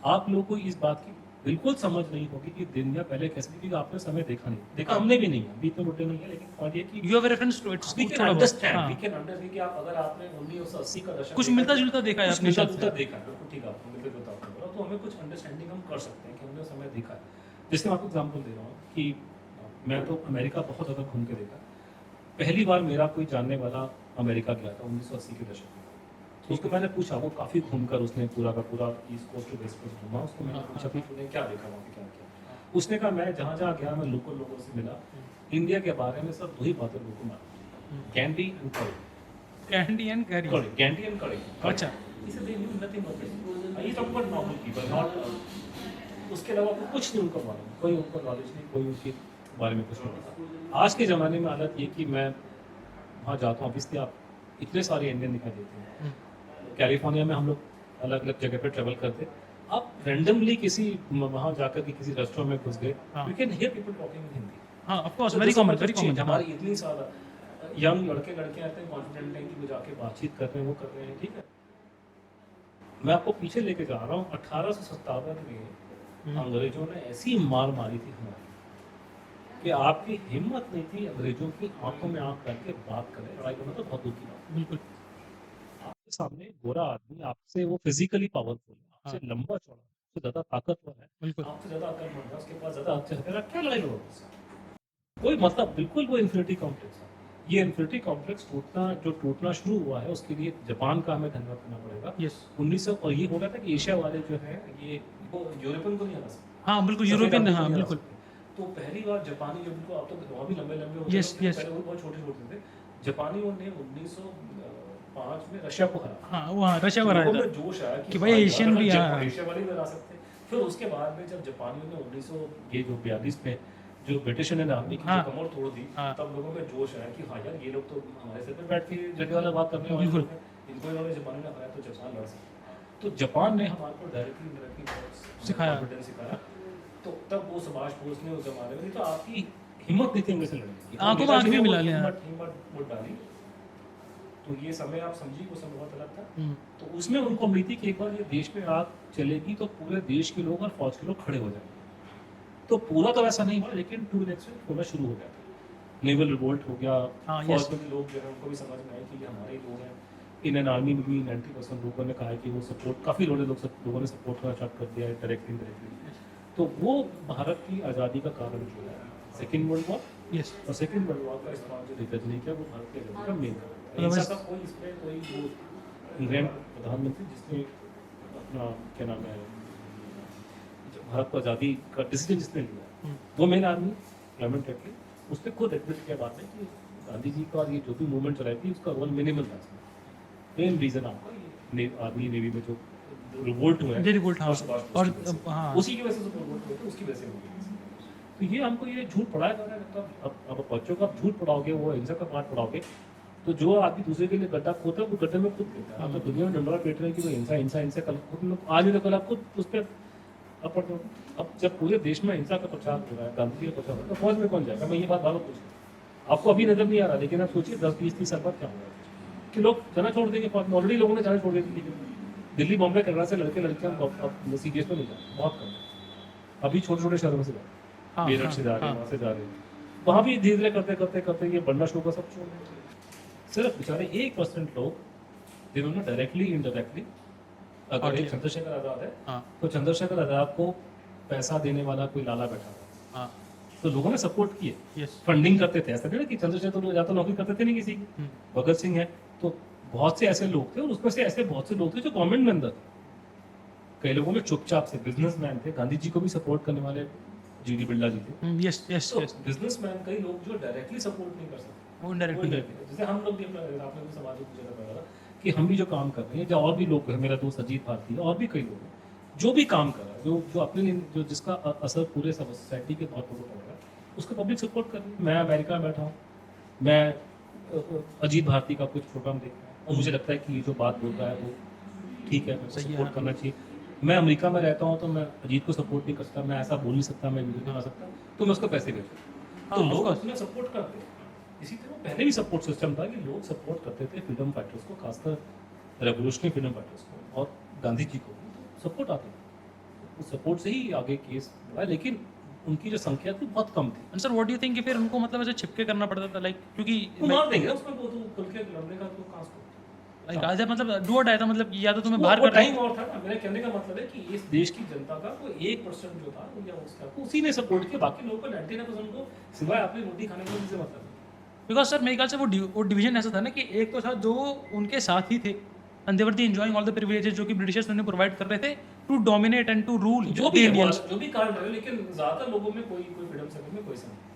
आप लोगों को इस बात की बिल्कुल समझ नहीं होगी कि दुनिया पहले कैसे थी, क्योंकि आपने समय देखा नहीं, देखा हमने भी नहीं है, अभी इतने बुढ़े नहीं है, लेकिन बात ये कि you have reference to its we can थोड़ा बहुत। understand, हाँ we can understand कि आप अगर आपने 1980 का दशक कुछ देखा मिलता है, जुलता देखा है कुछ अपने मिलता हिसाब जुलता से। देखा है, बिल्कुल ठीक है, आपने मिलता जुलता आपने बोला, तो हमें कुछ अंडरस्टैंडिंग हम कर सकते हैं कि हमने समय देखा है। जैसे मैं आपको एग्जांपल दे रहा हूँ कि मैं तो अमेरिका बहुत ज़्यादा घूम के देखा। पहली बार मेरा कोई जानने वाला अमेरिका गया था 1980 के दशक में। तो उसको मैंने पूछा, वो काफ़ी घूमकर उसने पूरा का पूरा east coast to west coast घूमा। उसको मैंने पूछा कि तूने क्या देखा वहाँ पे, क्या किया। उसने कहा मैं जहाँ जहाँ गया मैं लोकल लोगों से मिला, इंडिया के बारे में सब दो ही बातें लोगों को मालूम, candy and kadhi. Candy and curry. Kadhi, candy and kadhi. अच्छा। इसे they knew nothing but this. ये talk about normal people, not उसके अलावा कुछ नहीं उनको मालूम, कोई उनको नॉलेज नहीं, कोई उनके बारे में कुछ नहीं पता। आज के ज़माने में हालत ये कि मैं वहाँ जाता हूँ, ऑब्वियसली आप इतने सारे इंडियन दिखाई देते हैं। कैलिफोर्निया में हम लोग अलग अलग जगह पे ट्रेवल करते, आप रैंडमली किसी वहाँ जाकर के किसी रेस्टोरेंट में घुस गए, हाँ। You can hear people talking in Hindi. हाँ of course So very this is common, much very of change। Common. हमारी इतनी सारा यंग लड़के लड़कियां आते हैं, कॉन्फिडेंट हैं कि वो जाके बातचीत कर रहे हैं, वो कर रहे हैं, ठीक है। मैं आपको पीछे लेके जा रहा हूँ, 1857 में अंग्रेजों ने ऐसी मार मारी थी हमारी कि आपकी हिम्मत नहीं थी अंग्रेजों की आंखों में आंख करके बात करें, लड़ाई करना तो बहुत दूर की बात। बिल्कुल। आपके सामने गोरा आदमी, आपसे वो फिजिकली पावरफुल है, आपसे हाँ। लंबा चौड़ा, आपसे ज्यादा ताकतवर है, बिल्कुल। आपसे ज्यादा अकलमंद है, उसके पास ज्यादा हथियार है, क्या लड़ाई लड़ोगे उससे? कोई मतलब, बिल्कुल वो इन्फिनिटी कॉम्प्लेक्स है। ये इन्फिनिटी कॉम्प्लेक्स टूटना शुरू हुआ है, उसके लिए जापान का हमें धन्यवाद करना पड़ेगा। यस। 1900 और ये हो गया था कि एशिया वाले जो है ये वो यूरोपियन को नहीं हरा सकते। हाँ बिल्कुल, सफेद यूरोपियन, आदमी को हाँ नहीं हरा बिल्कुल। सकते। तो पहली बार जापानी, जो उनको आप तो वहाँ भी लंबे लंबे होते Yes, थे, yes। पहले वो बहुत छोटे छोटे थे। जापानियों ने 1905 में रशिया को हरा। हाँ वो हाँ रशिया में लोगों रहा में था जोश आया कि भाई हाँ, एशियन यार, भी, जब हाँ। एशिया वाले भी हरा सकते। फिर उसके बाद में जब जापानियों ने 1942 में जो ब्रिटिश ने आर्मी की हाँ। जो कमर तोड़ दी, हाँ। तब लोगों में जोश आया कि हाँ यार ये लोग तो हमारे सिर पे बैठ के जलियांवाला बाग करने वाले बिल्कुल। लोग हैं, इनको इन्होंने जापान ने हराया तो जापान लड़ सकता। तो जापान ने हमारे को डायरेक्टली सिखाया। कॉन्फिडेंस सिखाया। तो तब वो सुभाष बोस ने उस जमाने में, तो आपकी हिम्मत नहीं थी उनसे से लड़ने की, आंखों में आंख भी मिला लिया। हिम्मत वो डाली। तो ये समय आप समझिए वो समय बहुत अलग था। तो उसमें उनको उम्मीद थी कि एक बार ये देश में आग चलेगी तो पूरे देश के लोग और फौज के लोग खड़े हो जाएंगे। तो पूरा तो वैसा नहीं हुआ, लेकिन टू इलेक्शन होना शुरू हो गया था। नेवल रिवोल्ट हो गया, हाँ, फौज yes। में भी लोग जो है उनको भी समझ में आया कि ये हमारे ही लोग हैं। इंडियन आर्मी में भी 90% लोगों ने कहा है कि वो सपोर्ट, काफ़ी लोगों ने सपोर्ट करना स्टार्ट कर दिया है डायरेक्टली इनडायरेक्टली। तो वो भारत की आज़ादी का कारण जो है सेकेंड वर्ल्ड वॉर, यस। और सेकेंड वर्ल्ड वॉर का इस्तेमाल जो नेताजी ने किया वो भारत की आज़ादी का मेन कारण है। Otherwise- ऐसा कोई इसमें कोई वो इंग्लैंड प्रधानमंत्री जिसने अपना क्या नाम है भारत को आज़ादी का डिसीजन जिसने लिया, वो मेन आर्मी क्लेमेंट एटली, उसने खुद एडमिट किया बाद में कि गांधी जी का ये जो भी मूवमेंट चलाई थी उसका रोल मिनिमल था। मेन रीजन आपका ये आर्मी नेवी में जो रिवोल्ट हुआ है, रिवोल्ट, हाँ। और सुभाष बोस और की वजह से। हाँ उसी की वजह से रिवोल्ट हुए थे, उसकी वजह से हो गई। तो ये हमको ये झूठ पढ़ाया जा रहा है, मतलब अब बच्चों को आप झूठ पढ़ाओगे, वो हिंसा का पाठ पढ़ाओगे, तो जो आदमी दूसरे के लिए गड्ढा खोता है वो गड्ढे में खुद लेता है। आप तो दुनिया में डंडोरा पीट रहे हैं कि वो हिंसा हिंसा हिंसा, कल खुद आज नहीं तो कल आप खुद उस पर अब जब पूरे देश में हिंसा का प्रचार हो रहा है, गांधी जी का प्रचार हो रहा है, तो फौज में कौन जाएगा? मैं ये बात बार पूछूँ, आपको अभी नजर नहीं आ रहा, लेकिन आप सोचिए 10-20-30 साल बाद क्या होगा कि लोग जाना छोड़ देंगे फौज में। ऑलरेडी लोगों ने जाना छोड़ दी थी। दिल्ली, बॉम्बे, कनाडा से लड़के लड़कियां सीडीएस में नहीं जाते, बहुत कम है। अभी छोटे छोटे शहरों में से जा रहे हैं, हाँ, मेरठ से जा रहे हैं, हाँ। वहाँ से जा रहे हैं, वहाँ भी धीरे धीरे करते करते करते ये बढ़ना शुरू होगा, सब छोड़ देंगे। सिर्फ बेचारे 1% लोग जिन्होंने डायरेक्टली इनडायरेक्टली अगर और एक ये- चंद्रशेखर आजाद है हाँ तो चंद्रशेखर आजाद को पैसा देने वाला कोई लाला बैठा था, हाँ तो लोगों ने सपोर्ट किए, यस फंडिंग करते थे। ऐसा नहीं ना कि चंद्रशेखर या तो नौकरी करते थे नहीं किसी की, भगत सिंह है, तो बहुत से ऐसे लोग थे और उसमें से ऐसे बहुत से लोग थे जो गवर्नमेंट में अंदर थे। कई लोगों में चुपचाप से बिजनेसमैन थे, गांधी जी को भी सपोर्ट करने वाले जीडी बिरला जी थे। यस यस तो यस बिजनेसमैन कई लोग जो डायरेक्टली सपोर्ट नहीं कर सकते, वो इनडायरेक्टली वो जैसे हम लोग भी अपना, आपने भी सवाल जो पूछा था पहला कि हम भी जो काम कर रहे हैं, या और भी लोग हैं, मेरा दोस्त अजीत भारती है, और भी कई लोग हैं जो भी काम कर रहा है, जो जो अपने लिए जो जिसका असर पूरे सोसाइटी के तौर पर पड़ रहा है, उसको पब्लिक सपोर्ट कर रही है। मैं अमेरिका में बैठा हूँ, मैं अजीत भारती का कुछ प्रोग्राम देख रहा हूँ और मुझे लगता है कि ये जो बात बोल रहा है वो ठीक है, सही है, सपोर्ट हाँ। करना चाहिए। मैं अमेरिका में रहता हूँ तो मैं अजीत को सपोर्ट नहीं कर सकता, मैं ऐसा बोल नहीं सकता, मैं वीडियो नहीं बना सकता, तो मैं उसको पैसे भेजूँ, हाँ, तो of लोग course। उसमें सपोर्ट करते हैं। इसी तरह पहले भी सपोर्ट सिस्टम था कि लोग सपोर्ट करते थे फ्रीडम फाइटर्स को, खासकर रेवोल्यूशनरी फ्रीडम फाइटर्स को, और गांधी जी को सपोर्ट आते थे। उस सपोर्ट से ही आगे केस बढ़ा, लेकिन उनकी जो संख्या थी बहुत कम थी। And sir what do you think कि फिर उनको मतलब ऐसे छिपके करना पड़ता था, लाइक क्योंकि वो मार देंगे ना उसमें, वो तो खुल के लड़ने का तो कहाँ से लाइक आज मतलब डू और डाई था, मतलब या तो तुम्हें बाहर वो कर टाइम और था ना। मेरे कहने का मतलब है कि इस देश की जनता का वो 1% जो था या उसका उसी ने सपोर्ट किया, बाकी लोगों को 99% को सिवाय अपनी रोटी खाने का से मतलब नहीं। बिकॉज सर मेरे ख्याल से वो डिवीजन ऐसा था ना कि एक तो था जो उनके साथ ही थे and they were enjoying all the privileges जो कि ब्रिटिशर्स उन्हें प्रोवाइड कर रहे थे to dominate and to rule जो भी इंडियंस। जो भी कारण रहे, लेकिन ज्यादातर लोगों में कोई कोई फ्रीडम सेक्टर में कोई समझ नहीं।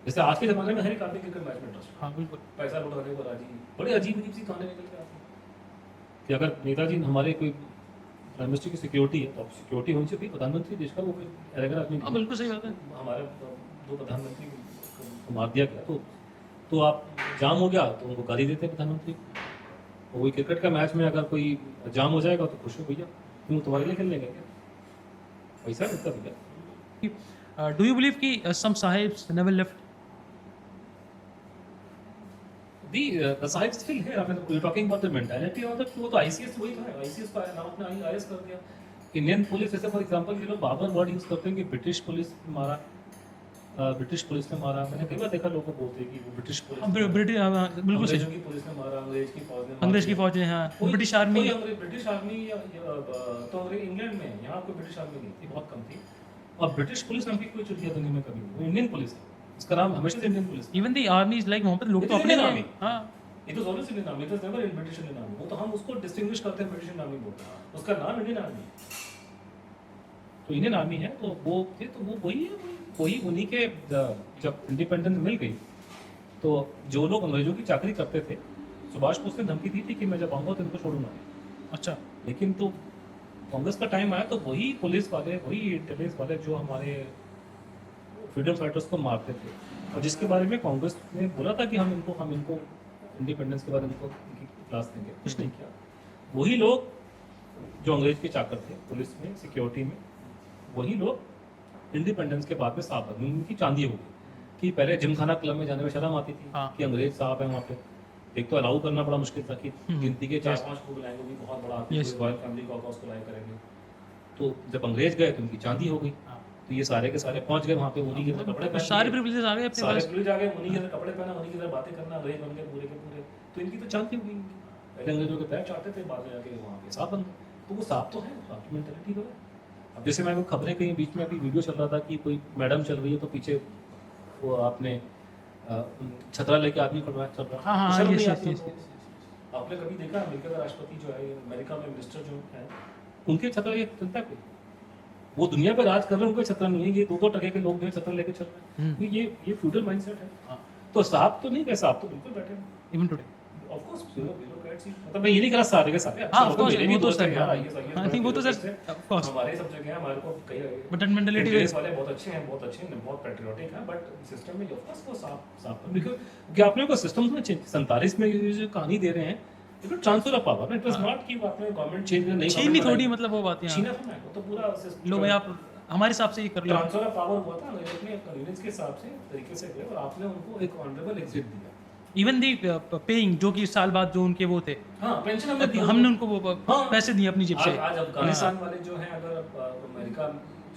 जैसे आज के जमाने में हर एक आदमी क्रिकेट मैच में इंटरेस्ट, हाँ बिल्कुल। पैसा लुटाने को राजी, बड़ी अजीब अजीब सी कहानी निकल के आती है कि अगर नेताजी हमारे कोई प्राइम मिनिस्टर की सिक्योरिटी है तो सिक्योरिटी होनी चाहिए, प्रधानमंत्री देश का वो कोई अरेगर आदमी हाँ बिल्कुल सही बात है। हमारे दो प्रधानमंत्री को मार दिया गया, तो आप जाम हो गया तो उनको गाली देते हैं प्रधानमंत्री को। और वही क्रिकेट का मैच में अगर कोई जाम हो जाएगा तो खुश हो भैया, क्यों तुम्हारे लिए खेलने गए क्या, पैसा मिलता भैया। डू यू बिलीव कि some sahibs never left? The side still here. I mean, we're talking about the mentality of the, वो तो ICS वही था, ICS का नाम अपने IAS कर दिया। इंडियन पुलिस जैसे फॉर एग्जांपल ये लोग बार-बार वर्ड यूज करते हैं कि ब्रिटिश पुलिस ने मारा, ब्रिटिश पुलिस ने मारा। मैंने कई बार देखा लोगों को बोलते हैं कि वो ब्रिटिश पुलिस ने मारा, ब्रिटिश बिल्कुल सही। अंग्रेजों की पुलिस ने मारा, अंग्रेज की फौज ने मारा। अंग्रेज की फौज है, हाँ ब्रिटिश आर्मी। ब्रिटिश आर्मी तो अंग्रेज इंग्लैंड में, यहाँ कोई ब्रिटिश आर्मी नहीं थी, बहुत कम थी। और ब्रिटिश पुलिस नाम की कोई चुटिया दुनिया में कभी नहीं, इंडियन पुलिस है, इसका नाम हमेशा से Indian police. Even the army is like वहाँ पर लोग तो अपने Indian army। हाँ It was always Indian Army. It was never in British Indian Army. वो तो हम उसको डिस्टिंग्विश करते हैं ब्रिटिश आर्मी बोलते हैं, उसका नाम इंडियन आर्मी है। तो इंडियन आर्मी है, तो वो थे, तो वो वही है, वही उन्हीं के जब इंडिपेंडेंस मिल गई तो जो लोग अंग्रेजों की चाकरी करते थे, सुभाष बोस ने धमकी दी थी कि मैं जब आऊँगा तो इनको छोड़ूंगा। अच्छा लेकिन तो कांग्रेस का टाइम आया तो वही पुलिस वाले, वही इंटेलिजेंस वाले जो हमारे फ्रीडम फाइटर्स को मारते थे, और जिसके बारे में कांग्रेस ने बोला था कि हम इनको इंडिपेंडेंस के बाद इनको क्लास देंगे, कुछ नहीं किया। वही लोग जो अंग्रेज के चाकर थे पुलिस में, सिक्योरिटी में, वही लोग इंडिपेंडेंस के बाद में साहब बने, उनकी चांदी हो गई कि पहले जिमखाना क्लब में जाने में शर्म आती थी हाँ। कि अंग्रेज साहब हैं वहाँ पे। एक तो अलाउ करना बड़ा मुश्किल था कि गिनती के Yes। 4-5 को बुलाएंगे, भी बहुत बड़ा Yes। रॉयल फैमिली का उसको लाइक करेंगे। तो जब अंग्रेज गए तो उनकी चांदी हो गई, तो ये सारे के सारे पहुंच गए वहाँ पे, उन्हीं के तरह कपड़े पहन सारे लिए। प्रिविलेजेस आ गए अपने सारे पास। पुलिस आ गए, उन्हीं के तरह कपड़े पहना, उन्हीं की तरह बातें करना, अंग्रेज बन गए पूरे के पूरे। तो इनकी तो चांदी हो गई इनकी। पहले अंग्रेजों के पैर चाटते थे, बाद में जाके वहाँ पे साहब बन गए। तो वो साहब तो है, आपकी मेंटालिटी तो है। अब जैसे मैं को खबरें कहीं बीच में अभी वीडियो चल रहा था कि कोई मैडम चल रही है तो पीछे वो आपने छतरा लेके आदमी खड़ा है, चल रहा है। हाँ, हाँ, तो शर्म yes, नहीं yes, आती yes, उनको? आपने कभी देखा अमेरिका का राष्ट्रपति जो है, अमेरिका में मिनिस्टर जो है, उनके छतरा ये चलता है कोई? वो दुनिया पे राज कर रहे हैं, उनके छतरा नहीं है। ये 2-2 टके के लोग जो है छतरा लेके चल रहे हैं। ये फ्यूडल माइंडसेट है। हाँ। तो साहब तो नहीं गए, साहब तो बिल्कुल बैठे हैं। Even today of course bureaucrats ही, मतलब मैं ये नहीं कह रहा सारे के सारे अच्छे हाँ लोग ऑफ हैं, कोर्स मेरे भी वो तो दोस्त हैं सर यार, हाँ IAS आई थिंक वो तो bureaucrats सर हैं। ऑफ कोर्स हमारे सब जगह हैं, हमारे को कई बट मेंटालिटी इंटेलिजेंस वाले बहुत अच्छे हैं, बहुत पैट्रियोटिक हैं, बट सिस्टम में ऑफ कोर्स वो साफ बिकॉज़ कि आपने को सिस्टम तो चेंज 47 में ये जो कहानी दे रहे हैं, it was transfer of power, it was not कि आपने गवर्नमेंट चेंज नहीं छीननी थोड़ी मतलब वो बात है। छीना था ना, तो पूरा लो भाई आप हमारे हिसाब से ही कर लो। ट्रांसफर ऑफ पावर हुआ था, अंग्रेज ने कन्वीनियंस के हिसाब से तरीके से गए और आपने उनको एक ऑनरेबल एग्जिट दिया। इवन दी पेइंग जो कि साल बाद जो उनके वो थे, हाँ, पेंशन हमने दी। हमने उनको वो हाँ। पैसे दिए अपनी जेब से। आज अफगानिस्तान वाले जो हैं, अगर अमेरिका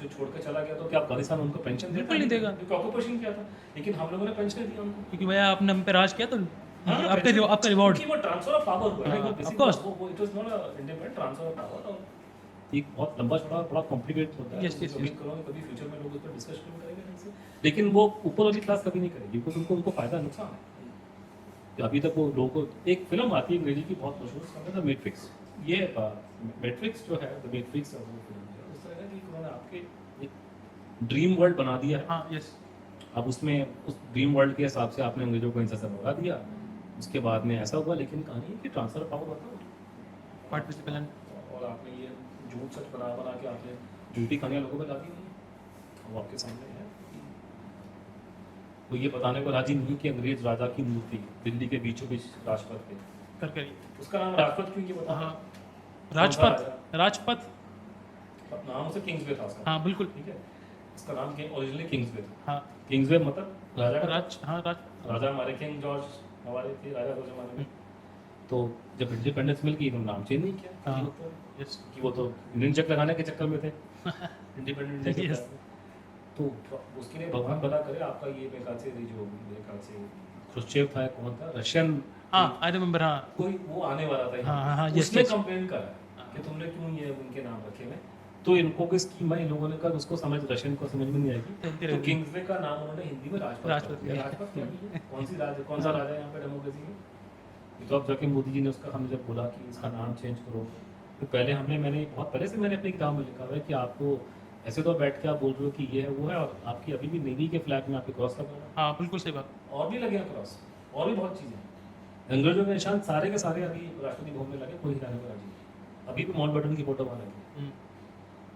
जो छोड़ के चला गया तो क्या अफगानिस्तान उनको पेंशन बिल्कुल नहीं देगा। क्योंकि ऑक्यूपेशन किया था, लेकिन हम लोगों ने पेंशन दी उनको। क्योंकि भैया आपने हम पे राज किया तो हाँ, आपका pension, आपका रिवॉर्ड। क्योंकि वो ट्रांसफर ऑफ पावर हुआ है हाँ, ना, of बेसिक course. वो it was not a independent transfer of power, और एक बहुत लंबा चौड़ा बड़ा कॉम्प्लिकेट होता है। Yes, yes, उम्मीद yes. करूँगा कभी फ्यूचर में लोग उस पर डिस्कशन करेंगे ढंग से, लेकिन वो ऊपर वाली क्लास कभी नहीं करेगी, बिकॉज उनको फायदा नुकसान है। अभी तक वो लोगों को एक फिल्म आती है अंग्रेजी की बहुत मशहूर, उसका नाम है द मैट्रिक्स। ये मैट्रिक्स जो है, द मैट्रिक्स है वो फिल्म है, उस तरह है कि उन्होंने आपके एक ड्रीम वर्ल्ड बना दिया है। हाँ, यस। अब उसमें उस ड्रीम वर्ल्ड के हिसाब से आपने अंग्रेजों को हिंसा से भगा दिया, उसके बाद में ऐसा हुआ, लेकिन कहानी है कि ट्रांसफर पावर होता है, पार्टिसिपेंट। और आपने ये झूठ सच बना बना के आपने झूठी कहानियां लोगों पर ला दी हैं। वो आपके सामने है, वो ये बताने को राजी नहीं कि अंग्रेज राजा की मूर्ति दिल्ली के बीचों बीच राजपथ पे, करके। उसका नाम राजपथ क्यों, ये बता। हाँ, राजपथ। राजपथ। नाम उसे किंग्सवे था उसका। हाँ, बिल्कुल। ठीक है, उसका नाम ओरिजिनली किंग्सवे था। हाँ, किंग्सवे मतलब राजा का, हाँ, राजा हमारे किंग जॉर्ज हमारे थे राजा उस जमाने में। तो जब इंडिपेंडेंस मिल गई, उन्होंने नाम चेंज नहीं किया। हाँ, तो यस। कि वो तो यूनियन जैक लगाने के चक्कर में थे इंडिपेंडेंट डे के Yes. टाइम में। तो उसके लिए भगवान भला करे आपका, ये मेरे ख्याल से जो मेरे ख्याल से ख्रुश्चेव था, कौन था, रशियन, हाँ, आई रिमेम्बर। हाँ, कोई वो आने वाला था यहाँ। हाँ, yes, उसने yes. कंप्लेन करा कि तुमने क्यों ये उनके नाम रखे हुए। तो इनको की स्कीम है, इन लोगों ने कहा उसको समझ, रशियन को समझ में नहीं आएगी, तो किंग्सवे का नाम उन्होंने हिंदी में राजपथ कर राजपथ दिया। किया। राजपथ क्या है? कौन सा राजा है यहाँ पे डेमोक्रेसी में? तो अब जाके मोदी जी ने उसका, हमें जब बोला कि इसका नाम चेंज करो, तो पहले मैंने बहुत पहले से मैंने अपनी किताब में लिखा हुआ है कि आपको ऐसे तो बैठ के आप बोल रहे हो कि ये है वो है, और आपकी अभी भी नेवी के फ्लैग में आपके क्रॉस लगा हुआ है, हाँ, बिल्कुल सही बात। और भी लगे हैं क्रॉस, और भी बहुत चीज़ें हैं। अंग्रेजों के निशान सारे के सारे अभी राष्ट्रपति भवन में लगे, कोई हिलाने को राजी नहीं। अभी भी माउंटबेटन की फोटो वहाँ लगी। हम्म,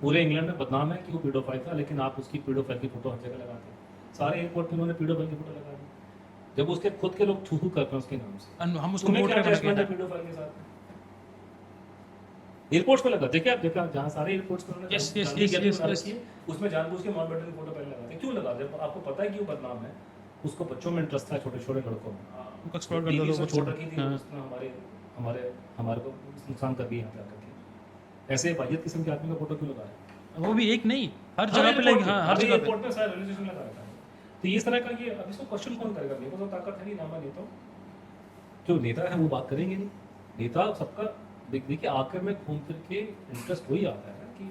पूरे इंग्लैंड में बदनाम है कि वो पीडोफाइल था, लेकिन आप उसकी पीडोफाइल की फोटो हर जगह लगाते हैं। सारे एयरपोर्ट पे उन्होंने पीडोफाइल की फोटो लगा दी, जब उसके खुद के लोग छू करते हैं उसके नाम से। हम उसको तुम्हें वोट क्या करना अटैचमेंट है चाहिए। पीडोफाइल के साथ? एयरपोर्ट्स पे लगा, देखिए आप, देखा जहाँ सारे एयरपोर्ट्स पे उन्होंने Yes, yes, Gandhi yes, gallery yes, बना yes. रखी है, उसमें जानबूझ के माउंटबेटन की फोटो पहले लगाते हैं। क्यों लगा? जब आपको पता है कि वो बदनाम है, उसको बच्चों में इंटरेस्ट था, छोटे छोटे लड़कों में, उनको एक्सप्लोर कर टीवी दो से बच्चे। छोड़ रखी थी, हाँ, उसने हमारे को नुकसान कर दिया यहाँ पे आकर के। ऐसे वाहियत किस्म के आदमी का फोटो क्यों लगा है? वो भी एक नहीं, हर जगह पे लगे। हाँ, हर जगह पे। एयरपोर्ट में सारे रेलवे स्टेशन लगा रखा है। तो इस तरह का ये, अब इसको क्वेश्चन कौन करेगा? मेरे को तो ताकत है नहीं, ना मैं नेता हूँ। जो नेता है वो बात करेंगे नहीं, नेता सबका देखिए आखिर में घूम फिर के इंटरेस्ट वही आता है कि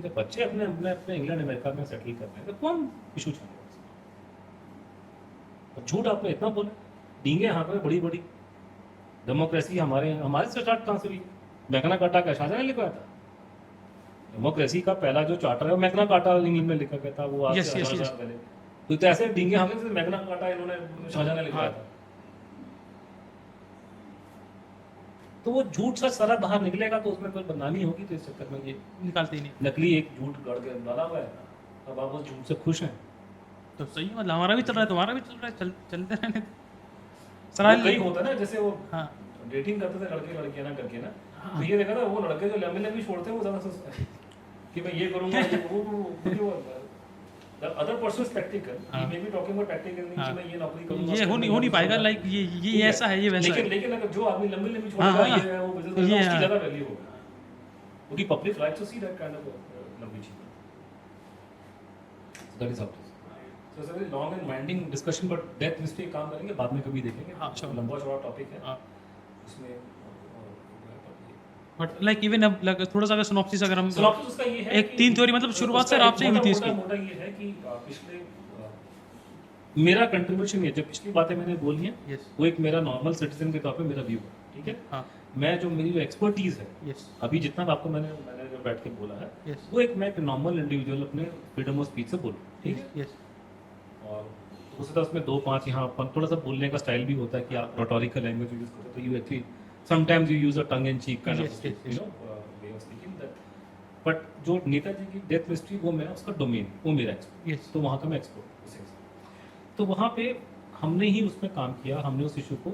जब बच्चे अपने अपने अपने इंग्लैंड अमेरिका में सेटल कर रहे हैं, तो कौन इशू चल रहा है? झूठ आपने इतना बोला, डींगे हाथ में बड़ी बड़ी, डेमोक्रेसी हमारे से स्टार्ट कहाँ से हुई? मैग्ना कार्टा का शाहजहां ने लिखवाया था। डेमोक्रेसी का पहला जो चार्टर है वो मैग्ना कार्टा इंग्लैंड में लिखा गया था, वो आज Yes, से yes, 1000 yes. साल पहले। तो ऐसे डींगे हाथ में मैग्ना कार्टा इन्होंने शाहजहां ने लिखवाया था। तो वो झूठ सच सारा बाहर निकलेगा तो उसमें कोई बदनामी होगी, तो इस चक्कर में ये निकालते ही नहीं। नकली एक झूठ गढ़ के डाला हुआ है। अब आप उस झूठ से खुश हैं? तो सही है, मतलब हमारा भी चल रहा है, तुम्हारा भी चल रहा है, चलते रहने दो। वो सराय कई होता है ना, जैसे वो हाँ, डेटिंग करते थे लड़के लड़कियां ना करके ना, तो ये देखा था वो लड़के जो लंबी लंबी छोड़ते हैं वो ज्यादा सोचते हैं कि मैं ये करूंगा, ये वो the other person is practical, he may be talking about practical नहीं कि मैं ये नौकरी करूंगा, ये हो नहीं पाएगा, लाइक ये ऐसा है, ये वैसा है। लेकिन अगर जो आदमी लंबी लंबी हाँ, छोड़ेगा, हाँ, ये है वो बिजनेस ये करेगा, उसकी हाँ। ज्यादा वैल्यू होगा, क्योंकि public likes to see that kind of लंबी चीज। That is how it is. So it's a very long and winding discussion, but death list पे काम करेंगे बाद में, कभी देखेंगे। हाँ, sure. लंबा चौड़ा टॉपिक है, हाँ, उसमें बट लाइक इवन अब थोड़ा सा अगर सिनॉप्सिस अगर हम सिनॉप्सिस उसका ये है एक कि तीन थ्योरी, मतलब शुरुआत से आपसे ही हुई थी इसकी। मोटा ये है कि पिछले मेरा कंट्रीब्यूशन ये, जो पिछली बातें मैंने बोली हैं, यस, वो एक मेरा नॉर्मल सिटीजन के तौर पे मेरा व्यू है, ठीक है। हाँ, मैं जो मेरी जो एक्सपर्टीज है यस, अभी जितना आपको मैंने जो बैठ के बोला है, यस, वो एक मैं एक नॉर्मल इंडिविजुअल अपने फ्रीडम ऑफ स्पीच से बोलूँ, ठीक है। यस, और उसके साथ उसमें 2-5 यहाँ पर थोड़ा सा बोलने का स्टाइल भी होता है कि आप रेटोरिकल लैंग्वेज यूज करते हो, तो you actually sometimes you use a tongue in cheek kind Yes, of, yes, you yes. No, way of speaking that. But जो नेताजी की डेथ मिस्ट्री, वो मैं उसका डोमेन, वो मेरा एक्सपर्ट, यस, तो वहाँ का मैं एक्सपर्ट उस हिसाब से। तो वहाँ पे हमने ही उसमें काम किया, हमने उस इशू को,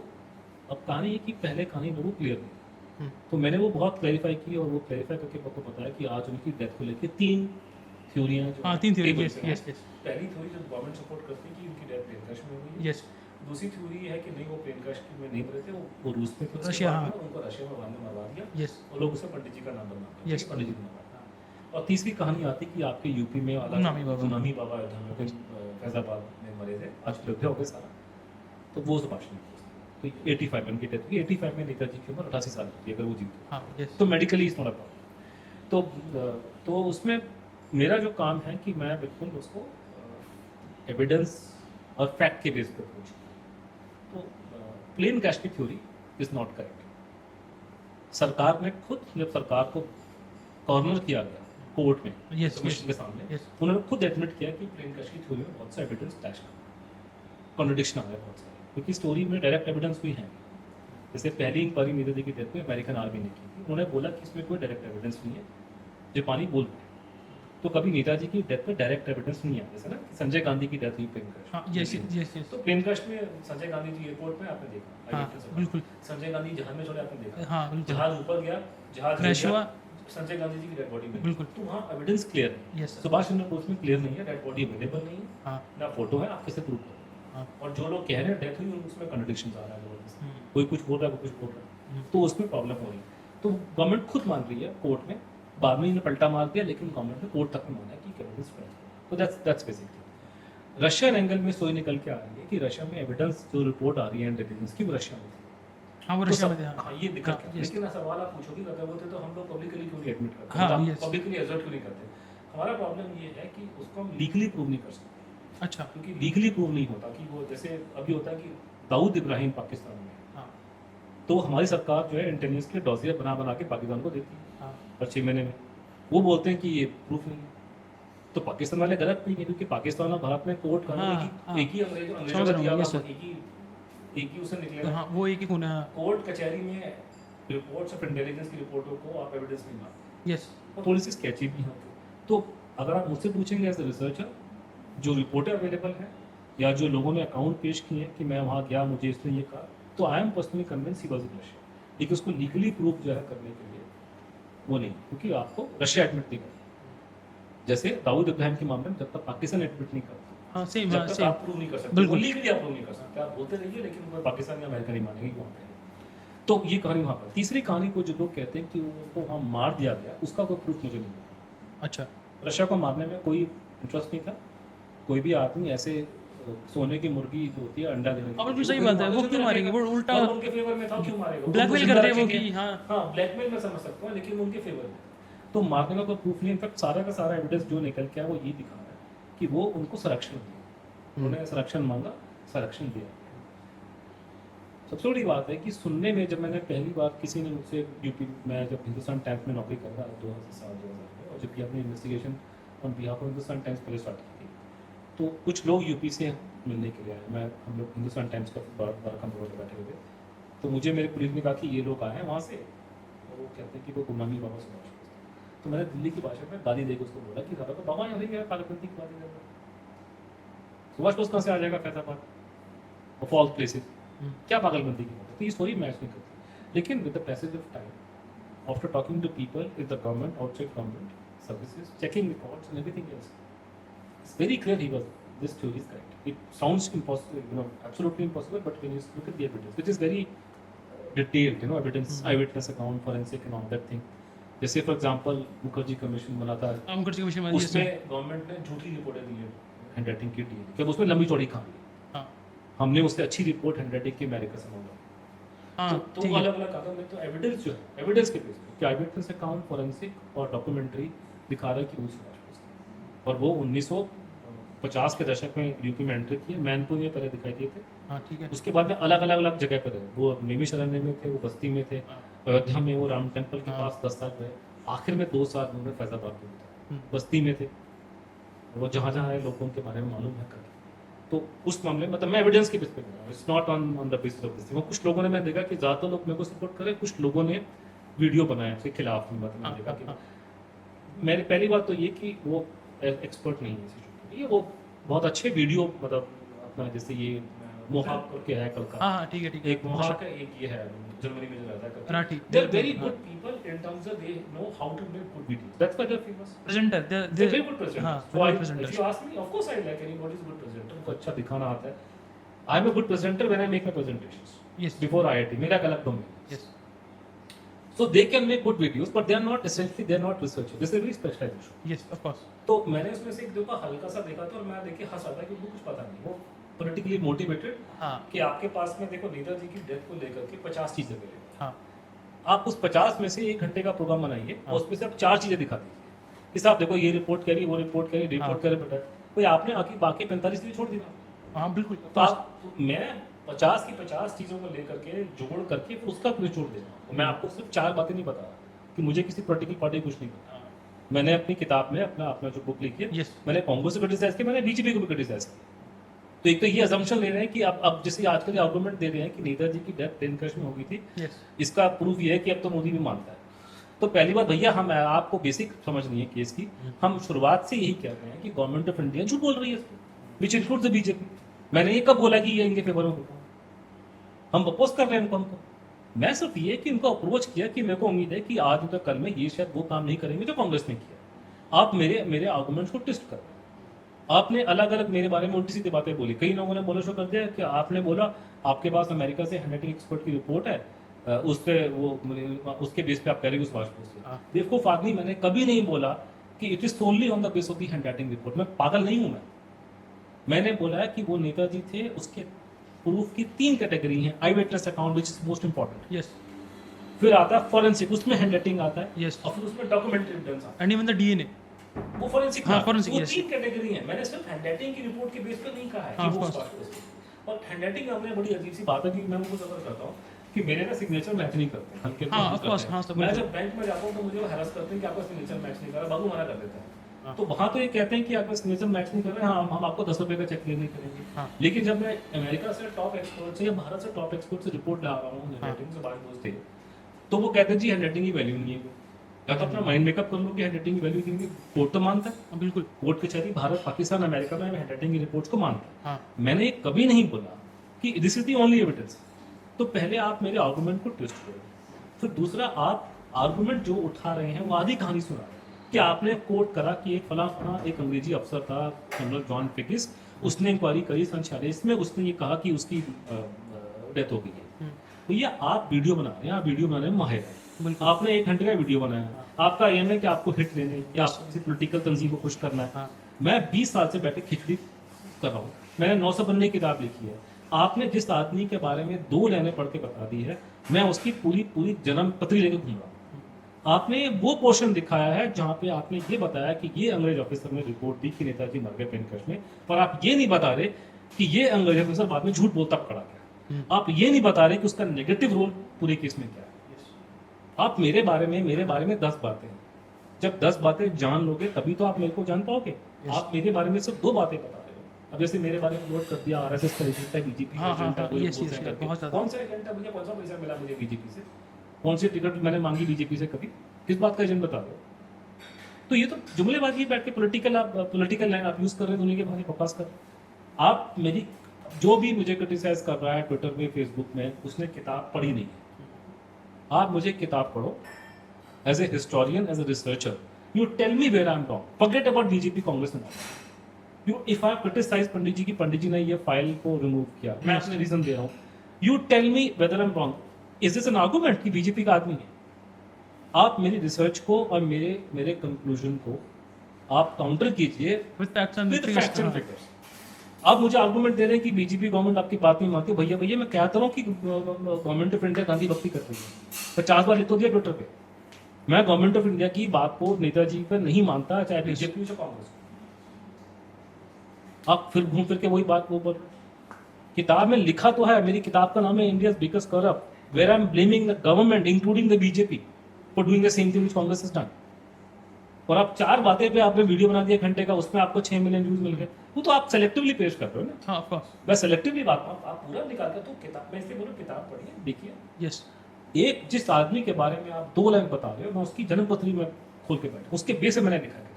अब कहानी है कि पहले कहानी लोगों को क्लियर नहीं, तो मैंने वो बहुत क्लैरिफाई की, और वो क्लैरिफाई करके आपको बताया कि आज उनकी डेथ को लेकर 3 थ्योरियाँ जो हाँ, 3 थ्योरी, table यस, पे हैं। यस, यस, पहली थ्योरी जो गवर्नमेंट सपोर्ट करती है कि उनकी डेथ प्लेन क्रैश में हुई है। यस, दूसरी थ्योरी है कि नहीं, वो प्लेन क्रैश में नहीं मरे थे, वो रूस में थे, उसके रशिया, बाद हाँ। में उनको रशिया में बाद में मरवा दिया, यस, और लोग उसे पंडित जी का नाम बनाते हैं, Yes. पंडित जी का नाम बनाते हैं। और तीसरी कहानी आती कि आपके यूपी में वाला नामी बाबा। नामी बाबा अयोध्या में फैजाबाद में मरे थे, आज अयोध्या हो गए सारा, तो वो सुभाष चंद्र बोस थे। तो 85 में उनकी डेथ हुई, 85 में नेताजी की उम्र 88 साल की, अगर वो जीते हाँ यस तो medically is not a problem. तो उसमें मेरा जो काम है कि मैं बिल्कुल उसको एविडेंस और फैक्ट के बेस पर पूछूँ। तो प्लेन कैश की थ्योरी इज नॉट करेक्ट। सरकार ने खुद, जब सरकार को कॉर्नर किया गया कोर्ट में Yes, कमीशन yes, के सामने, yes. उन्होंने खुद एडमिट किया कि प्लेन कैश की थ्योरी में बहुत सा एविडेंस क्लैश कर, कॉन्ट्रडिक्शन आ गया बहुत सारे, क्योंकि स्टोरी में डायरेक्ट एविडेंस भी है। जैसे पहली इंक्वायरी नेताजी की डेथ में अमेरिकन आर्मी ने की थी, उन्होंने बोला कि इसमें कोई डायरेक्ट एविडेंस नहीं है, जापानी बोल रहे हैं। तो कभी नेताजी की डेथ में डायरेक्ट एविडेंस नहीं है, जैसे ना कि संजय गांधी की डेथ हुई प्लेन क्रैश। हाँ यस यस यस तो प्लेन क्रैश में संजय गांधी जी एयरपोर्ट में आपने देखा, हाँ बिल्कुल संजय गांधी जहाज में चढ़े आपने देखा, हाँ बिल्कुल जहाज ऊपर गया, जहाज क्रैश गिर गया, हुआ संजय गांधी जी की डेड बॉडी में, बिल्कुल। तो वहाँ एविडेंस क्लियर है। यस सुभाष चंद्र बोस में क्लियर नहीं है, डेड बॉडी अवेलेबल नहीं है, हाँ ना फोटो है, आप कैसे प्रूव करें? हाँ और जो लोग कह रहे हैं डेथ हुई उसमें कॉन्ट्रडिक्शन आ रहा है लोगों से, हम्म, कोई कुछ बोल रहा है, कोई कुछ बोल रहा है, तो उसमें प्रॉब्लम हो रही है। तो गवर्नमेंट खुद मान रही है कोर्ट में, बाद में इन्हें पलटा मार दिया, लेकिन गवर्नमेंट ने कोर्ट तक में माना है कि एविडेंस है। तो दैट्स बेसिकली रशियन एंगल में सोई निकल के आ रही है कि रशिया में एविडेंस जो रिपोर्ट आ रही है इंटेलिजेंस की, वो रशिया में थी। हाँ वो तो रशिया सब- में थे, हाँ, ये दिक्कत हाँ, है। yes. लेकिन सवाल आप पूछोगे अगर वो थे तो हम लोग पब्लिकली क्यों नहीं एडमिट करते, हाँ, हम yes. पब्लिकली एजर्ट क्यों नहीं करते? हमारा प्रॉब्लम ये है कि उसको हम लीगली प्रूव नहीं कर सकते, अच्छा क्योंकि लीगली प्रूव नहीं होता कि वो, जैसे अभी होता है कि दाऊद इब्राहिम पाकिस्तान में है, हाँ तो हमारी सरकार जो है इंटेलिजेंस के डॉसियर बना बना के पाकिस्तान को देती है हाँ हर 6 महीने में। वो बोलते हैं कि ये प्रूफ नहीं है, तो पाकिस्तान वाले गलत नहीं है, क्योंकि पाकिस्तान और भारत में कोर्ट हाँ, कानून हाँ। एक ही अंग्रेजों समझ का रहा हूँ, दिया yes, हुआ, sir. एक ही उसे निकलेगा। हाँ वो एक ही खून है हाँ कोर्ट कचहरी में रिपोर्ट्स ऑफ इंटेलिजेंस की रिपोर्टों को आप एविडेंस नहीं मानते, यस और थोड़ी सी स्केची भी होती है। तो अगर आप मुझसे पूछेंगे एज ए रिसर्चर, जो रिपोर्टें अवेलेबल हैं या जो लोगों ने अकाउंट पेश किए हैं कि मैं वहाँ गया, मुझे इसने ये कहा, तो I am personally convince he was in Russia. लेकिन उसको लीगली प्रूफ जो है करने के लिए वो नहीं, क्योंकि आपको रशिया एडमिट नहीं करता। जैसे दाऊद इब्राहिम के मामले में जब तक पाकिस्तान एडमिट नहीं करता, हाँ सेम जब हाँ तक सेम आप प्रूव नहीं कर सकते, बिल्कुल। लीगली आप प्रूव नहीं कर सकते, आप बोलते रहिए, लेकिन कोई पाकिस्तान या अमेरिका नहीं मानेगी वहाँ पे। तो ये कहानी वहाँ पर। तीसरी कहानी को जो लोग कहते हैं कि उनको हम मार दिया गया, उसका कोई प्रूफ मुझे नहीं मिला। अच्छा रशिया को मारने में कोई इंटरेस्ट नहीं था। कोई भी आदमी ऐसे सोने की मुर्गी जो होती है अंडा देने की, अब बिल्कुल सही बात है, वो क्यों मारेंगे, वो उल्टा और उनके फेवर में था, क्यों मारेगा? ब्लैकमेल जिंदा कर रहे हैं वो रखेंगे। कि हाँ हाँ, ब्लैकमेल मैं समझ सकता हूँ, लेकिन उनके फेवर में तो मारने का कोई प्रूफ नहीं। इनफैक्ट सारा का सारा एविडेंस जो निकल के आया वो ये दिखा रहा है कि वो उनको संरक्षण दिया, उन्होंने संरक्षण मांगा, संरक्षण दिया। सबसे बड़ी बात है कि सुनने में, जब मैंने पहली बार किसी ने मुझसे यूपी, मैं जब हिंदुस्तान टाइम्स में नौकरी कर रहा था 2007-2008 में, और जब अपनी investigation on behalf of Hindustan times पहले स्टार्ट की थी, तो कुछ लोग यूपी से मिलने के लिए आए। हम लोग हिंदुस्तान टाइम्स का बार कंट्रोल में बैठे हुए, तो मुझे मेरे पुलिस ने कहा कि ये लोग आए हैं वहाँ से, और वो कहते हैं कि वो गुमनामी बाबा सुभाष बोस थे। तो मैंने दिल्ली की भाषा में गाली देकर उसको बोला कि तो बाबा यहाँ गया पागलपंती की बातें कर रहा है, सुभाष बोस कहाँ से आ जाएगा फैजाबाद और फॉल्स प्लेसेस, क्या पागलपंती की बात है? तो ये स्टोरी मैच नहीं करती। लेकिन with the passage of time, after talking to people in the government, outside government services, checking records and everything else, it's very clear he was, this theory is correct. It sounds impossible, absolutely impossible, but when you look at the evidence, which is very detailed, evidence, eyewitness account, forensic and all that thing. जैसे for example Mukherjee commission बना था, Mukherjee commission में उसमें government ने झूठी रिपोर्टें दी है handwriting की दी, जब उसमें लंबी चौड़ी कहानी है। हाँ हमने उससे अच्छी रिपोर्ट हैंडराइटिंग की अमेरिका से मंगवाई। हाँ तो ठीक है अलग अलग कागज में, तो एविडेंस जो है, एविडेंस के बेस पे, आई विटनेस अकाउंट, फोरेंसिक और डॉक्यूमेंट्री दिखा रहा है कि वो सुभाष बोस थे, और वो 1950 के दशक में यूपी में एंट्री किए, मैनपुर में पहले दिखाई दिए थे, हाँ ठीक है उसके बाद में अलग अलग अलग जगह पर रहे। वो नैमिषारण्य में थे, वो बस्ती में थे, हाँ, अयोध्या में वो राम टेम्पल के हाँ। पास 10 साल रहे, आखिर में 2 साल उन्होंने फैजाबाद में बिताए, बस्ती में थे, वो जहाँ जहाँ आए लोगों के बारे में मालूम है करके। तो उस मामले में, मतलब मैं एविडेंस के बेस पे कर रहा हूँ, it's not on the basis of this. कुछ लोगों ने, मैं देखा कि ज़्यादातर लोग मेरे को सपोर्ट करें, कुछ लोगों ने वीडियो बनाया उसके खिलाफ में, मतलब मैंने देखा कि मेरी पहली बात तो ये कि वो एक्सपर्ट नहीं है इस चीज़ के लिए, वो बहुत अच्छे वीडियो, मतलब अपना जैसे ये मोहाक करके है कल का, हाँ हाँ ठीक है ठीक है एक मोहाक है, एक ये है जर्मनी में जो रहता है, Marathi they are very good people in terms of they know how to make good videos, that's why they are famous, presenter they very good presenter. हाँ so I, presenter if you ask me, of course I like anybody is good presenter, उनको अच्छा दिखाना आता है। I am a good presenter when I make my presentations yes before IIT, मेरा एक अलग domain. Yes So they can make good videos, but they are not essentially, they are not researchers. This is a very specialized issue. Yes of course तो मैंने उसमें से एक दो का हल्का सा देखा था, और मैं देख के हंस रहा था कि उनको कुछ पता नहीं, वो पॉलिटिकली मोटिवेटेड हाँ कि आपके पास में देखो नेताजी की डेथ को लेकर के 50 चीजें मिलेंगी, हाँ आप उस 50 में से 1 घंटे का प्रोग्राम बनाइए और उसमें से आप 4 चीजें दिखा दीजिए कि साहब देखो ये रिपोर्ट करी, वो रिपोर्ट करी, रिपोर्ट हाँ। करे बेटा, कोई आपने बाकी 45 चीजें छोड़ दी ना। हाँ बिल्कुल। तो आप मैं 50 की 50 चीजों को लेकर के जोड़ करके फिर उसका निचोड़ दे रहा हूं। मैं आपको सिर्फ 4 बातें नहीं बता रहा कि मुझे किसी पॉलिटिकल पार्टी कुछ नहीं पता। मैंने अपनी किताब में अपना अपना जो बुक लिखी है, Yes. मैंने कांग्रेस को क्रिटिसाइज किया, मैंने बीजेपी को भी क्रिटिसाइज किया। तो एक तो ये अजम्पशन ले रहे हैं कि अब जैसे आजकल आर्गुमेंट दे रहे हैं कि नेताजी की डेथ प्लेन क्रैश में हो गई थी, यस इसका प्रूफ ये है कि अब तो मोदी भी मानता है। तो पहली बात भैया, हम आपको बेसिक समझनी है केस की। हम शुरुआत से यही कह रहे हैं कि गवर्नमेंट ऑफ इंडिया झूठ बोल रही है, विच इंक्लूड द बीजेपी। मैंने ये कब बोला कि ये इनके फेवर में बोला? हम अपोज कर रहे हैं उनको। मैं सिर्फ ये कि उनको अप्रोच किया कि मेरे को उम्मीद है कि आज तो कल में ये शायद वो काम नहीं करेंगे जो कांग्रेस ने किया। आप मेरे आर्गुमेंट्स को ट्विस्ट कर रहे हैं। आपने अलग अलग मेरे बारे में उल्टी सीधी बातें बोली। कई लोगों ने बोला शुरू कर दिया कि आपने बोला आपके पास अमेरिका से हैंडराइटिंग एक्सपर्ट की रिपोर्ट है, उस पे वो उसके बेस पे आप कह रहे हो विश्वास हाँ। देखो फादनी, मैंने कभी नहीं बोला कि it is solely on the base of the handwriting report. मैं पागल नहीं हूं। मैंने बोला है कि वो नेताजी थे, उसके प्रूफ की 3 कैटेगरी हैं। Eye witness account which is most important, yes फिर आता है फॉरेंसिक, उसमें हैंडराइटिंग आता है, यस और फिर उसमें डॉक्यूमेंट्री एविडेंस आता एंड इवन द डीएनए। है। वो फॉरेंसिक हाँ, था। forensic, वो yes. 3 कैटेगरी हैं। मैंने सिर्फ हैंडराइटिंग की रिपोर्ट के बेस पे नहीं कहा है हाँ, कि वो of course. स्पष्ट है। और हैंडराइटिंग में हमने बड़ी अजीब सी बात है कि मैं उनको सफर करता हूँ कि मेरे ना सिग्नेचर मैच नहीं करते, हल्के हाँ, महसूस of course, करते हैं। हाँ, सब मैं बिल्कुल। जब बैंक में जाता हूँ तो मुझे वो हैरस करते हैं कि आपका सिग्नेचर मैच नहीं कर रहा, बाबू मना कर देता है। हाँ। तो वहां तो ये कहते हैं कि आपका सिग्नेचर मैच नहीं कर रहे हैं, हम आपको 10 रुपए का चेक नहीं करेंगे। हाँ। लेकिन जब मैं अमेरिका से टॉप एक्सपर्ट से या भारत से टॉप एक्सपर्ट से रिपोर्ट ला रहा हूँ, हाँ। हैंडराइटिंग से बात पूछते हैं, तो वो कहते हैं जी हैंडराइटिंग की वैल्यू नहीं है। या तो अपना माइंड मेकअप कर लो कि हैंडराइटिंग की वैल्यू क्योंकि कोर्ट तो मानता है, हाँ, बिल्कुल। कोर्ट कचहरी भारत पाकिस्तान अमेरिका में हैंडराइटिंग की रिपोर्ट्स को मानता है। हाँ मैंने कभी नहीं बोला कि this is the only evidence. तो पहले आप मेरे आर्गुमेंट को ट्विस्ट करो, फिर दूसरा आप आर्गुमेंट जो उठा रहे हैं वो आधी कहानी सुना रहे हैं कि आपने कोर्ट करा कि एक फला एक अंग्रेजी अफसर था जनरल जॉन फिकिस, उसने इंक्वायरी करी सन 46 में, उसने ये कहा कि उसकी डेथ हो गई है। तो ये आप वीडियो बना रहे हैं, आप वीडियो बनाने में माहिर हैं। बिल्कुल। आपने 1 घंटे का वीडियो बनाया, आपका एम है कि आपको हिट लेने या आपको किसी पोलिटिकल तंजीम को खुश करना है। हाँ। मैं 20 साल से बैठे खिचड़ी कर रहा हूँ, मैंने 900 पन्ने की किताब लिखी है। आपने जिस आदमी के बारे में 2 लाइनें पढ़ के बता दी है, मैं उसकी पूरी जन्म पत्री लेकर घूम रहा हूँ। आपने वो पोर्शन दिखाया है जहाँ पे आपने ये बताया कि ये अंग्रेज ऑफिसर ने रिपोर्ट दी कि नेताजी मर गए प्लेन क्रैश में, पर आप ये नहीं बता रहे कि ये अंग्रेज ऑफिसर बाद में झूठ बोलता पकड़ा गया। आप ये नहीं बता रहे कि उसका नेगेटिव रोल पूरे केस में क्या है। आप मेरे बारे में 10 बातें हैं। जब 10 बातें जान लोगे तभी तो आप मेरे को जान पाओगे। आप मेरे बारे में सिर्फ 2 बातें बता रहे हो। अब जैसे मेरे बारे में नोट कर दिया आरएसएस का एजेंट है, बीजेपी का हाँ, हाँ, एजेंट है, हाँ, कोई yes, पोस्ट yes, है yes, करके। बहुत ज़्यादा। कौन सा एजेंट है, मुझे कौन सा पैसा मिला मुझे बीजेपी से, कौन सी टिकट मैंने मांगी बीजेपी से, कभी किस बात का एजेंट बता रहे हो? तो ये तो जुमलेबाजी बैठ के पॉलिटिकल लाइन आप यूज कर रहे हैं, दुनिया के बारे में बकवास कर रहे हैं। आप मेरी जो भी मुझे क्रिटिसाइज कर रहा है ट्विटर में, फेसबुक में, उसने किताब पढ़ी नहीं है। आप मुझे किताब पढ़ो as a historian, as a researcher, you tell me where I am wrong, forget about BJP Congress में। You if I criticise Pandit ji की, पंडित जी ने ये फाइल को रिमूव किया, मैं अपने रीजन दे रहा हूँ, you tell me whether I am wrong, is this an argument कि बीजेपी का आदमी है? आप मेरी रिसर्च को और मेरे कंक्लूजन को आप काउंटर कीजिए with facts and with facts and figures। आप मुझे आर्गुमेंट दे रहे हैं कि बीजेपी गवर्नमेंट आपकी बात नहीं मानती। भैया मैं कहता रहा हूँ कि गवर्नमेंट ऑफ इंडिया गांधी भक्ति कर रही है, 50 बार लिख तो दिया ट्विटर पे। मैं गवर्नमेंट ऑफ इंडिया की बात को नेताजी पर नहीं मानता, चाहे बीजेपी हो चाहे कांग्रेस हो। आप फिर घूम फिर के वही बात वो बोल। किताब में लिखा तो है, मेरी किताब का नाम है India's biggest corrupt, where I am blaming the government including the BJP for doing the same thing which Congress has done. और आप 4 बातें पे आपने वीडियो बना दिया 1 घंटे का, उसमें आपको 6 मिलियन व्यूज मिल गए। वो तो आप सेलेक्टिवली पेश कर रहे हो ना। हाँ ऑफ कोर्स। मैं सेलेक्टिवली बात आप पूरा निकाल के, तो किताब में इसलिए बोलो किताब पढ़िए, देखिए। यस एक जिस आदमी के बारे में आप 2 लाइन बता रहे हो, मैं उसकी जन्मपत्री में खोल के बैठा, उसके बेस से मैंने लिखा है।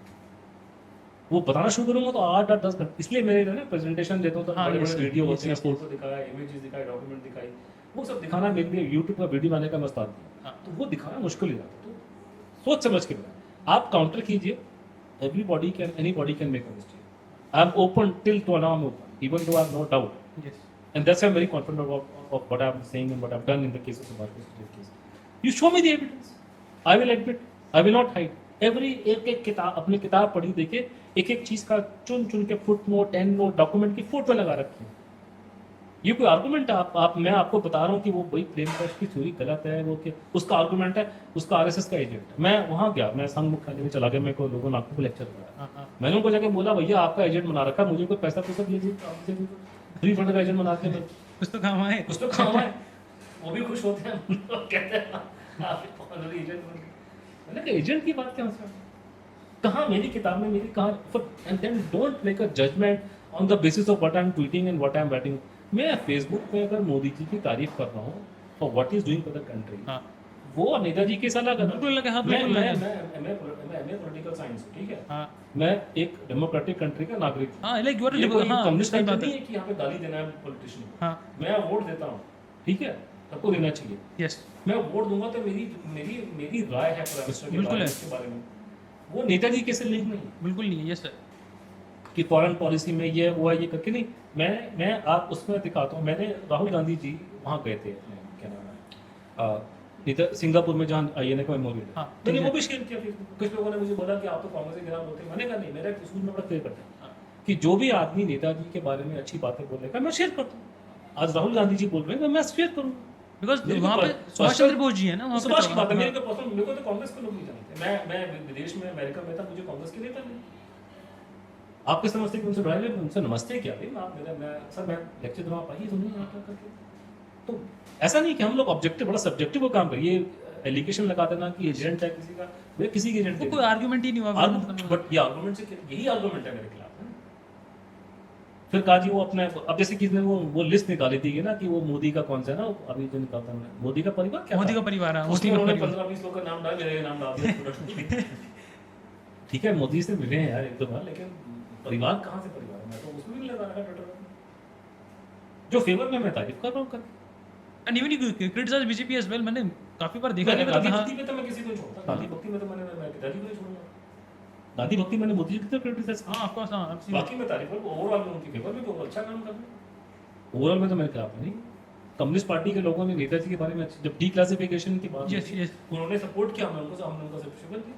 वो बताना शुरू करूंगा तो 8-10 घंटे। इसलिए मेरे जो है ना प्रेजेंटेशन देता हूँ तो हाँ, बड़े yes, वीडियो yes, होते हैं, yes, फोटो दिखाया, इमेजेस दिखाए, डॉक्यूमेंट दिखाई, वो सब दिखाना मेरे लिए यूट्यूब का वीडियो बनाने का मस्त आदमी है। तो वो दिखाना मुश्किल ही जाता है। तो सोच समझ के बनाए। आप काउंटर कीजिए, anybody can make a mistake. I am open till to now, even though I have no doubt, yes and that's why I'm very confident of what I'm saying and what I've done in the case of the Marcus case. You show me the evidence, I will admit, I will not hide. Every एक किताब, अपनी किताब पढ़ी, देखिए एक चीज का चुन के foot note, and note, document की फोटो लगा रखी है। ये कोई आर्गुमेंट है? आप मैं आपको बता रहा हूँ कि वो भाई प्रेम प्रकाश की चोरी गलत है, वो कि उसका आर्गुमेंट है, उसका आरएसएस का एजेंट है। मैं वहाँ गया, मैं संघ मुख्यालय में चला गया, मेरे को लोगों ने आपको लेक्चर कराया। हाँ, हाँ। मैंने उनको जाके बोला भैया आपका एजेंट बना रखा है, मुझे कोई पैसा दे दीजिए, फ्री फंड का एजेंट बना के कुछ तो काम आए। कुछ तो काम है। वो भी खुश होते हैं, लोग कहते हैं आप ऑलरेडी एजेंट बन गए। मैंने कहा एजेंट की बात क्या है? कहाँ मेरी किताब में मेरी कहाँ? And then don't make a judgement on the basis of what I am tweeting and what I am writing. मैं फेसबुक पे अगर मोदी जी की तारीफ कर रहा हूँ for what is doing for the country, हाँ, वो नेताजी के साथ अलग है। बिल्कुल अलग है, हाँ, मैं बिल्कुल मैं अलग मैं एमए पॉलिटिकल साइंस हूँ, ठीक है। हाँ, मैं एक डेमोक्रेटिक कंट्री का नागरिक हूँ। हाँ, लाइक ये कोई हाँ, कम्युनिस्ट सही कंट्री बात नहीं है। है कि यहाँ पे गाली देना है पॉलिटिशियन को। हाँ, मैं वोट देता हूँ, ठीक है, सबको देना चाहिए। यस, मैं वोट दूंगा तो मेरी मेरी मेरी राय है प्राइम मिनिस्टर के बिल्कुल बारे में, है। इसके बारे में। वो नेताजी के से लिंक नहीं है बिल्कुल नहीं है, यस सर। कि फॉरेन पॉलिसी में ये हुआ ये करके नहीं। मैं आप उसमें दिखाता हूँ। मैंने राहुल गांधी जी वहाँ गए थे, अपने क्या नाम है, इधर सिंगापुर में जहाँ INA का मेमोरियल है। हाँ, मैंने ठीक वो है। भी शेयर किया फेसबुक पे। कुछ लोगों ने मुझे बोला कि आप तो कांग्रेस के खिलाफ होते हैं। मैंने कहा नहीं, मेरा एक उसूल में बड़ा क्लियर करता है कि जो भी आदमी नेताजी के बारे में अच्छी बातें बोलेगा मैं शेयर करता हूँ। आज राहुल गांधी जी बोल रहे हैं तो मैं शेयर करूँगा। बिकॉज मेरे को वहाँ पे पर- सुभाष चंद्र बोस जी है ना वहाँ पे, सुभाष तो की बात है। हाँ, मेरे को पसंद, मेरे को तो कांग्रेस के लोग नहीं जानते। मैं विदेश में अमेरिका में था, मुझे कांग्रेस के नेता नहीं। आपके समझते कि उनसे ड्राइव उनसे नमस्ते क्या भाई, आप मेरा मैं सर मैं लेक्चर दूँ, आप आइए सुनिए यहाँ करके। तो ऐसा नहीं कि हम लोग ऑब्जेक्टिव, बड़ा सब्जेक्टिव वो काम करिए। एलिगेशन लगा देना कि एजेंट है किसी का, वे किसी के एजेंट वो कोई आर्ग्यूमेंट ही नहीं हुआ। बट ये आर्गुमेंट से यही आर्गुमेंट है मेरे खिलाफ है। फिर कहा जी वो अपने, अब जैसे किसी ने वो लिस्ट निकाली थी ना कि वो मोदी का कौन सा है ना, वो अभी जो निकालता है मोदी का परिवार क्या मोदी था? का परिवार है, मोदी उसमें का उन्होंने परिवार। 15-20 लोग का नाम डाल, मेरा नाम डाल दिया। ठीक है, मोदी से मिले हैं यार एक दो बार, लेकिन परिवार कहाँ से परिवार है? मैं तो उसमें भी नहीं लगा रखा ट्विटर में। जो फेवर में मैं तारीफ कर रहा हूँ कर। And even you criticise BJP as well. मैंने काफी बार देखा मैंने नहीं गांधी पता। भक्ति में तो मैं किसी को नहीं छोड़ता। गांधी भक्ति में तो मैं पिताजी को नहीं छोड़ूंगा। गांधी भक्ति मैंने मोदी जी की तो क्रिटिसाइज हाँ, ऑफ कोर्स, हाँ, बाकी मैं तारीफ करूँ ओवरऑल में उनकी फेवर में, तो वो अच्छा काम कर रहे हैं। ओवरऑल में तो मेरे खिलाफ नहीं। कम्युनिस्ट पार्टी के लोगों ने नेताजी के बारे में जब डीक्लासिफिकेशन की बात यस, हुई थी, यस, उन्होंने सपोर्ट किया, हमने उनका शुक्र किया।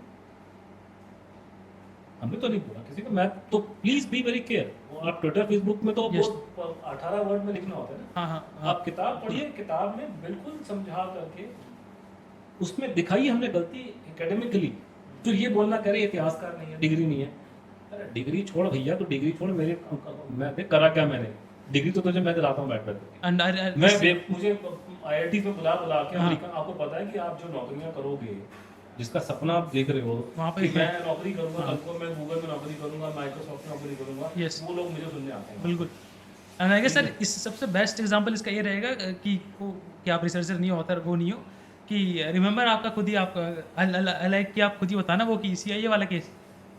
हमने तो नहीं बोला किसी को। मैं तो प्लीज बी वेरी केयर। आप ट्विटर फेसबुक में तो Yes. बहुत 18 वर्ड में लिखना होता है ना। हाँ, हाँ, आप किताब पढ़िए, किताब में बिल्कुल समझा करके उसमें दिखाइए हमने गलती एकेडमिकली। तो ये बोलना कह रहे इतिहासकार नहीं है, डिग्री नहीं है। अरे डिग्री छोड़ भैया, तो डिग्री छोड़। मैं देख करा क्या मैंने, डिग्री तो तुझे मैं दिलाता हूँ बैठ बैठ के। एंड मुझे IIT में बुला के हाँ। अमेरिका, आपको पता है कि आप जो नौकरियां करोगे, जिसका सपना आप देख रहे हो वहाँ पे कि मैं नौकरी करूंगा, हाँ। कल को मैं गूगल में नौकरी करूंगा, माइक्रोसॉफ्ट में नौकरी करूंगा, Yes. वो लोग मुझे सुनने आते हैं। बिल्कुल। एंड आई गेस सर इस सबसे बेस्ट एग्जांपल इसका ये रहेगा कि आप रिसर्चर नहीं हो, ऑथर वो नहीं हो, कि रिमेंबर आपका खुद ही आपका लाइक कि आप खुद ही बताना वो कि CIA वाला केस,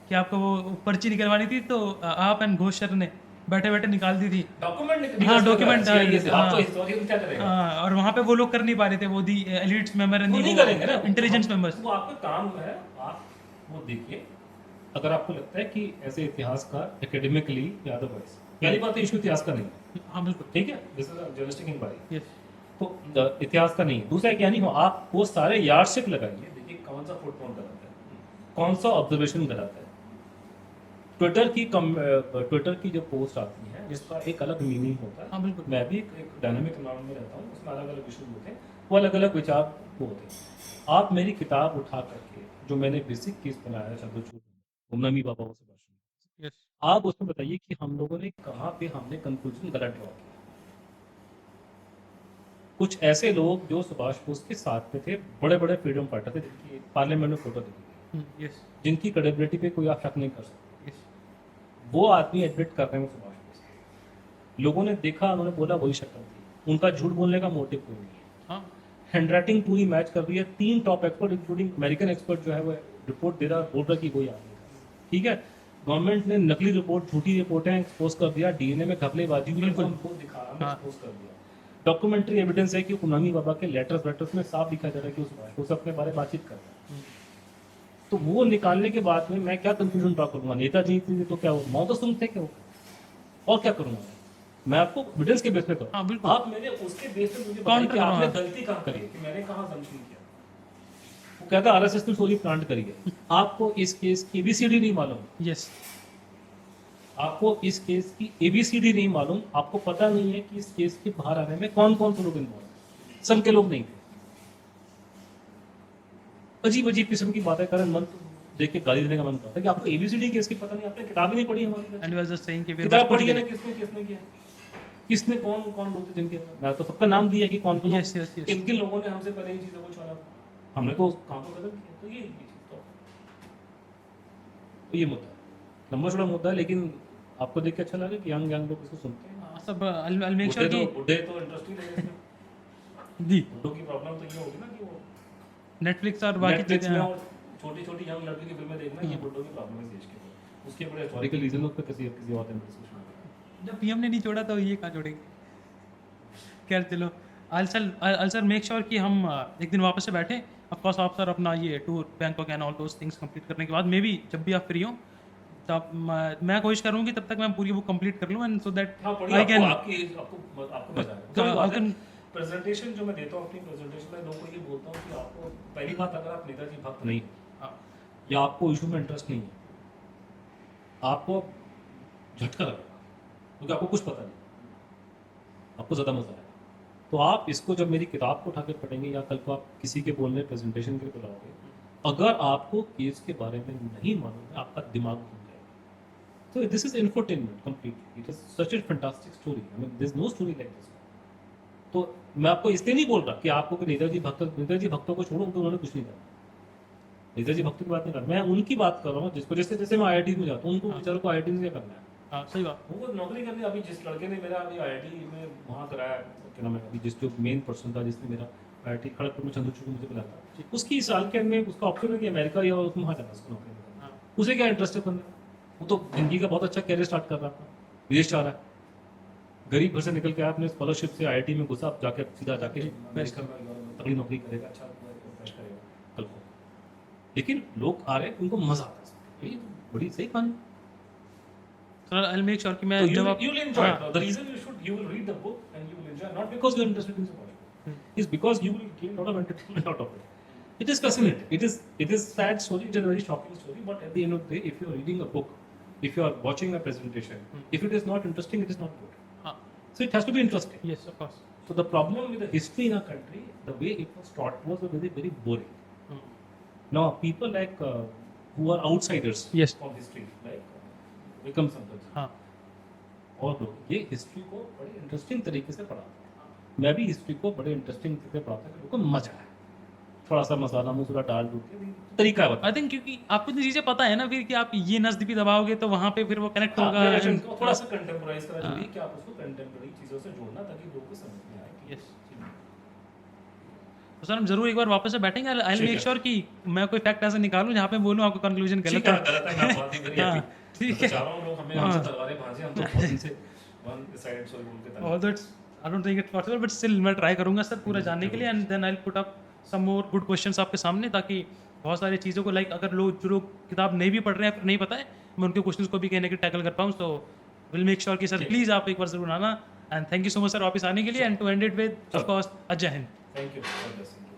कि आपको वो पर्ची निकलवानी थी तो आप एंड घोष सर ने बैठे बैठे निकाल दी थी। डॉक्यूमेंट हाँ, document, आप तो हाँ। हिस्टोरियन क्या करेगा? हाँ, और वहाँ पे वो लोग कर नहीं पा रहे थे, वो दी एलिट्स मेंबर वो नहीं करेंगे ना, इंटेलिजेंस मेंबर्स। वो आपका काम है। आप वो देखिए, अगर आपको लगता है कि ऐसे इतिहासकार एकेडमिकली या अदरवाइज, पहली बात तो इशू इतिहास का नहीं है, हाँ, बिल्कुल, ठीक है, this is a journalistic inquiry. Yes, तो इतिहास का नहीं है। दूसरा क्या नहीं हो, आप वो सारे यार्डशिप लगाइए, देखिए कौन सा फुटनोट गलत है, कौन सा ऑब्जर्वेशन गलत है। ट्विटर की जो पोस्ट आती है जिसका एक अलग मीनिंग होता है। हाँ, बिल्कुल, मैं भी एक डायनामिक एनवायरनमेंट में रहता हूँ, उसमें अलग अलग इशूज होते हैं, वो अलग अलग विचार वो होते हैं। आप मेरी किताब उठा करके जो मैंने बेसिक केस बनाया शब्दचूर्ण, गुमनामी बाबा से भाषण, यस, आप उसमें बताइए कि हम लोगों ने कहाँ पे हमने कंक्लूजन गलत ड्रॉ किया। कुछ ऐसे लोग जो सुभाष बोस के साथ में थे, बड़े बड़े फ्रीडम फाइटर थे, जिनकी पार्लियामेंट में फोटो दिखी, यस, जिनकी क्रेडिबिलिटी पे कोई आप शक नहीं कर सकते, यस, वो आदमी एडमिट कर रहे हैं सुभाष बोस। लोगों ने देखा, उन्होंने बोला वही शक्ल थी। उनका झूठ बोलने का मोटिव कोई नहीं है। हाँ, हैंडराइटिंग पूरी मैच कर रही है। 3 top expert including American expert जो है वो रिपोर्ट दे रहा, बोल रहा कि वही आदमी है, ठीक है। गवर्नमेंट ने नकली रिपोर्ट, झूठी रिपोर्टें एक्सपोज कर दिया, DNA में घपलेबाजी हुई, बिल्कुल। उनको दिखा हाँ। एक्सपोज कर दिया। डॉक्यूमेंट्री एविडेंस है कि गुमनामी बाबा के लेटर्स में साफ लिखा जा रहा है कि उस अपने बारे में बातचीत कर रहा है। तो वो निकालने के बाद में मैं क्या कंक्लूजन ड्रॉ करूंगा? नेताजी थे तो क्या वो मौत सुन थे क्या? और क्या करूंगा मैं आपको एविडेंस के बेस पे करूँ। हाँ, बिल्कुल। आप मेरे उसके बेस पे मुझे बताइए कि करो, आपने हाँ। गलती कहाँ करी है, कि मैंने कहाँ गलती किया। वो कहता RSS ने स्टोरी प्लांट करी है, आपको इस केस की ABCD नहीं मालूम। यस, आपको इस केस की ABCD नहीं मालूम, आपको पता नहीं है कि इस केस के बाहर आने में कौन कौन से लोग इन्वॉल्व हैं। संघ के लोग नहीं थे। अजीब अजीब किस्म की बातें करें, मन देख के गाली देने का मन करता है कि आपको ABCD केस की पता नहीं, आपने किताब ही नहीं पढ़ी हमारी। एंड वाज जस्ट सेइंग कि किताब पढ़ी है ना, किसने किया, किसने कौन कौन लोग थे जिनके, मैं तो सबका नाम दिया कि कौन कौन यस यस यस किन किन लोगों ने हमसे पहले इन चीजों को छोड़ा, हमने तो काम को खत्म किया। तो ये चीज तो ये मुद्दा है, लंबा चौड़ा मुद्दा है, लेकिन आपको देख के अच्छा लगा कि यंग लोग इसको सुनते हैं। सब आई मेक श्योर कि बुढ़े तो इंटरेस्ट ही नहीं लेते। जी बुढ़ों की प्रॉब्लम तो ये होगी ना कि वो नेटफ्लिक्स और बाकी Netflix चीजें में और छोटी-छोटी यंग लड़की की फिल्में देखना, ये बुड्ढों की प्रॉब्लम है देश के। उसके बड़े हिस्टोरिकल रीजन पे किसी और दिन डिस्कशन होगा। जब पीएम ने नहीं छोड़ा तो ये कहाँ छोड़ेंगे। खैर चलो, I'll sir make sure कि हम एक दिन वापस से बैठे। ऑफ कोर्स आप सर अपना ये tour Bangkok and all those things complete करने के बाद मे बी जब भी आप फ्री हो तब मैं कोशिश करूँगी तब तक मैं पूरी बुक कंप्लीट कर लूँ एंड सो दैट हाँ, पढ़िए, आई कैन आपको मजा आएगा। तो कोई बात I can- है, प्रेजेंटेशन जो मैं देता हूँ अपनी प्रेजेंटेशन में लोगों को ये बोलता हूँ कि आपको पहली बात, अगर आप नेताजी भक्त नहीं हो या आपको इशू में इंटरेस्ट नहीं है, आपको झटका लगेगा क्योंकि आपको कुछ पता नहीं, आपको ज़्यादा मजा आएगा। तो आप इसको जब मेरी किताब को उठा के पढ़ेंगे या कल को आप किसी के बोलने प्रेजेंटेशन के लिए बुलाओगे, अगर आपको केस के बारे में नहीं मालूम है, आपका दिमाग घूम जाएगा। So this is infotainment completely. It is such a fantastic story. I mean, there's no story like this. तो मैं आपको इसलिए नहीं बोल रहा कि आपको कि नेताजी भक्तों को छोड़ो, उन्होंने कुछ नहीं करा। नेताजी भक्तों की बात नहीं कर रहा, मैं उनकी बात कर रहा हूँ जिसको जैसे जैसे मैं IIT में जाता हूँ, उनको बेचारों को IIT में क्या करना है। हाँ सही बात। उनको नौकरी करनी। अभी जिस लड़के ने मेरा अभी IIT में वहाँ कराया, क्या नाम है, अभी जिस जो मेन पर्सन था जिसने मेरा IIT खड़गपुर में चंद्रचूड़ मुझे बुलाया, उसकी साल के अंदर उसका ऑप्शन है कि अमेरिका या वहाँ जाना, उसको नौकरी करना। उसे क्या इंटरेस्ट है करने, वो तो जिंदगी का बहुत अच्छा कैरियर स्टार्ट कर रहा है, विदेश जा रहा है, गरीब घर से निकल के आपने स्कॉलरशिप से IIT में घुसा, जाके सीधा जाके अमेरिका में तगड़ी नौकरी करेगा, अच्छा करेगा कल को। लेकिन लोग आ रहे हैं, उनको मजा आता है, ये बड़ी सही कहानी। सर I'll make sure कि मैं So जब आप you'll enjoy it. The reason you will read the book and you will enjoy, not because you're interested in sport, is because you will gain a lot of entertainment out of it. It is fascinating. It is sad story. It is a very shocking story. But at the end of the day, if you are reading a book, if you are watching a presentation, if it is not interesting, it is not good. हाँ So it has to be interesting. yes of course So the problem with the history in our country, the way it was taught was very boring. Now people like who are outsiders Yes. from history, like Vikram Sampath, हाँ और लोग ये history को बड़े interesting तरीके से पढ़ाते हैं। मैं भी हिस्ट्री को बड़े इंटरेस्टिंग तरीके से पढ़ाता हूँ, लोगों को मजा आए, थोड़ा सा मसाला मसूला डाल दूँ के तरीका है। आई थिंक क्योंकि आपको इतनी चीजें पता है ना फिर कि आप ये नस्ल भी दबाओगे तो वहाँ पे फिर वो कनेक्ट होगा। थोड़ा सा कंटेम्पोराइज करा जरूरी कि आप उसको कंटेम्पोररी चीजों से जोड़ना ताकि लोगों को समझ में आए कि यस तो सर हम जरूर एक बार वापस से बैठेंगे। आई ठीक मेक है। श्योर कि मैं कोई फैक्ट ऐसा निकालूं जहाँ पे बोलूं आपको कंक्लूजन गलत है। गलत है, मैं बहुत ही very हाँ, happy। ठीक मैं तो है। चाह रहा हूँ लोग हमें हमसे तलवारें भांजे, हम तो बहुत दिन से one sided story बोल के All that's I don't think it's possible, but still मैं ट्राई करूंगा सर पूरा जानने के लिए and then I put up some more good questions आपके सामने ताकि बहुत सारी चीज़ों को लाइक अगर लोग जो लोग किताब नहीं भी पढ़ रहे हैं नहीं पता है मैं उनके क्वेश्चंस को भी कहने के टैकल कर पाऊँ। सो विल मेक श्योर कि सर प्लीज़ आप एक बार जरूर आना and thank you so much sir वापस आने के लिए and to end it with of course जय हिंद। Thank you. God bless you.